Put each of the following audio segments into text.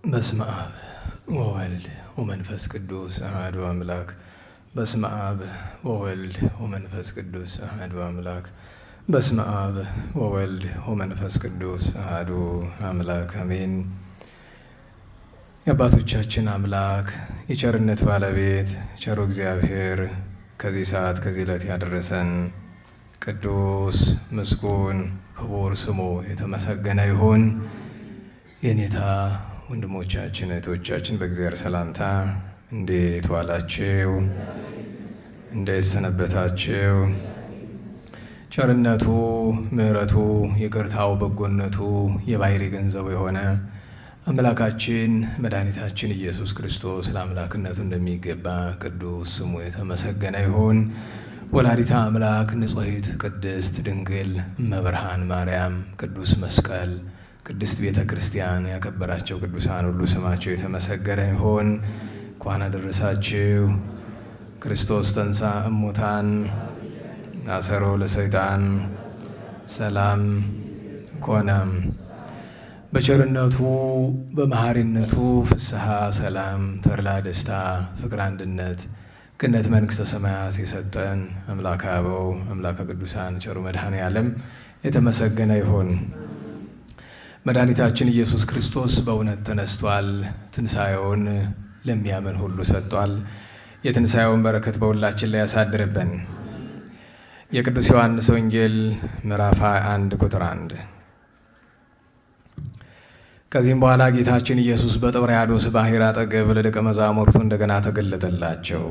በስመ አብ ወወልድ ወመንፈስ ቅዱስ አሐዱ አምላክ። በስመ አብ ወወልድ ወመንፈስ ቅዱስ አሐዱ አምላክ። በስመ አብ ወወልድ ወመንፈስ ቅዱስ አሐዱ አምላክ አሜን። የአባቶቻችን አምላክ የቸርነት ባለቤት ቸሩ እግዚአብሔር ከዚህ ሰዓት ከዚህ ዕለት ያደረሰን ቅዱስ ምስጉን ክቡር ስሙ የተመሰገነ ይሁን። የኔታ ወንድሞቻችን እህቶቻችን በእግዚአብሔር ሰላምታ እንዴት ዋላችሁ? እንዴት ሰነበታችሁ? ቸርነቱ ምሕረቱ ይቅርታው በጎነቱ የባሕርይ ገንዘቡ የሆነ አምላካችን መድኃኒታችን ኢየሱስ ክርስቶስ ለአምላክነቱ እንደሚገባ ቅዱስ ስሙ የተመሰገነ ይሁን። ወላዲተ አምላክ ንጽሕት ቅድስት ድንግል እመብርሃን ማርያም ቅዱስ መስቀል ቅድስት ቤተ ክርስቲያን ያከበራቸው ቅዱሳን ሁሉ ስማቸው የተመሰገነ ይሁን። እንኳን አደረሳችሁ። ክርስቶስ ተንሥአ እሙታን አሰሮ ለሰይጣን ሰላም ኮነ። በቸርነቱ በመሐሪነቱ ፍስሐ ሰላም ተድላ ደስታ ፍቅር አንድነት ገነት መንግሥተ ሰማያት የሰጠን አምላከ አበው አምላከ ቅዱሳን ቸሩ መድኃኔ ዓለም የተመሰገነ ይሁን። መድኃኒታችን ኢየሱስ ክርስቶስ በእውነት ተነስቷል። ትንሣኤውን ለሚያምን ሁሉ ሰጥቷል። የትንሣኤውን በረከት በሁላችን ላይ ያሳድርብን። የቅዱስ ዮሐንስ ወንጌል ምዕራፍ 21 ቁጥር 1። ከዚህም በኋላ ጌታችን ኢየሱስ በጥብርያዶስ ባሕር አጠገብ ለደቀ መዛሙርቱ እንደገና ተገለጠላቸው።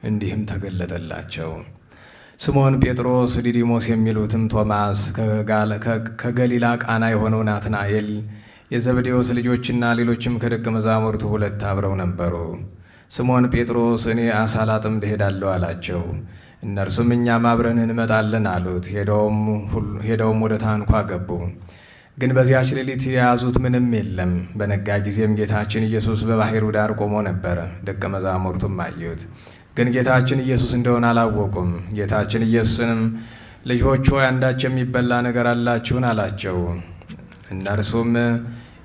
እንዲህም ተገለጠላቸው። ስምዖን ጴጥሮስ፣ ዲዲሞስ የሚሉትም ቶማስ፣ ከገሊላ ቃና የሆነው ናትናኤል፣ የዘብዴዎስ ልጆችና ሌሎችም ከደቀ መዛሙርቱ ሁለት አብረው ነበሩ። ስምዖን ጴጥሮስ እኔ ዓሣ ላጥምድ እሄዳለሁ አላቸው። እነርሱም እኛም አብረን እንመጣለን አሉት። ሄደውም ወደ ታንኳ ገቡ። ግን በዚያች ሌሊት የያዙት ምንም የለም። በነጋ ጊዜም ጌታችን ኢየሱስ በባሕሩ ዳር ቆሞ ነበረ። ደቀ መዛሙርቱም አዩት፣ ግን ጌታችን ኢየሱስ እንደሆነ አላወቁም። ጌታችን ኢየሱስንም ልጆች ሆይ አንዳች የሚበላ ነገር አላችሁን? አላቸው። እነርሱም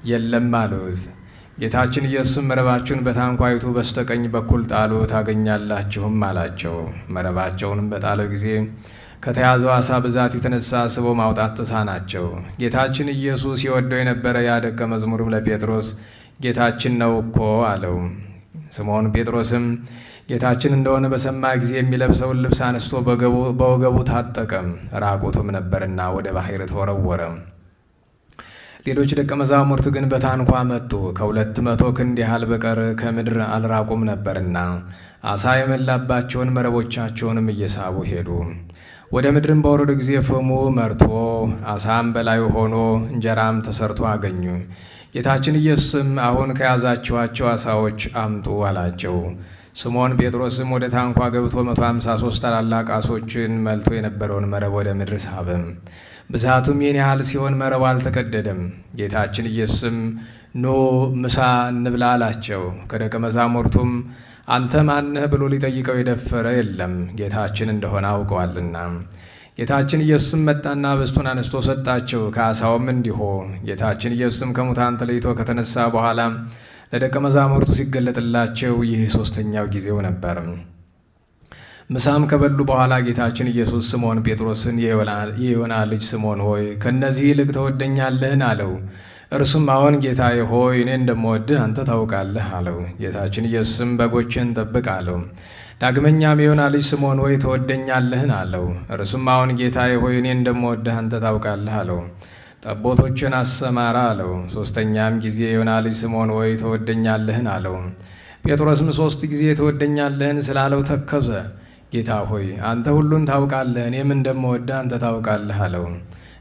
የለም አሉት። ጌታችን ኢየሱስም መረባችሁን በታንኳይቱ በስተቀኝ በኩል ጣሉ ታገኛላችሁም አላቸው። መረባቸውንም በጣለው ጊዜ ከተያዘው ዓሣ ብዛት የተነሳ ስቦ ማውጣት ተሳናቸው። ጌታችን ኢየሱስ የወደው የነበረ ያ ደቀ መዝሙርም ለጴጥሮስ ጌታችን ነው እኮ አለው። ስምዖን ጴጥሮስም ጌታችን እንደሆነ በሰማ ጊዜ የሚለብሰውን ልብስ አነስቶ በወገቡ ታጠቀም፣ ራቁቱም ነበርና ወደ ባሕር ተወረወረ። ሌሎች ደቀ መዛሙርት ግን በታንኳ መጡ፣ 200 ክንድ ያህል በቀር ከምድር አልራቁም ነበርና ዓሣ የመላባቸውን መረቦቻቸውንም እየሳቡ ሄዱ። ወደ ምድርም በወረዱ ጊዜ ፍሙ መርቶ ዓሣም በላዩ ሆኖ እንጀራም ተሰርቶ አገኙ። ጌታችን ኢየሱስም አሁን ከያዛችኋቸው ዓሣዎች አምጡ አላቸው። ስምዖን ጴጥሮስም ወደ ታንኳ ገብቶ 153 ታላላቅ ዓሦችን መልቶ የነበረውን መረብ ወደ ምድር ሳበም። ብዛቱም ይህን ያህል ሲሆን መረቡ አልተቀደደም። ጌታችን ኢየሱስም ኑ ምሳ እንብላ አላቸው። ከደቀ መዛሙርቱም አንተ ማነህ ብሎ ሊጠይቀው የደፈረ የለም፣ ጌታችን እንደሆነ አውቀዋልና። ጌታችን ኢየሱስም መጣና ኅብስቱን አነስቶ ሰጣቸው፣ ከዓሣውም እንዲሁ። ጌታችን ኢየሱስም ከሙታን ተለይቶ ከተነሳ በኋላ ለደቀ መዛሙርቱ ሲገለጥላቸው ይህ 3ኛው ጊዜው ነበር። ምሳም ከበሉ በኋላ ጌታችን ኢየሱስ ስምዖን ጴጥሮስን የዮና ልጅ ስምዖን ሆይ ከእነዚህ ይልቅ ትወደኛለህን? አለው። እርሱም አዎን ጌታዬ ሆይ እኔ እንደምወድህ አንተ ታውቃለህ አለው። ጌታችን ኢየሱስም በጎችን ጠብቅ አለው። ዳግመኛም የዮና ልጅ ስምዖን ሆይ ትወደኛለህን? አለው። እርሱም አዎን ጌታዬ ሆይ እኔ እንደምወድህ አንተ ታውቃለህ አለው። ጠቦቶችን አሰማራ አለው። 3ኛም ጊዜ የዮና ልጅ ስምዖን ሆይ ትወደኛለህን? አለው። ጴጥሮስም 3 ጊዜ ትወደኛለህን ስላለው ተከዘ። ጌታ ሆይ አንተ ሁሉን ታውቃለህ፣ እኔም እንደምወድህ አንተ ታውቃለህ አለው።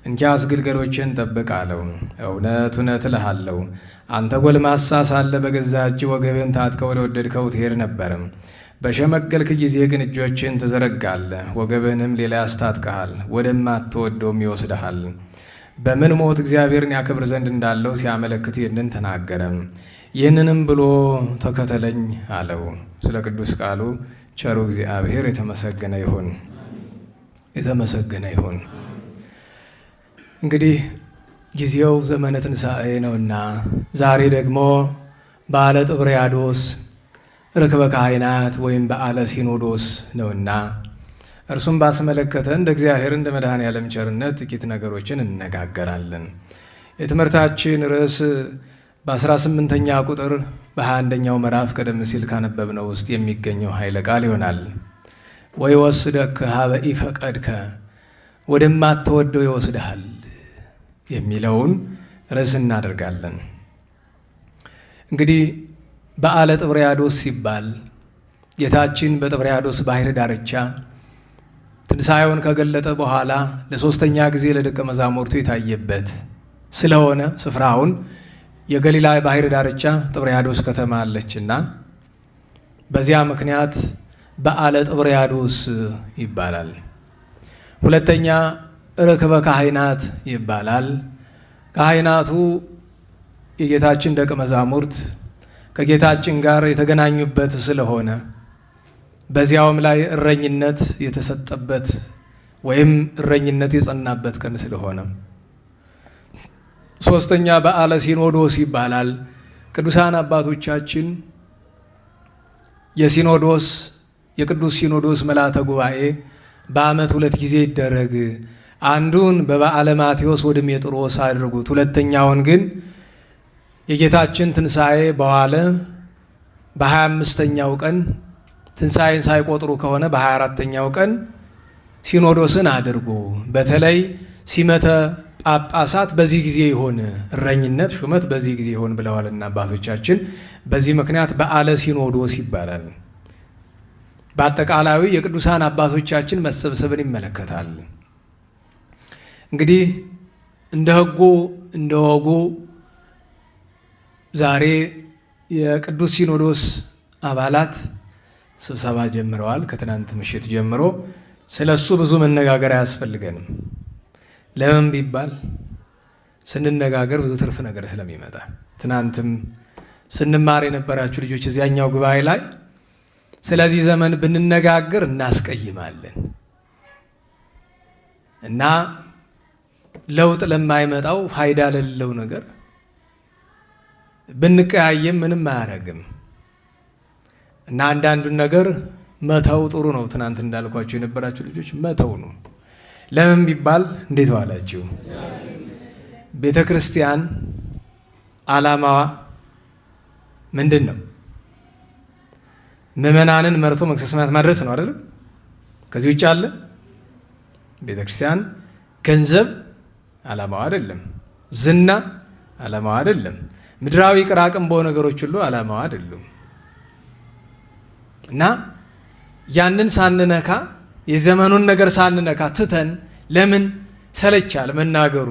እንኪያስ ግልገሎችን ጠብቅ አለው። እውነት እውነት እልሃለሁ አንተ ጎልማሳ ሳለ በገዛ እጅ ወገብህን ታጥቀህ ወደ ወደድከው ትሄድ ነበር። በሸመገልክ ጊዜ ግን እጆችን ትዘረጋለህ፣ ወገብህንም ሌላ ያስታጥቀሃል፣ ወደማትወደውም ይወስድሃል። በምን ሞት እግዚአብሔርን ያከብር ዘንድ እንዳለው ሲያመለክት ይህንን ተናገረ። ይህንንም ብሎ ተከተለኝ አለው። ስለ ቅዱስ ቃሉ ቸሩ እግዚአብሔር የተመሰገነ ይሁን፣ የተመሰገነ ይሁን። እንግዲህ ጊዜው ዘመነ ትንሣኤ ነውና ዛሬ ደግሞ በዓለ ጥብርያዶስ ርክበ ካህናት ወይም በዓለ ሲኖዶስ ነውና እርሱም ባስመለከተ እንደ እግዚአብሔር እንደ መድኃኔዓለም ቸርነት ጥቂት ነገሮችን እንነጋገራለን። የትምህርታችን ርዕስ በ18ኛ ቁጥር በ21ኛው ምዕራፍ ቀደም ሲል ካነበብነው ውስጥ የሚገኘው ኃይለ ቃል ይሆናል። ወይወስደከ ሀበ ኢፈቀድከ፣ ወደማትወደው ይወስድሃል የሚለውን ርዕስ እናደርጋለን። እንግዲህ በዓለ ጥብርያዶስ ሲባል ጌታችን በጥብርያዶስ ባሕር ዳርቻ ትንሣኤውን ከገለጠ በኋላ ለሦስተኛ ጊዜ ለደቀ መዛሙርቱ የታየበት ስለሆነ ስፍራውን የገሊላ ባሕር ዳርቻ ጥብርያዶስ ከተማ አለችና በዚያ ምክንያት በዓለ ጥብርያዶስ ይባላል። ሁለተኛ ርክበ ካህናት ይባላል። ካህናቱ የጌታችን ደቀ መዛሙርት ከጌታችን ጋር የተገናኙበት ስለሆነ በዚያውም ላይ እረኝነት የተሰጠበት ወይም እረኝነት የጸናበት ቀን ስለሆነ። ሶስተኛ በዓለ ሲኖዶስ ይባላል። ቅዱሳን አባቶቻችን የቅዱስ ሲኖዶስ ምልዓተ ጉባኤ በዓመት 2 ጊዜ ይደረግ፣ አንዱን በበዓለ ማቴዎስ ወደ ሜጥሮስ አድርጉት፣ ሁለተኛውን ግን የጌታችን ትንሣኤ በኋላ በ25ኛው ቀን ትንሣኤን ሳይቆጥሩ ከሆነ በ24ኛው ቀን ሲኖዶስን አድርጉ። በተለይ ሲመተ ጳጳሳት በዚህ ጊዜ ይሆን፣ እረኝነት ሹመት በዚህ ጊዜ ይሆን ብለዋልና አባቶቻችን። በዚህ ምክንያት በዓለ ሲኖዶስ ይባላል። በአጠቃላዩ የቅዱሳን አባቶቻችን መሰብሰብን ይመለከታል። እንግዲህ እንደ ሕጉ እንደ ወጉ ዛሬ የቅዱስ ሲኖዶስ አባላት ስብሰባ ጀምረዋል። ከትናንት ምሽት ጀምሮ ስለሱ ብዙ መነጋገር አያስፈልገንም። ለምን ቢባል ስንነጋገር ብዙ ትርፍ ነገር ስለሚመጣ። ትናንትም ስንማር የነበራችሁ ልጆች እዚያኛው ጉባኤ ላይ ስለዚህ ዘመን ብንነጋገር እናስቀይማለን እና ለውጥ ለማይመጣው ፋይዳ ለሌለው ነገር ብንቀያየም ምንም አያደርግም እና አንዳንዱን ነገር መተው ጥሩ ነው። ትናንት እንዳልኳቸው የነበራችሁ ልጆች መተው ነው። ለምን ቢባል እንዴት ዋላችሁ? ቤተ ክርስቲያን ዓላማዋ ምንድን ነው? ምዕመናንን መርቶ መንግሥተ ሰማያት ማድረስ ነው አይደለም? ከዚህ ውጭ አለ? ቤተ ክርስቲያን ገንዘብ ዓላማዋ አይደለም። ዝና ዓላማዋ አይደለም። ምድራዊ ቅራቅንቦ ነገሮች ሁሉ ዓላማዋ አይደሉም። እና ያንን ሳንነካ የዘመኑን ነገር ሳንነካ ትተን ለምን ሰለቻል መናገሩ?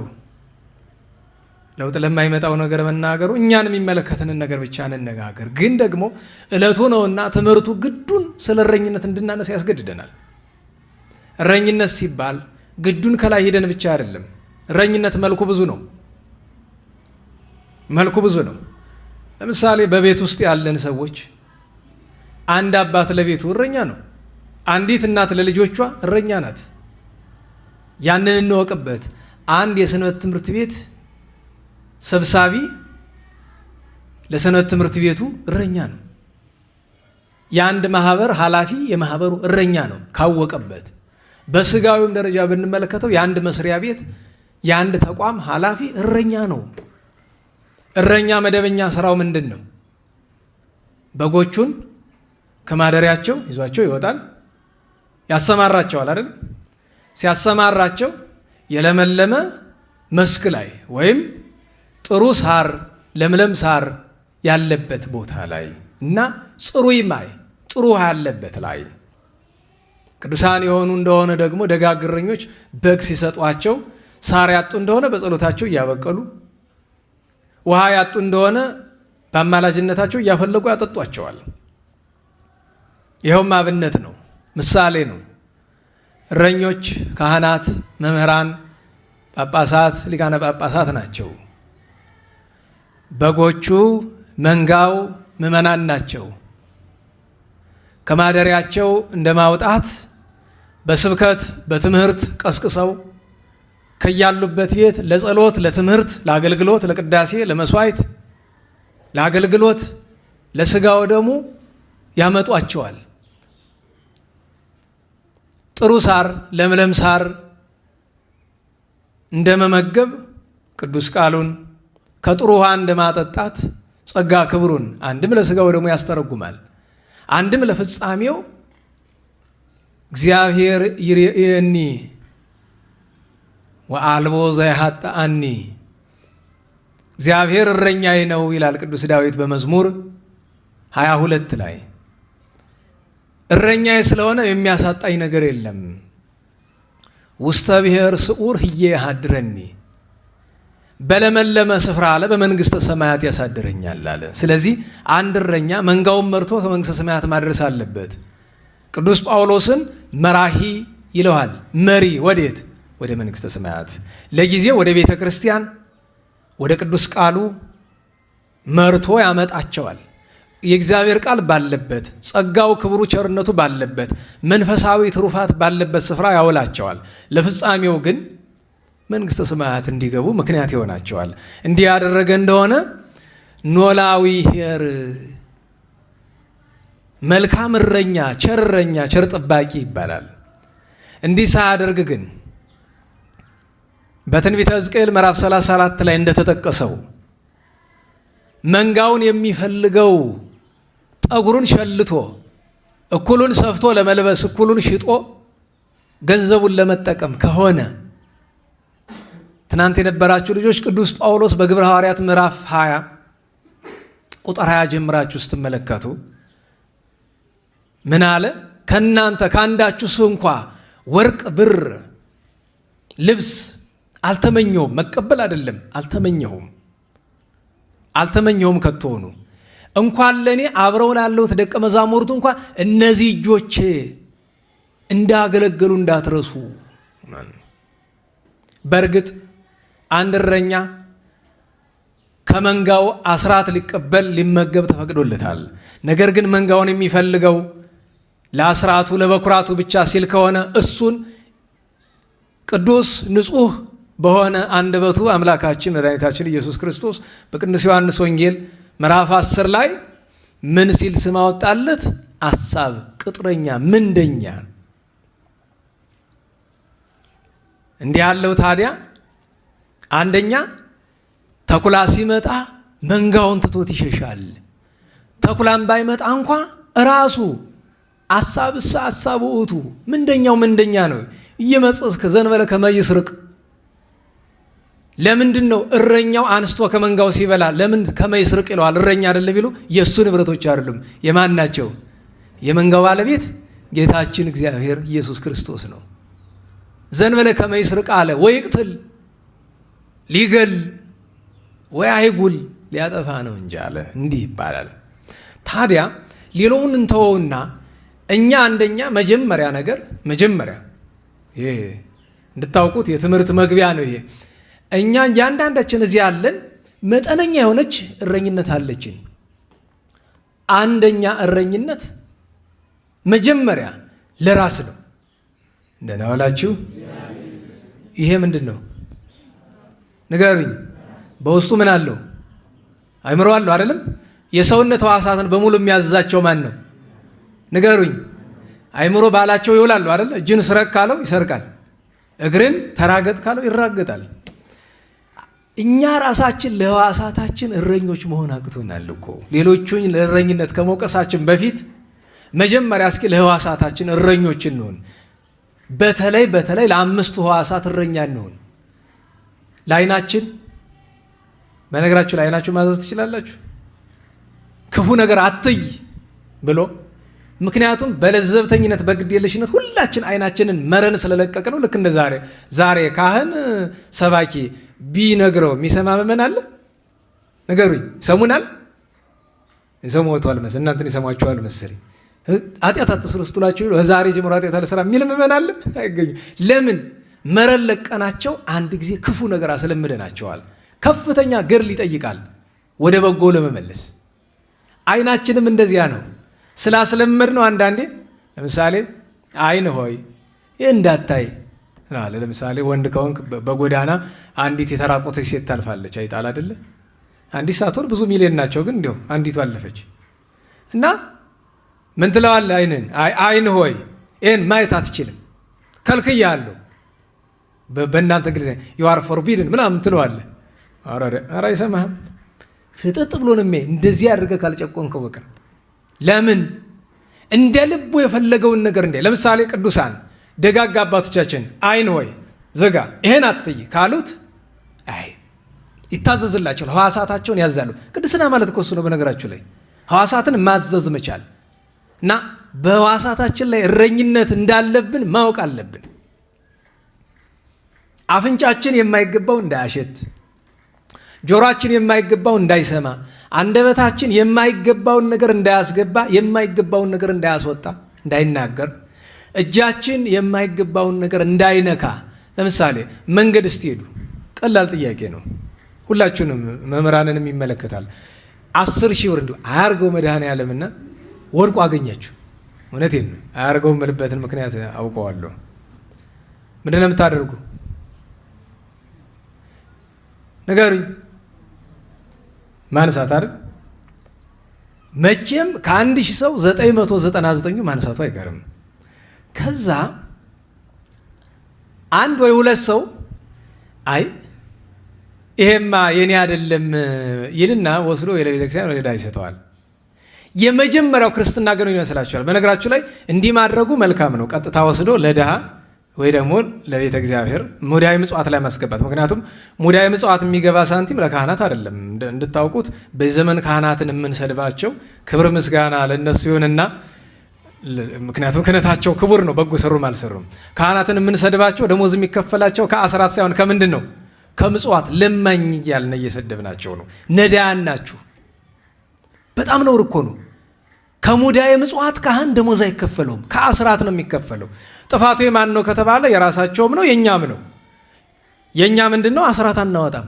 ለውጥ ለማይመጣው ነገር መናገሩ። እኛን የሚመለከተንን ነገር ብቻ እንነጋገር። ግን ደግሞ ዕለቱ ነውና ትምህርቱ ግዱን ስለ እረኝነት እንድናነሳ ያስገድደናል። እረኝነት ሲባል ግዱን ከላይ ሄደን ብቻ አይደለም። እረኝነት መልኩ ብዙ ነው። መልኩ ብዙ ነው። ለምሳሌ በቤት ውስጥ ያለን ሰዎች አንድ አባት ለቤቱ እረኛ ነው። አንዲት እናት ለልጆቿ እረኛ ናት። ያንን እንወቅበት። አንድ የሰንበት ትምህርት ቤት ሰብሳቢ ለሰንበት ትምህርት ቤቱ እረኛ ነው። የአንድ ማህበር ኃላፊ የማህበሩ እረኛ ነው ካወቀበት። በስጋዊም ደረጃ ብንመለከተው የአንድ መስሪያ ቤት የአንድ ተቋም ኃላፊ እረኛ ነው። እረኛ መደበኛ ስራው ምንድን ነው? በጎቹን ከማደሪያቸው ይዟቸው ይወጣል፣ ያሰማራቸዋል አይደል? ሲያሰማራቸው የለመለመ መስክ ላይ ወይም ጥሩ ሳር ለምለም ሳር ያለበት ቦታ ላይ እና ጽሩይ ማይ ጥሩ ውሃ ያለበት ላይ፣ ቅዱሳን የሆኑ እንደሆነ ደግሞ ደጋግ እረኞች በግ ሲሰጧቸው ሳር ያጡ እንደሆነ በጸሎታቸው እያበቀሉ፣ ውሃ ያጡ እንደሆነ በአማላጅነታቸው እያፈለቁ ያጠጧቸዋል። ይኸውም አብነት ነው፣ ምሳሌ ነው። እረኞች ካህናት፣ መምህራን፣ ጳጳሳት፣ ሊቃነ ጳጳሳት ናቸው። በጎቹ መንጋው ምዕመናን ናቸው። ከማደሪያቸው እንደ ማውጣት በስብከት በትምህርት ቀስቅሰው ከያሉበት ቤት ለጸሎት፣ ለትምህርት፣ ለአገልግሎት፣ ለቅዳሴ፣ ለመስዋዕት፣ ለአገልግሎት ለስጋው ደግሞ ያመጧቸዋል። ጥሩ ሳር ለምለም ሳር እንደመመገብ ቅዱስ ቃሉን ከጥሩ ውሃ እንደማጠጣት ጸጋ ክብሩን አንድም ለስጋው ደግሞ ያስተረጉማል፣ አንድም ለፍጻሜው እግዚአብሔር ይርኤኒ ወአልቦ ዘያሐጣኒ እግዚአብሔር እረኛዬ ነው ይላል ቅዱስ ዳዊት በመዝሙር 22 ላይ። እረኛዬ ስለሆነ የሚያሳጣኝ ነገር የለም። ውስተ ብሔር ስዑር ህዬ ያድረኒ በለመለመ ስፍራ አለ በመንግሥተ ሰማያት ያሳድረኛል አለ። ስለዚህ አንድ እረኛ መንጋውን መርቶ ከመንግሥተ ሰማያት ማድረስ አለበት። ቅዱስ ጳውሎስን መራሂ ይለዋል። መሪ ወዴት? ወደ መንግሥተ ሰማያት። ለጊዜው ወደ ቤተ ክርስቲያን ወደ ቅዱስ ቃሉ መርቶ ያመጣቸዋል። የእግዚአብሔር ቃል ባለበት፣ ጸጋው ክብሩ ቸርነቱ ባለበት፣ መንፈሳዊ ትሩፋት ባለበት ስፍራ ያውላቸዋል። ለፍጻሜው ግን መንግሥተ ሰማያት እንዲገቡ ምክንያት ይሆናቸዋል። እንዲህ ያደረገ እንደሆነ ኖላዊ ኄር መልካም እረኛ፣ ቸር እረኛ፣ ቸር ጠባቂ ይባላል። እንዲህ ሳያደርግ ግን በትንቢተ ሕዝቅኤል ምዕራፍ 34 ላይ እንደተጠቀሰው መንጋውን የሚፈልገው ጠጉሩን ሸልቶ እኩሉን ሰፍቶ ለመልበስ እኩሉን ሽጦ ገንዘቡን ለመጠቀም ከሆነ ትናንት የነበራችሁ ልጆች ቅዱስ ጳውሎስ በግብረ ሐዋርያት ምዕራፍ 20 ቁጥር 20 ጀምራችሁ ስትመለከቱ ምን አለ? ከእናንተ ከአንዳችሁስ እንኳ ወርቅ፣ ብር፣ ልብስ አልተመኘሁም። መቀበል አይደለም አልተመኘሁም ከቶሆኑ እንኳን ለእኔ አብረው ላለሁት ደቀ መዛሙርቱ እንኳን እነዚህ እጆቼ እንዳገለገሉ እንዳትረሱ። በእርግጥ አንድ እረኛ ከመንጋው አስራት ሊቀበል ሊመገብ ተፈቅዶለታል። ነገር ግን መንጋውን የሚፈልገው ለአስራቱ ለበኩራቱ ብቻ ሲል ከሆነ እሱን ቅዱስ ንጹሕ በሆነ አንደበቱ አምላካችን መድኃኒታችን ኢየሱስ ክርስቶስ በቅዱስ ዮሐንስ ወንጌል ምዕራፍ 10 ላይ ምን ሲል ስም አወጣለት? አሳብ፣ ቅጥረኛ፣ ምንደኛ። እንዲህ ያለው ታዲያ አንደኛ ተኩላ ሲመጣ መንጋውን ትቶት ይሸሻል። ተኩላም ባይመጣ እንኳ ራሱ አሳብሳ አሳብ ውእቱ ምንደኛው ምንደኛ ነው። እየመጸስከ ዘንበለ ከመ ይስርቅ። ለምንድን ነው እረኛው አንስቶ ከመንጋው ሲበላ ለምን ከመ ይስርቅ ይለዋል? እረኛ አይደለም ቢሉ የእሱ ንብረቶች አይደሉም። የማን ናቸው? የመንጋው ባለቤት ጌታችን እግዚአብሔር ኢየሱስ ክርስቶስ ነው። ዘንበለ ከመ ይስርቅ አለ። ወይ ይቅትል ሊገል ወይ አይጉል ሊያጠፋ ነው እንጂ አለ። እንዲህ ይባላል። ታዲያ ሌላውን እንተወውና እኛ አንደኛ መጀመሪያ ይሄ እንድታውቁት የትምህርት መግቢያ ነው ይሄ። እኛ እያንዳንዳችን እዚህ ያለን መጠነኛ የሆነች እረኝነት አለችን። አንደኛ እረኝነት መጀመሪያ ለራስ ነው። እንደና ዋላችሁ። ይሄ ምንድን ነው ንገሩኝ። በውስጡ ምን አለው? አእምሮ አለው አይደለም? የሰውነት ሕዋሳትን በሙሉ የሚያዝዛቸው ማን ነው? ንገሩኝ። አእምሮ ባላቸው ይውላሉ አይደል? እጅን ስረቅ ካለው ይሰርቃል፣ እግርን ተራገጥ ካለው ይራገጣል። እኛ ራሳችን ለሕዋሳታችን እረኞች መሆን አቅቶናል እኮ። ሌሎቹን ለእረኝነት ከመውቀሳችን በፊት መጀመሪያ እስኪ ለሕዋሳታችን እረኞች እንሆን። በተለይ ለአምስቱ ሕዋሳት እረኛ እንሆን። ለዓይናችን በነገራችሁ ለዓይናችሁ ማዘዝ ትችላላችሁ። ክፉ ነገር አትይ ብሎ ምክንያቱም በለዘብተኝነት በግዴለሽነት ሁላችን ዓይናችንን መረን ስለለቀቅ ነው። ልክ እንደ ዛሬ ካህን ሰባኪ ቢነግረው የሚሰማ ምእመን አለ? ንገሩኝ። ይሰሙናል? ይሰሙታል መሰለኝ። እናንተን ይሰማችኋል መሰለኝ። ኃጢአት አትስሩ ስትሏቸው ዛሬ ጀምሮ ኃጢአት አልሰራም የሚል ምእመን አለ? አይገኝም። ለምን? መረን ለቀናቸው። አንድ ጊዜ ክፉ ነገር አስለምደናቸዋል። ከፍተኛ ገድል ይጠይቃል ወደ በጎ ለመመለስ። ዓይናችንም እንደዚያ ነው። ስላስለመድ ነው። አንዳንዴ ለምሳሌ ዓይን ሆይ ይህ እንዳታይ አለ። ለምሳሌ ወንድ ከሆንክ በጎዳና አንዲት የተራቆተች ሴት ታልፋለች። አይጣል አይደለ? አንዲት ሳትሆን ብዙ ሚሊዮን ናቸው፣ ግን እንዲሁ አንዲቱ አለፈች። እና ምን ትለዋለህ? አይን ሆይ ይህን ማየት አትችልም ከልክያለሁ። በእናንተ እንግሊዝኛ you are forbidden ምናምን ትለዋለህ። ኧረ አይሰማህም። ፍጥጥ ብሎ ነው እንደዚህ አድርገህ ካልጨቆንከው በቀር። ለምን እንደ ልቡ የፈለገውን ነገር ለምሳሌ ቅዱሳን ደጋግ አባቶቻችን አይን ሆይ ዝጋ ይሄን አትይ ካሉት ይታዘዝላቸዋል። ሕዋሳታቸውን ያዛሉ። ቅድስና ማለት እኮ እሱ ነው። በነገራችሁ ላይ ሕዋሳትን ማዘዝ መቻል እና በሕዋሳታችን ላይ እረኝነት እንዳለብን ማወቅ አለብን። አፍንጫችን የማይገባው እንዳያሸት፣ ጆሮአችን የማይገባው እንዳይሰማ፣ አንደበታችን የማይገባውን ነገር እንዳያስገባ፣ የማይገባውን ነገር እንዳያስወጣ፣ እንዳይናገር፣ እጃችን የማይገባውን ነገር እንዳይነካ። ለምሳሌ መንገድ ስትሄዱ ቀላል ጥያቄ ነው፣ ሁላችሁንም መምህራንንም ይመለከታል። 10,000 ብር እንዲሁ አያርገው መድኃኔዓለምና ወድቆ አገኛችሁ። እውነቴን ነው። አያርገው የምልበትን ምክንያት አውቀዋለሁ። ምንድን ነው የምታደርጉ? ንገሩኝ። ማንሳት አይደል? መቼም ከ1000 ሰው 999 ማንሳቱ አይቀርም። ከዛ አንድ ወይ ሁለት ሰው አይ ይሄማ የኔ አይደለም ይልና ወስዶ ለቤተክርስቲያን ወደ ዳ ይሰጠዋል። የመጀመሪያው ክርስትና ግን ይመስላችኋል? በነገራችሁ ላይ እንዲህ ማድረጉ መልካም ነው። ቀጥታ ወስዶ ለድሃ ወይ ደግሞ ለቤተ እግዚአብሔር ሙዳየ ምጽዋት ላይ ማስገባት። ምክንያቱም ሙዳየ ምጽዋት የሚገባ ሳንቲም ለካህናት አይደለም። እንድታውቁት በዘመን ካህናትን የምንሰድባቸው ክብር ምስጋና ለነሱ ይሁንና፣ ምክንያቱም ክህነታቸው ክቡር ነው፣ በጎ ሰሩም አልሰሩም። ካህናትን የምንሰድባቸው ደሞዝ የሚከፈላቸው ከአስራት ሳይሆን ከምንድን ነው? ከምጽዋት። ለማኝ እያልን እየሰደብናቸው ነው። ነዳያን ናችሁ። በጣም ነውር እኮ ነው። ከሙዳየ ምጽዋት ካህን ደሞዝ አይከፈለውም፣ ከአስራት ነው የሚከፈለው። ጥፋቱ የማን ነው ከተባለ የራሳቸውም ነው የኛም ነው። የኛ ምንድነው? አስራት አናወጣም።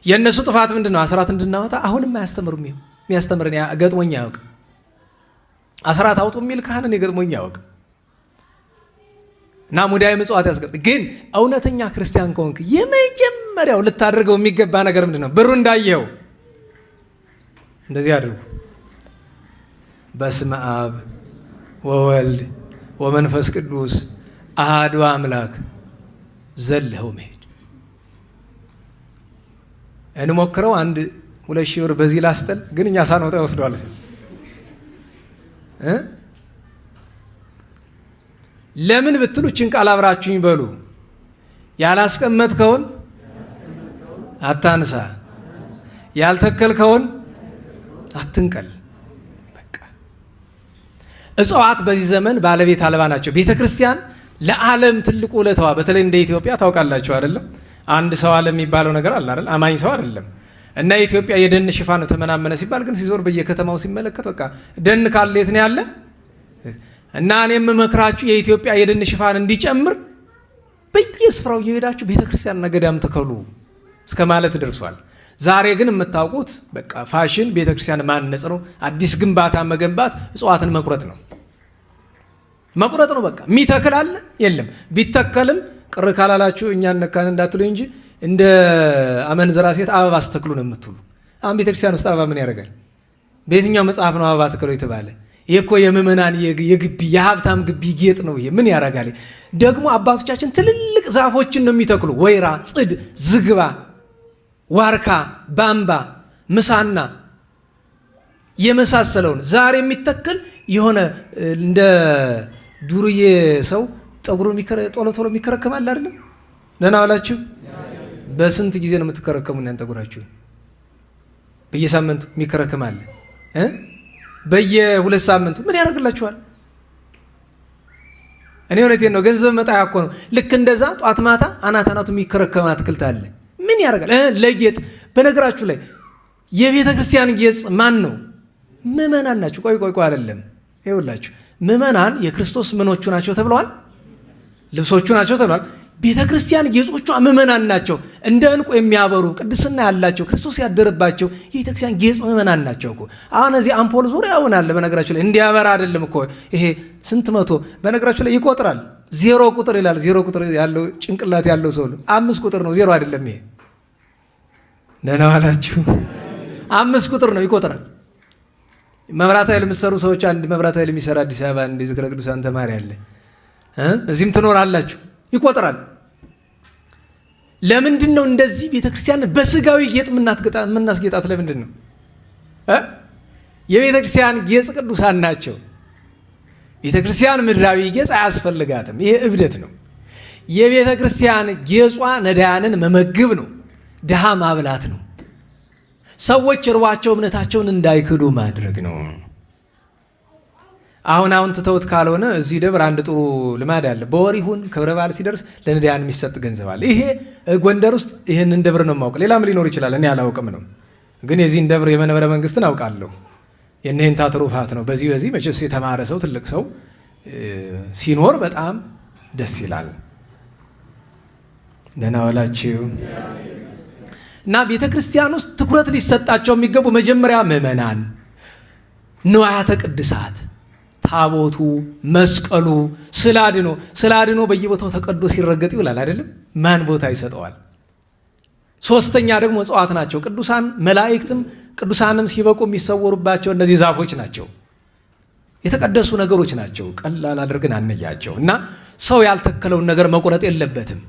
የነሱ ጥፋት ምንድነው? አስራት እንድናወጣ አሁንም አያስተምሩም። የሚያስተምረን ገጥሞኝ ያውቅ። አስራት አውጡ የሚል ካህን እኔ ገጥሞኝ ያውቅ። እና ሙዳየ ምጽዋት ያስገብ። ግን እውነተኛ ክርስቲያን ከሆንክ የመጀመሪያው ልታደርገው የሚገባ ነገር ምንድነው? ብሩ እንዳየው እንደዚህ አድርጉ። በስመ አብ ወወልድ ወመንፈስ ቅዱስ አሐዱ አምላክ ዘለኸው መሄድ። እንሞክረው። 1,000 ብር በዚህ ላስጠል። ግን እኛ ሳንወጣ ይወስደዋል። ለምን ብትሉ ችን ቃል አብራችሁኝ በሉ። ያላስቀመጥከውን አታንሳ፣ ያልተከልከውን አትንቀል። እጽዋት በዚህ ዘመን ባለቤት አልባ ናቸው። ቤተ ክርስቲያን ለዓለም ትልቁ ውለታዋ፣ በተለይ እንደ ኢትዮጵያ ታውቃላችሁ አይደለም? አንድ ሰው አለ የሚባለው ነገር አለ አይደል? አማኝ ሰው አይደለም። እና የኢትዮጵያ የደን ሽፋን ተመናመነ ሲባል ግን ሲዞር በየከተማው ሲመለከት በቃ ደን ካለ የት ነው ያለ? እና እኔ የምመክራችሁ የኢትዮጵያ የደን ሽፋን እንዲጨምር በየስፍራው እየሄዳችሁ ቤተ ክርስቲያንና ገዳም ትከሉ እስከ ማለት ደርሷል። ዛሬ ግን የምታውቁት በቃ ፋሽን ቤተ ክርስቲያን ማነጽ ነው። አዲስ ግንባታ መገንባት እጽዋትን መቁረጥ ነው በቃ። የሚተክል አለ የለም። ቢተከልም ቅር ካላላችሁ እኛን ነካን እንዳትሉ እንጂ እንደ አመንዝራ ሴት አበባ ስትተክሉ ነው የምትሉ። አሁን ቤተ ክርስቲያን ውስጥ አበባ ምን ያደርጋል? በየትኛው መጽሐፍ ነው አበባ ተክሎ የተባለ? ይሄ እኮ የምእመናን የግቢ የሀብታም ግቢ ጌጥ ነው። ይሄ ምን ያደርጋል? ደግሞ አባቶቻችን ትልልቅ ዛፎችን ነው የሚተክሉ። ወይራ፣ ጽድ፣ ዝግባ፣ ዋርካ፣ ባምባ፣ ምሳና የመሳሰለውን። ዛሬ የሚተክል የሆነ እንደ ዱርዬ ሰው ጠጉሩ ቶሎ ቶሎ የሚከረከማል አይደለም? ደህና ዋላችሁ። በስንት ጊዜ ነው የምትከረከሙ እናንተ ጠጉራችሁ? በየሳምንቱ የሚከረከማል፣ በየ2 ሳምንቱ ምን ያደርግላችኋል? እኔ እውነቴን ነው። ገንዘብ መጣያ እኮ ነው። ልክ እንደዛ ጧት ማታ አናት የሚከረከም አትክልት አለ። ምን ያደርጋል? ለጌጥ። በነገራችሁ ላይ የቤተ ክርስቲያን ጌጥ ማን ነው? ምእመናን ናቸው። ቆይ አይደለም። ይኸውላችሁ ምእመናን የክርስቶስ ምኖቹ ናቸው ተብለዋል፣ ልብሶቹ ናቸው ተብለዋል። ቤተ ክርስቲያን ጌጾቿ ምእመናን ናቸው። እንደ ዕንቁ የሚያበሩ ቅድስና ያላቸው ክርስቶስ ያደረባቸው የቤተ ክርስቲያን ጌጽ ምእመናን ናቸው እኮ። አሁን እዚህ አምፖል ዙሪያውን አለ። በነገራችሁ ላይ እንዲያበራ አይደለም እኮ ይሄ ስንት መቶ በነገራችሁ ላይ ይቆጥራል። 0 ቁጥር ይላል። 0 ቁጥር ያለው ጭንቅላት ያለው ሰው 5 ቁጥር ነው፣ 0 አይደለም። ይሄ ደህና ዋላችሁ። 5 ቁጥር ነው ይቆጥራል። መብራት ኃይል የምትሰሩ ሰዎች አንድ መብራት ኃይል የሚሰራ አዲስ አበባ እንደ ዝክረ ቅዱሳን ተማሪ አለ። እዚህም ትኖራላችሁ፣ ይቆጥራል። ለምንድን ነው እንደዚህ ቤተክርስቲያን በስጋዊ ጌጥ የምናስጌጣት? ለምንድን ነው? የቤተክርስቲያን ጌጥ ቅዱሳን ናቸው። ቤተክርስቲያን ምድራዊ ጌጥ አያስፈልጋትም። ይሄ እብደት ነው። የቤተክርስቲያን ጌጧ ነዳያንን መመግብ ነው፣ ድሃ ማብላት ነው፣ ሰዎች እርቧቸው እምነታቸውን እንዳይክዱ ማድረግ ነው። አሁን ትተውት ካልሆነ እዚህ ደብር አንድ ጥሩ ልማድ አለ። በወር ይሁን ክብረ በዓል ሲደርስ ለነዳያን የሚሰጥ ገንዘብ አለ። ይሄ ጎንደር ውስጥ ይህንን ደብር ነው የማውቅ። ሌላም ሊኖር ይችላል፣ እኔ አላውቅም ነው። ግን የዚህን ደብር የመንበረ መንግስትን አውቃለሁ። የእነህን ትሩፋት ነው። በዚህ መቼስ የተማረ ሰው ትልቅ ሰው ሲኖር በጣም ደስ ይላል። ደህና ዋላችሁ። እና ቤተ ክርስቲያን ውስጥ ትኩረት ሊሰጣቸው የሚገቡ መጀመሪያ ምእመናን፣ ንዋያተ ቅድሳት፣ ታቦቱ፣ መስቀሉ፣ ስላድኖ በየቦታው ተቀዶ ሲረገጥ ይውላል አይደለም? ማን ቦታ ይሰጠዋል? ሶስተኛ ደግሞ እጽዋት ናቸው። ቅዱሳን መላእክትም ቅዱሳንም ሲበቁ የሚሰወሩባቸው እነዚህ ዛፎች ናቸው። የተቀደሱ ነገሮች ናቸው። ቀላል አድርገን አንያቸው እና ሰው ያልተከለውን ነገር መቁረጥ የለበትም።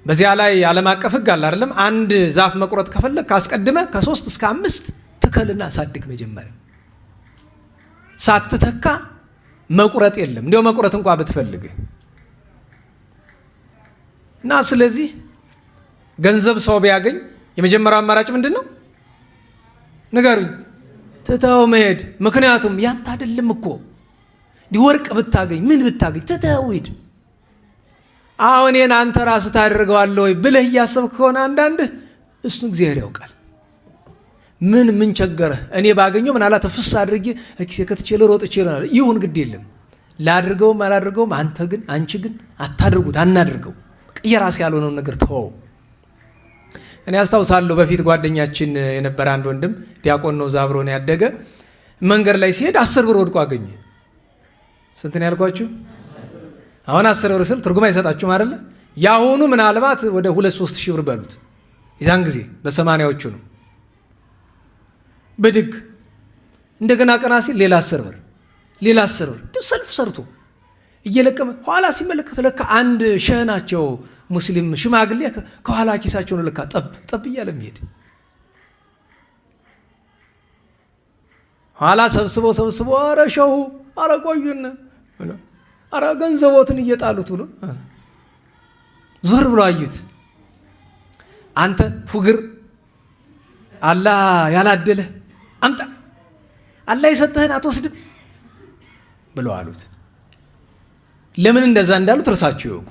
በዚያ ላይ ዓለም አቀፍ ሕግ አለ አይደለም? አንድ ዛፍ መቁረጥ ከፈለግ ካስቀድመ ከ3 እስከ 5 ትከልና አሳድግ። መጀመሪያ ሳትተካ መቁረጥ የለም። እንዲያው መቁረጥ እንኳ ብትፈልግ እና ስለዚህ ገንዘብ ሰው ቢያገኝ የመጀመሪያው አማራጭ ምንድን ነው? ንገሩኝ። ትተው መሄድ። ምክንያቱም ያንተ አይደለም እኮ ወርቅ ብታገኝ ምን ብታገኝ ትተው ሂድ። አሁን እኔን አንተ ራስህ ታደርገዋለህ ወይ ብለህ እያሰብክ ከሆነ አንዳንድህ እሱን እግዚአብሔር ያውቃል። ምን ቸገረህ? እኔ ባገኘው ምን አላት ፍስ አድርጌ እኪሴ ከትቼ ልሮጥ ይችላል። ይሁን ግድ የለም ላድርገውም አላድርገውም፣ አንቺ ግን አታድርጉት፣ አናድርገው። የራስ ያልሆነውን ነገር ተወው። እኔ አስታውሳለሁ በፊት ጓደኛችን የነበረ አንድ ወንድም ዲያቆን ነው፣ ዛብሮ ነው ያደገ። መንገድ ላይ ሲሄድ 10 ብር ወድቆ አገኘ። ስንት ነው ያልኳችሁ? አሁን 10 ብር ስል ትርጉም አይሰጣችሁም አይደለ? ያሁኑ ምናልባት ወደ 2-3 ሺህ ብር በሉት። የዛን ጊዜ በ80ዎቹ ነው። ብድግ እንደገና ቀና ሲል ሌላ 10 ብር ሌላ 10 ብር ሰልፍ ሰርቶ እየለቀመ ኋላ ሲመለከት ለካ አንድ ሸህ ናቸው ሙስሊም ሽማግሌ ከኋላ ኪሳቸው ነው ለካ ጠብ እያለ የሚሄድ። ኋላ ሰብስበው አረ ሸሁ አረ ቆዩን አረ ገንዘቦትን እየጣሉት ብሎ ዞር ብሎ አዩት። አንተ ፉግር አላህ ያላደለ አምጣ አላህ የሰጠህን አትወስድም ብለው አሉት። ለምን እንደዛ እንዳሉት እርሳቸው ይወቁ።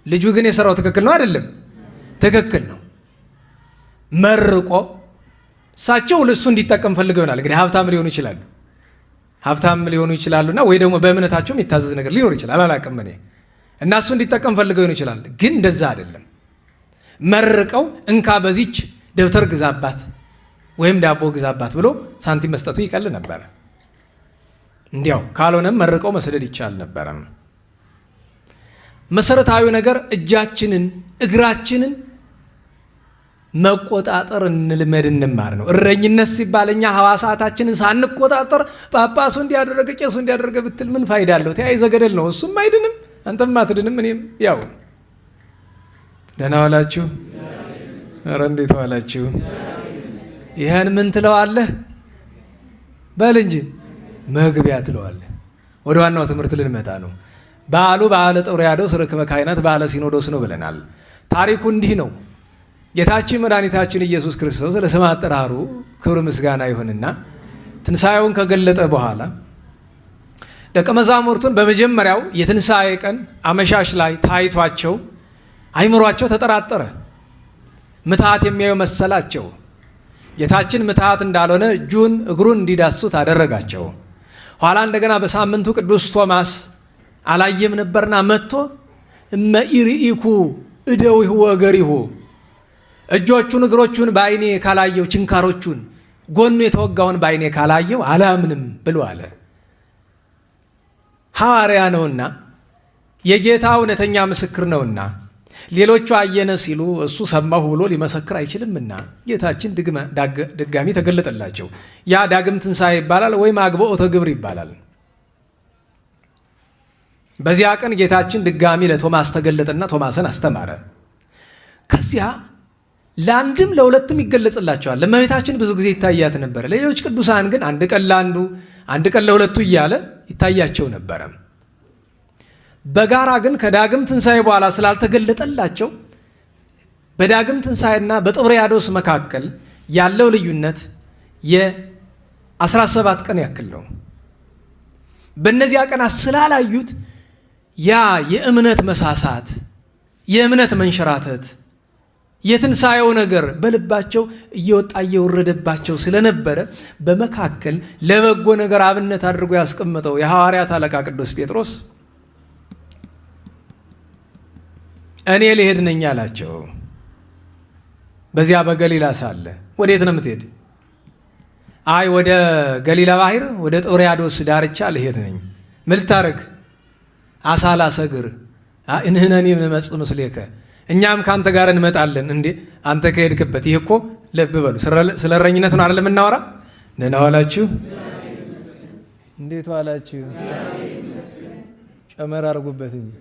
ልጁ ግን የሰራው ትክክል ነው አይደለም? ትክክል ነው። መርቆ እሳቸው ለሱ እንዲጠቀም ፈልገው ይሆናል። እንግዲህ ሀብታም ሊሆኑ ይችላሉና ወይ ደግሞ በእምነታቸው የሚታዘዝ ነገር ሊኖር ይችላል። አላውቅም እኔ እና እሱ እንዲጠቀም ፈልገው ይሆን ይችላል። ግን እንደዛ አይደለም። መርቀው እንካ በዚች ደብተር ግዛባት ወይም ዳቦ ግዛባት ብሎ ሳንቲም መስጠቱ ይቀል ነበረ። እንዲያው ካልሆነም መርቀው መስደድ ይቻል ነበረ። መሰረታዊ ነገር እጃችንን እግራችንን መቆጣጠር እንልመድ፣ እንማር ነው። እረኝነት ሲባል እኛ ሐዋሳታችንን ሳንቆጣጠር ጳጳሱ እንዲያደረገ ቄሱ እንዲያደረገ ብትል ምን ፋይዳ አለው? ተያይዘ ገደል ነው። እሱም አይድንም፣ አንተም አትድንም፣ እኔም ያው። ደህና ዋላችሁ? ኧረ እንዴት ዋላችሁ? ይህን ምን ትለዋለህ? በል እንጂ መግቢያ ትለዋለህ። ወደ ዋናው ትምህርት ልንመጣ ነው። በዓለ ጥብርያዶስ ርክበ ካህናት በዓለ ሲኖዶስ ነው ብለናል። ታሪኩ እንዲህ ነው። ጌታችን መድኃኒታችን ኢየሱስ ክርስቶስ ለስም አጠራሩ ክብር ምስጋና ይሁንና ትንሣኤውን ከገለጠ በኋላ ደቀ መዛሙርቱን በመጀመሪያው የትንሣኤ ቀን አመሻሽ ላይ ታይቷቸው አይምሯቸው ተጠራጠረ። ምትሃት የሚያዩ መሰላቸው። ጌታችን ምትሃት እንዳልሆነ እጁን እግሩን እንዲዳሱት አደረጋቸው። ኋላ እንደገና በሳምንቱ ቅዱስ ቶማስ አላየም ነበርና መጥቶ እመ ኢርኢኩ እደዊሁ ወእገሪሁ፣ እጆቹን እግሮቹን በዓይኔ ካላየው፣ ችንካሮቹን ጎኑ የተወጋውን በዓይኔ ካላየው አላምንም ብሎ አለ። ሐዋርያ ነውና የጌታ እውነተኛ ምስክር ነውና ሌሎቹ አየነ ሲሉ እሱ ሰማሁ ብሎ ሊመሰክር አይችልምና ጌታችን ድጋሚ ተገለጠላቸው። ያ ዳግም ትንሣኤ ይባላል ወይም አግብኦተ ግብር ይባላል። በዚያ ቀን ጌታችን ድጋሚ ለቶማስ ተገለጠና ቶማስን አስተማረ። ከዚያ ለአንድም ለሁለትም ይገለጽላቸዋል። ለእመቤታችን ብዙ ጊዜ ይታያት ነበረ። ለሌሎች ቅዱሳን ግን አንድ ቀን ለአንዱ አንድ ቀን ለሁለቱ እያለ ይታያቸው ነበረ። በጋራ ግን ከዳግም ትንሣኤ በኋላ ስላልተገለጠላቸው በዳግም ትንሣኤና በጥብርያዶስ መካከል ያለው ልዩነት የ17 ቀን ያክል ነው። በእነዚያ ቀናት ስላላዩት ያ የእምነት መሳሳት፣ የእምነት መንሸራተት፣ የትንሣኤው ነገር በልባቸው እየወጣ እየወረደባቸው ስለነበረ በመካከል ለበጎ ነገር አብነት አድርጎ ያስቀመጠው የሐዋርያት አለቃ ቅዱስ ጴጥሮስ እኔ ልሄድ ነኝ አላቸው። በዚያ በገሊላ ሳለ ወዴት ነው የምትሄድ? አይ ወደ ገሊላ ባህር ወደ ጥብርያዶስ ዳርቻ ልሄድ ነኝ። ምን ልታረግ? አሳ ላሰግር። እንህነኒ ንመጽእ ምስሌከ፣ እኛም ከአንተ ጋር እንመጣለን። እንዴ አንተ ከሄድክበት። ይህ እኮ ልብ በሉ ስለ እረኝነት ነው አይደለም የምናወራ። ደህና ዋላችሁ? እንዴት ዋላችሁ? ጨመር አድርጉበት እንጂ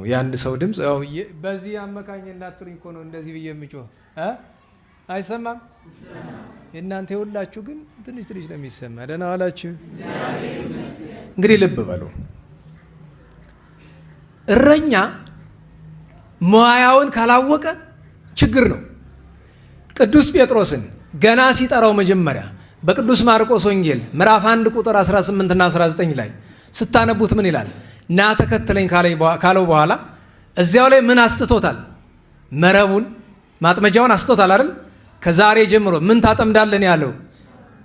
የአንድ ሰው ድምፅ በዚህ አመካኝ እናትሩኝ እኮ ነው እንደዚህ ብዬ የምጮህ አይሰማም። የእናንተ የሁላችሁ ግን ትንሽ ትንሽ ነው የሚሰማ። ደህና ዋላችሁ? እንግዲህ ልብ በሉ፣ እረኛ መዋያውን ካላወቀ ችግር ነው። ቅዱስ ጴጥሮስን ገና ሲጠራው መጀመሪያ በቅዱስ ማርቆስ ወንጌል ምዕራፍ 1 ቁጥር 18 እና 19 ላይ ስታነቡት ምን ይላል? ና ተከተለኝ ካለው በኋላ እዚያው ላይ ምን አስትቶታል? መረቡን ማጥመጃውን አስቶታል አይደል? ከዛሬ ጀምሮ ምን ታጠምዳለን ያለው?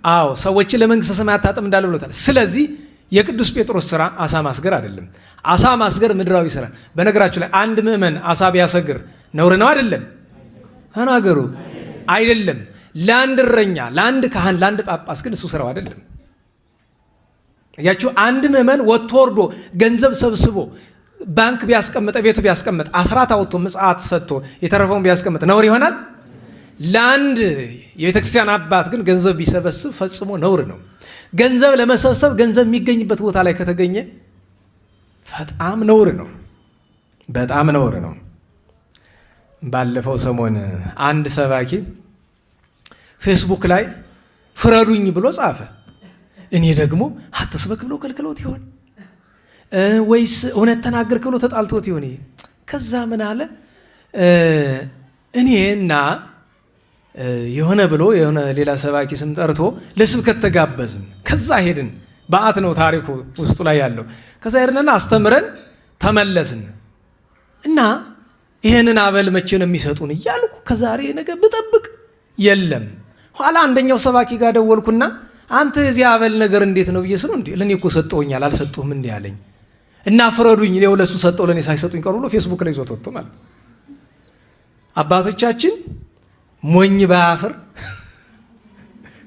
አዎ ሰዎችን ለመንግሥተ ሰማያት ታጠምዳለህ ብሎታል። ስለዚህ የቅዱስ ጴጥሮስ ስራ አሳ ማስገር አይደለም። አሳ ማስገር ምድራዊ ስራ። በነገራችሁ ላይ አንድ ምዕመን አሳ ቢያሰግር ነውር ነው አይደለም? ተናገሩ። አይደለም። ለአንድ እረኛ፣ ለአንድ ካህን፣ ለአንድ ጳጳስ ግን እሱ ስራው አይደለም። ያችሁ አንድ ምዕመን ወጥቶ ወርዶ ገንዘብ ሰብስቦ ባንክ ቢያስቀምጥ፣ ቤቱ ቢያስቀምጥ፣ አስራት አውጥቶ ምጽአት ሰጥቶ የተረፈውን ቢያስቀምጥ ነውር ይሆናል? ለአንድ የቤተክርስቲያን አባት ግን ገንዘብ ቢሰበስብ ፈጽሞ ነውር ነው። ገንዘብ ለመሰብሰብ ገንዘብ የሚገኝበት ቦታ ላይ ከተገኘ በጣም ነውር ነው። በጣም ነውር ነው። ባለፈው ሰሞን አንድ ሰባኪ ፌስቡክ ላይ ፍረዱኝ ብሎ ጻፈ። እኔ ደግሞ አትስበክ ብሎ ከልክሎት ይሆን ወይስ እውነት ተናገርክ ብሎ ተጣልቶት ይሆን? ከዛ ምን አለ እኔና የሆነ ብሎ የሆነ ሌላ ሰባኪ ስም ጠርቶ ለስብከት ተጋበዝን። ከዛ ሄድን። በዓት ነው ታሪኩ ውስጡ ላይ ያለው። ከዛ ሄድንና አስተምረን ተመለስን እና ይህንን አበል መቼ ነው የሚሰጡን እያልኩ ከዛሬ ነገ ብጠብቅ የለም። ኋላ አንደኛው ሰባኪ ጋር ደወልኩና አንተ የዚህ አበል ነገር እንዴት ነው ብዬ ስለው ለእኔ እኮ ሰጠውኛል አልሰጡህም እንዲህ አለኝ እና ፍረዱኝ ሌው ለሱ ሰጠው ለእኔ ሳይሰጡኝ ቀሩ ብሎ ፌስቡክ ላይ ይዞት ወጥቶ ማለት። አባቶቻችን ሞኝ ባያፍር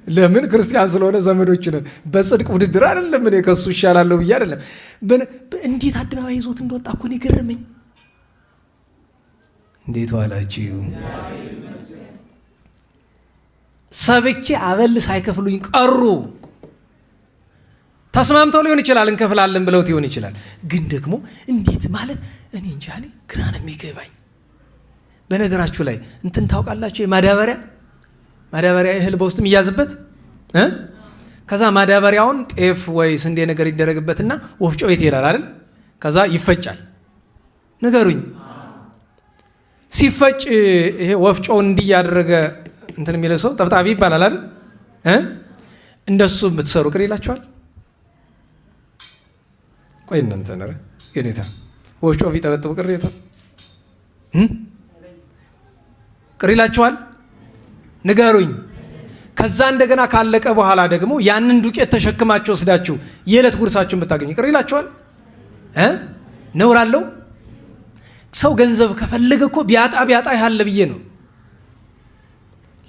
ለምን ክርስቲያን ስለሆነ ዘመዶች ነን። በጽድቅ ውድድር አይደለም። እኔ ከሱ ይሻላለሁ ብዬ አይደለም። እንዴት አደባባይ ይዞት እንደወጣ እኮ ነው የገረመኝ። እንዴት ዋላችሁ? ሰብኬ አበል ሳይከፍሉኝ ቀሩ። ተስማምተው ሊሆን ይችላል፣ እንከፍላለን ብለውት ሊሆን ይችላል። ግን ደግሞ እንዴት ማለት እኔ እንጃ፣ እኔ ግራ ነው የሚገባኝ። በነገራችሁ ላይ እንትን ታውቃላችሁ፣ ማዳበሪያ እህል በውስጥ የሚያዝበት ከዛ ማዳበሪያውን ጤፍ ወይ ስንዴ ነገር ይደረግበትና ወፍጮ ቤት ይሄዳል አይደል? ከዛ ይፈጫል። ንገሩኝ፣ ሲፈጭ ይሄ ወፍጮውን እንዲህ ያደረገ እንትን የሚለው ሰው ጠብጣቢ ይባላል አይደል? እንደሱ የምትሰሩ ቅር ይላችኋል? ቆይ እናንተ ነረ ጌታ ወፍጮ ቢጠበጥቡ ቅር ይላችኋል? ንገሩኝ። ከዛ እንደገና ካለቀ በኋላ ደግሞ ያንን ዱቄት ተሸክማችሁ ወስዳችሁ የዕለት ጉርሳችሁን ብታገኙ ቅር ይላችኋል? ነውር አለው? ሰው ገንዘብ ከፈለገ እኮ ቢያጣ ያለ ብዬ ነው።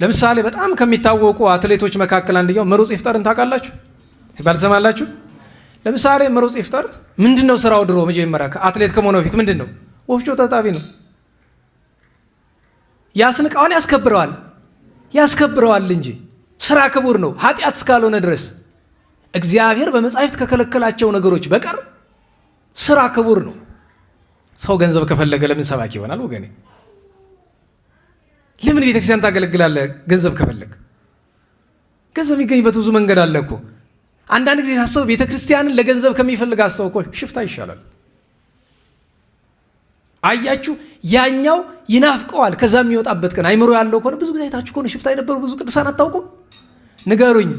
ለምሳሌ በጣም ከሚታወቁ አትሌቶች መካከል አንደኛው ምሩጽ ይፍጠርን ታውቃላችሁ ሲባል ሰማላችሁ? ለምሳሌ ምሩጽ ይፍጠር ምንድነው ስራው? ድሮ መጀመሪያ አትሌት ከመሆኑ በፊት ምንድነው? ወፍጮ ተጣቢ ነው። ያስንቃውን ያስከብረዋል እንጂ ስራ ክቡር ነው ኃጢአት እስካልሆነ ድረስ። እግዚአብሔር በመጻሕፍት ከከለከላቸው ነገሮች በቀር ስራ ክቡር ነው። ሰው ገንዘብ ከፈለገ ለምን ሰባኪ ይሆናል ወገኔ? ለምን ቤተክርስቲያን ታገለግላለህ? ገንዘብ ከፈለግ ገንዘብ የሚገኝበት ብዙ መንገድ አለ እኮ። አንዳንድ ጊዜ ሳስበው ቤተክርስቲያንን ለገንዘብ ከሚፈልግ ሰው እኮ ሽፍታ ይሻላል። አያችሁ፣ ያኛው ይናፍቀዋል ከዛ የሚወጣበት ቀን። አይምሮ ያለው ከሆነ ብዙ ጊዜ አይታችሁ ከሆነ ሽፍታ የነበሩ ብዙ ቅዱሳን አታውቁም? ንገሩኝ።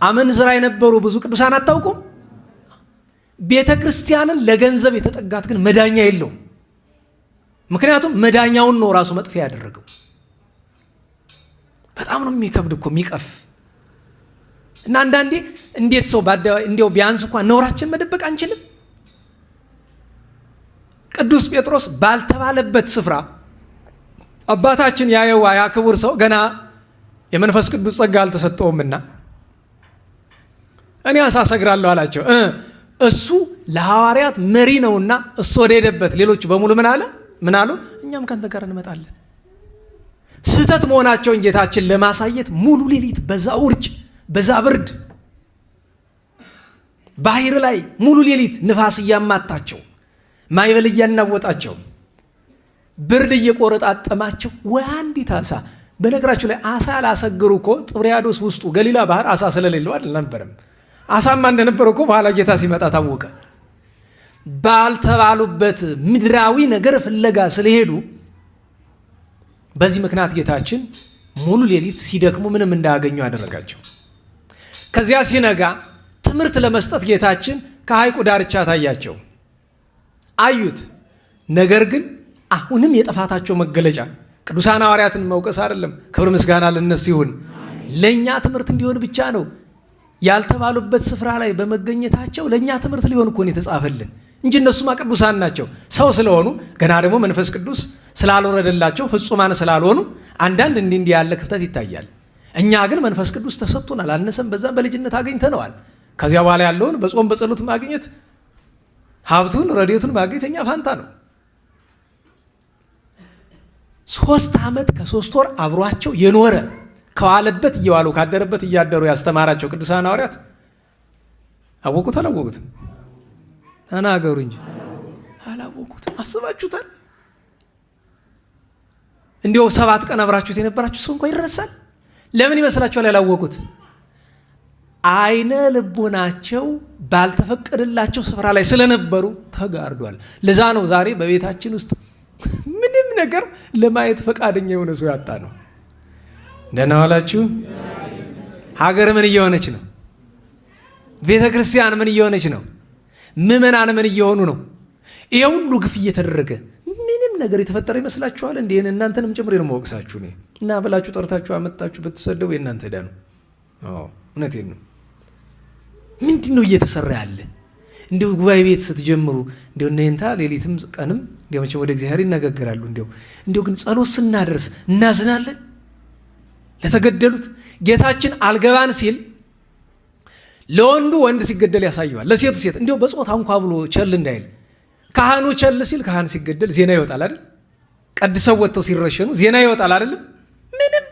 አመንዝራ የነበሩ ብዙ ቅዱሳን አታውቁም? ቤተ ክርስቲያንን ለገንዘብ የተጠጋት ግን መዳኛ የለውም። ምክንያቱም መዳኛውን ነው ራሱ መጥፊያ ያደረገው። በጣም ነው የሚከብድ እኮ የሚቀፍ እና አንዳንዴ እንዴት ሰው በአደባባይ እንዲያው ቢያንስ እንኳን ነውራችን መደበቅ አንችልም? ቅዱስ ጴጥሮስ ባልተባለበት ስፍራ አባታችን ያየዋ ያ ክቡር ሰው ገና የመንፈስ ቅዱስ ጸጋ አልተሰጠውምና እኔ አሳ ሰግራለሁ አላቸው። እሱ ለሐዋርያት መሪ ነውና እሱ ወደ ሄደበት ሌሎቹ በሙሉ ምን አሉ? እኛም ካንተ ጋር እንመጣለን። ስህተት መሆናቸውን ጌታችን ለማሳየት ሙሉ ሌሊት በዛ ውርጭ በዛ ብርድ ባህር ላይ ሙሉ ሌሊት ንፋስ እያማታቸው ማይበል እያናወጣቸው ብርድ እየቆረጣጠማቸው ወይ አንዲት አሳ። በነገራችሁ ላይ አሳ ያላሰገሩ እኮ ጥብርያዶስ ውስጡ ገሊላ ባህር አሳ ስለሌለው አልነበረም። አሳማ እንደነበረው እኮ በኋላ ጌታ ሲመጣ ታወቀ። ባልተባሉበት ምድራዊ ነገር ፍለጋ ስለሄዱ በዚህ ምክንያት ጌታችን ሙሉ ሌሊት ሲደክሙ ምንም እንዳያገኙ አደረጋቸው። ከዚያ ሲነጋ ትምህርት ለመስጠት ጌታችን ከሐይቁ ዳርቻ ታያቸው። አዩት። ነገር ግን አሁንም የጥፋታቸው መገለጫ ቅዱሳን ሐዋርያትን መውቀስ አይደለም። ክብር ምስጋና ለነሱ ይሁን። ለእኛ ትምህርት እንዲሆን ብቻ ነው። ያልተባሉበት ስፍራ ላይ በመገኘታቸው ለእኛ ትምህርት ሊሆን እኮ ነው የተጻፈልን እንጂ እነሱማ ቅዱሳን ናቸው። ሰው ስለሆኑ ገና ደግሞ መንፈስ ቅዱስ ስላልወረደላቸው ፍጹማን ስላልሆኑ አንዳንድ እንዲህ ያለ ክፍተት ይታያል። እኛ ግን መንፈስ ቅዱስ ተሰጥቶናል። አልነሰም በዛም በልጅነት አገኝተነዋል። ከዚያ በኋላ ያለውን በጾም በጸሎት ማግኘት ሀብቱን ረድኤቱን ማግኘት እኛ ፋንታ ነው። 3 ዓመት ከ3 ወር አብሯቸው የኖረ ከዋለበት እየዋሉ ካደረበት እያደሩ ያስተማራቸው ቅዱሳን ሐዋርያት አወቁት አላወቁትም? ተናገሩ እንጂ አላወቁትም። አስባችሁታል? እንዲያው 7 ቀን አብራችሁት የነበራችሁ ሰው እንኳን ይረሳል። ለምን ይመስላችኋል ያላወቁት? አይነ ልቦናቸው ባልተፈቀደላቸው ስፍራ ላይ ስለነበሩ ተጋርዷል። ለዛ ነው ዛሬ በቤታችን ውስጥ ምንም ነገር ለማየት ፈቃደኛ የሆነ ሰው ያጣ ነው። ደህና ዋላችሁ። ሀገር ምን እየሆነች ነው? ቤተ ክርስቲያን ምን እየሆነች ነው? ምዕመናን ምን እየሆኑ ነው? ይሄ ሁሉ ግፍ እየተደረገ ምንም ነገር የተፈጠረ ይመስላችኋል? እንዴ እናንተንም ጭምር ነው መወቅሳችሁ ነው እና ብላችሁ ጠርታችሁ አመጣችሁ ብትሰደቡ የእናንተ ዕዳ ነው። እውነቴን ነው። ምንድን ነው እየተሰራ ያለ? እንዲሁ ጉባኤ ቤት ስትጀምሩ እንዲሁ እነንታ ሌሊትም ቀንም እንዲሁ መቼም ወደ እግዚአብሔር ይነጋገራሉ። እንዲሁ ግን ጸሎት ስናደርስ እናዝናለን ለተገደሉት። ጌታችን አልገባን ሲል ለወንዱ ወንድ ሲገደል ያሳየዋል፣ ለሴቱ ሴት። እንዲሁ በጾታ እንኳ ብሎ ቸል እንዳይል። ካህኑ ቸል ሲል ካህን ሲገደል ዜና ይወጣል አይደል? ቀድሰው ወጥተው ሲረሸኑ ዜና ይወጣል አይደለም? ምንም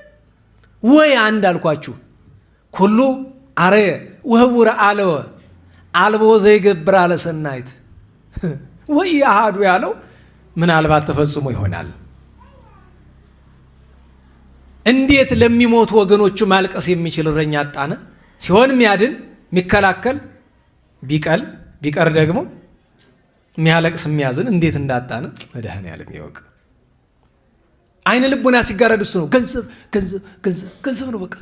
ወይ አንድ አልኳችሁ ኩሉ አረየ ወህቡረ አለወ አልቦ ዘይገብር አለ ሰናይት ወይ አሃዱ ያለው ምናልባት ተፈጽሞ ይሆናል። እንዴት ለሚሞቱ ወገኖቹ ማልቀስ የሚችል እረኛ አጣነ? ሲሆን የሚያድን የሚከላከል ቢቀር ደግሞ የሚያለቅስ የሚያዝን እንዴት እንዳጣነ መድኃኔዓለም ይወቅ። አይነ ልቦና ሲጋረድ እሱ ነው። ገንዘብ ነው በቃ።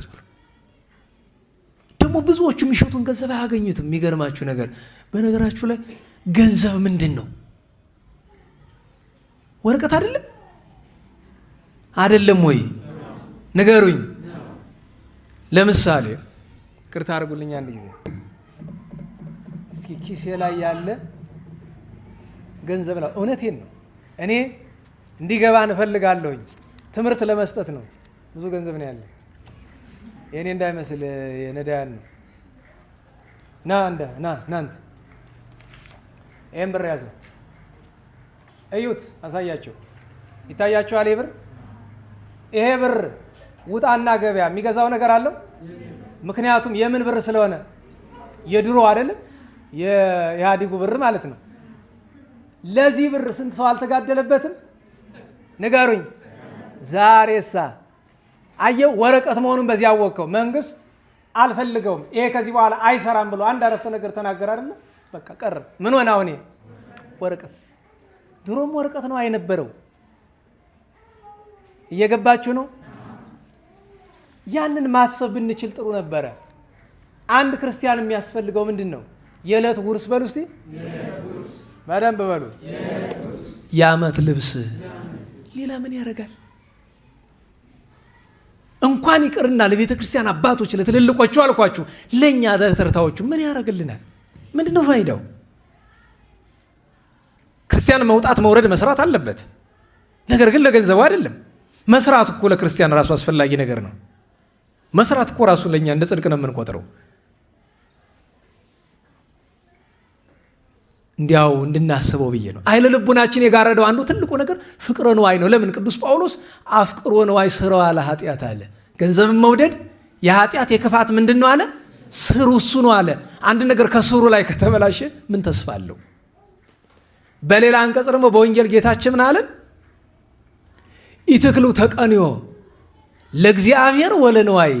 ደግሞ ብዙዎቹ የሚሸጡን ገንዘብ አያገኙትም። የሚገርማችሁ ነገር በነገራችሁ ላይ ገንዘብ ምንድን ነው? ወረቀት አይደለም ወይ? ንገሩኝ። ለምሳሌ ቅርታ አድርጉልኝ አንድ ጊዜ እስኪ ኪሴ ላይ ያለ ገንዘብ ነው። እውነቴን ነው። እኔ እንዲገባ እንፈልጋለሁኝ። ትምህርት ለመስጠት ነው። ብዙ ገንዘብ ነው ያለ። የኔ እንዳይመስል የነዳያን ነው። እናንተ ይሄን ብር ያዘ እዩት፣ አሳያቸው። ይታያቸዋል። ይሄ ብር ውጣና ገበያ የሚገዛው ነገር አለው? ምክንያቱም የምን ብር ስለሆነ? የድሮ አይደለም፣ የኢህአዴጉ ብር ማለት ነው። ለዚህ ብር ስንት ሰው አልተጋደለበትም? ንገሩኝ። ዛሬሳ አየው፣ ወረቀት መሆኑን በዚህ አወቀው። መንግስት አልፈልገውም፣ ይሄ ከዚህ በኋላ አይሰራም ብሎ አንድ አረፍተ ነገር ተናገር አይደለ? በቃ ቀረ። ምን ሆነ አሁን? ወረቀት። ድሮም ወረቀት ነው አይነበረው። እየገባችሁ ነው? ያንን ማሰብ ብንችል ጥሩ ነበረ። አንድ ክርስቲያን የሚያስፈልገው ምንድን ነው? የዕለት ጉርስ በሉ እስቲ፣ በደንብ በሉ። የዓመት ልብስ። ሌላ ምን ያደርጋል? እንኳን ይቅርና ለቤተ ክርስቲያን አባቶች ለትልልቆቹ አልኳችሁ፣ ለእኛ ተርታዎቹ ምን ያደርግልናል? ምንድን ነው ፋይዳው? ክርስቲያን መውጣት መውረድ መስራት አለበት። ነገር ግን ለገንዘቡ አይደለም። መስራት እኮ ለክርስቲያን ራሱ አስፈላጊ ነገር ነው። መስራት እኮ ራሱ ለእኛ እንደ ጽድቅ ነው የምንቆጥረው። እንዲያው እንድናስበው ብዬ ነው። አይለ ልቡናችን የጋረደው አንዱ ትልቁ ነገር ፍቅረ ንዋይ ነው። ለምን? ቅዱስ ጳውሎስ አፍቅሮ ንዋይ ስራው አለ ኃጢአት አለ። ገንዘብን መውደድ የኃጢአት የክፋት ምንድን ነው አለ? ስሩ እሱ ነው አለ። አንድ ነገር ከስሩ ላይ ከተበላሸ ምን ተስፋ አለው? በሌላ አንቀጽ ደግሞ በወንጌል ጌታችን ምን አለ? ኢትክሉ ተቀንዮ ለእግዚአብሔር ወለንዋይ፣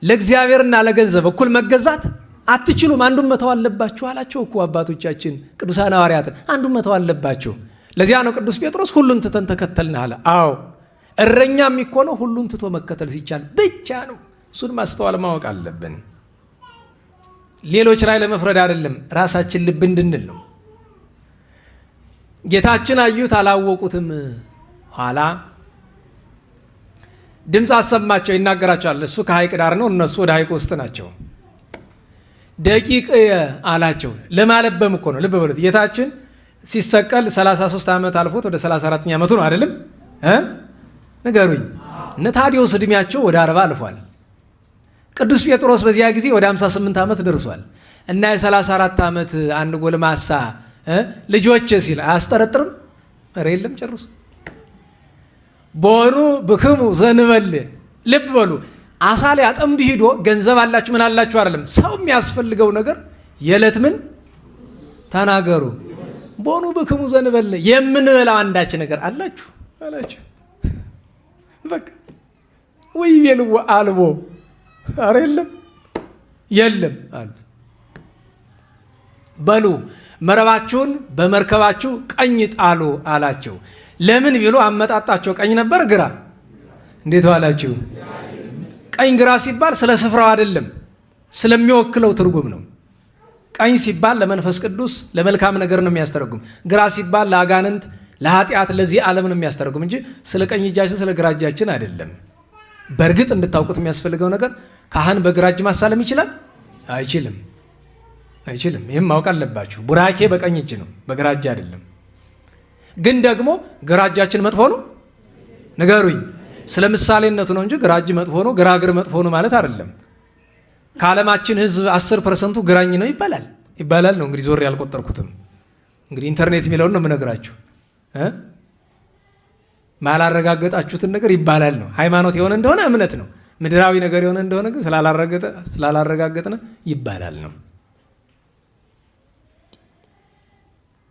ለእግዚአብሔርና ለገንዘብ እኩል መገዛት አትችሉም፣ አንዱን መተው አለባችሁ አላቸው እኮ አባቶቻችን ቅዱሳን ሐዋርያትን። አንዱን መተው አለባችሁ። ለዚያ ነው ቅዱስ ጴጥሮስ ሁሉን ትተን ተከተልን አለ። አዎ እረኛ የሚኮነው ሁሉን ትቶ መከተል ሲቻል ብቻ ነው። እሱን ማስተዋል ማወቅ አለብን። ሌሎች ላይ ለመፍረድ አይደለም፣ ራሳችን ልብ እንድንል ነው። ጌታችን አዩት፣ አላወቁትም። ኋላ ድምፅ አሰማቸው፣ ይናገራቸዋል። እሱ ከሐይቅ ዳር ነው፣ እነሱ ወደ ሐይቅ ውስጥ ናቸው። ደቂቅ አላቸው። ለማለበም እኮ ነው። ልብ በሉት። ጌታችን ሲሰቀል 33 ዓመት አልፎት ወደ 34ኛ ዓመቱ ነው አይደለም? ንገሩኝ። እነ ታዲዮስ ዕድሜያቸው ወደ 40 አልፏል። ቅዱስ ጴጥሮስ በዚያ ጊዜ ወደ 58 ዓመት ደርሷል። እና የ34 ዓመት አንድ ጎልማሳ ልጆች ሲል አያስጠረጥርም? ኧረ የለም ጨርሱ። ቦኑ ብክሙ ዘንበል። ልብ በሉ። አሳ ላይ አጠምዱ ሂዶ ገንዘብ አላችሁ ምን አላችሁ አይደለም፣ ሰው የሚያስፈልገው ነገር የዕለት ምን ተናገሩ። ቦኑ ብክሙ ዘንበል፣ የምንበላው አንዳች ነገር አላችሁ አላችሁ። በቃ ወይ ቤልዎ አልቦ፣ ኧረ የለም አሉት። በሉ መረባችሁን በመርከባችሁ ቀኝ ጣሉ አላቸው። ለምን ቢሉ አመጣጣቸው ቀኝ ነበር ግራ። እንዴት ዋላችሁ? ቀኝ ግራ ሲባል ስለ ስፍራው አይደለም፣ ስለሚወክለው ትርጉም ነው። ቀኝ ሲባል ለመንፈስ ቅዱስ ለመልካም ነገር ነው የሚያስተረጉም። ግራ ሲባል ለአጋንንት፣ ለኃጢአት፣ ለዚህ ዓለም ነው የሚያስተረጉም እንጂ ስለ ቀኝ እጃችን ስለ ግራ እጃችን አይደለም። በእርግጥ እንድታውቁት የሚያስፈልገው ነገር ካህን በግራ እጅ ማሳለም ይችላል? አይችልም። ይህም ማወቅ አለባችሁ። ቡራኬ በቀኝ እጅ ነው፣ በግራ እጅ አይደለም። ግን ደግሞ ግራ እጃችን መጥፎ ነው? ንገሩኝ። ስለ ምሳሌነቱ ነው እንጂ ግራ እጅ መጥፎ ነው፣ ግራ እግር መጥፎ ነው ማለት አይደለም። ከዓለማችን ሕዝብ 10%ቱ ግራኝ ነው ይባላል ነው እንግዲህ። ዞር ያልቆጠርኩትም እንግዲህ ኢንተርኔት የሚለውን ነው የምነግራችሁ። ማላረጋገጣችሁትን ነገር ይባላል ነው። ሃይማኖት የሆነ እንደሆነ እምነት ነው። ምድራዊ ነገር የሆነ እንደሆነ ግን ስላላረጋገጥን ይባላል ነው።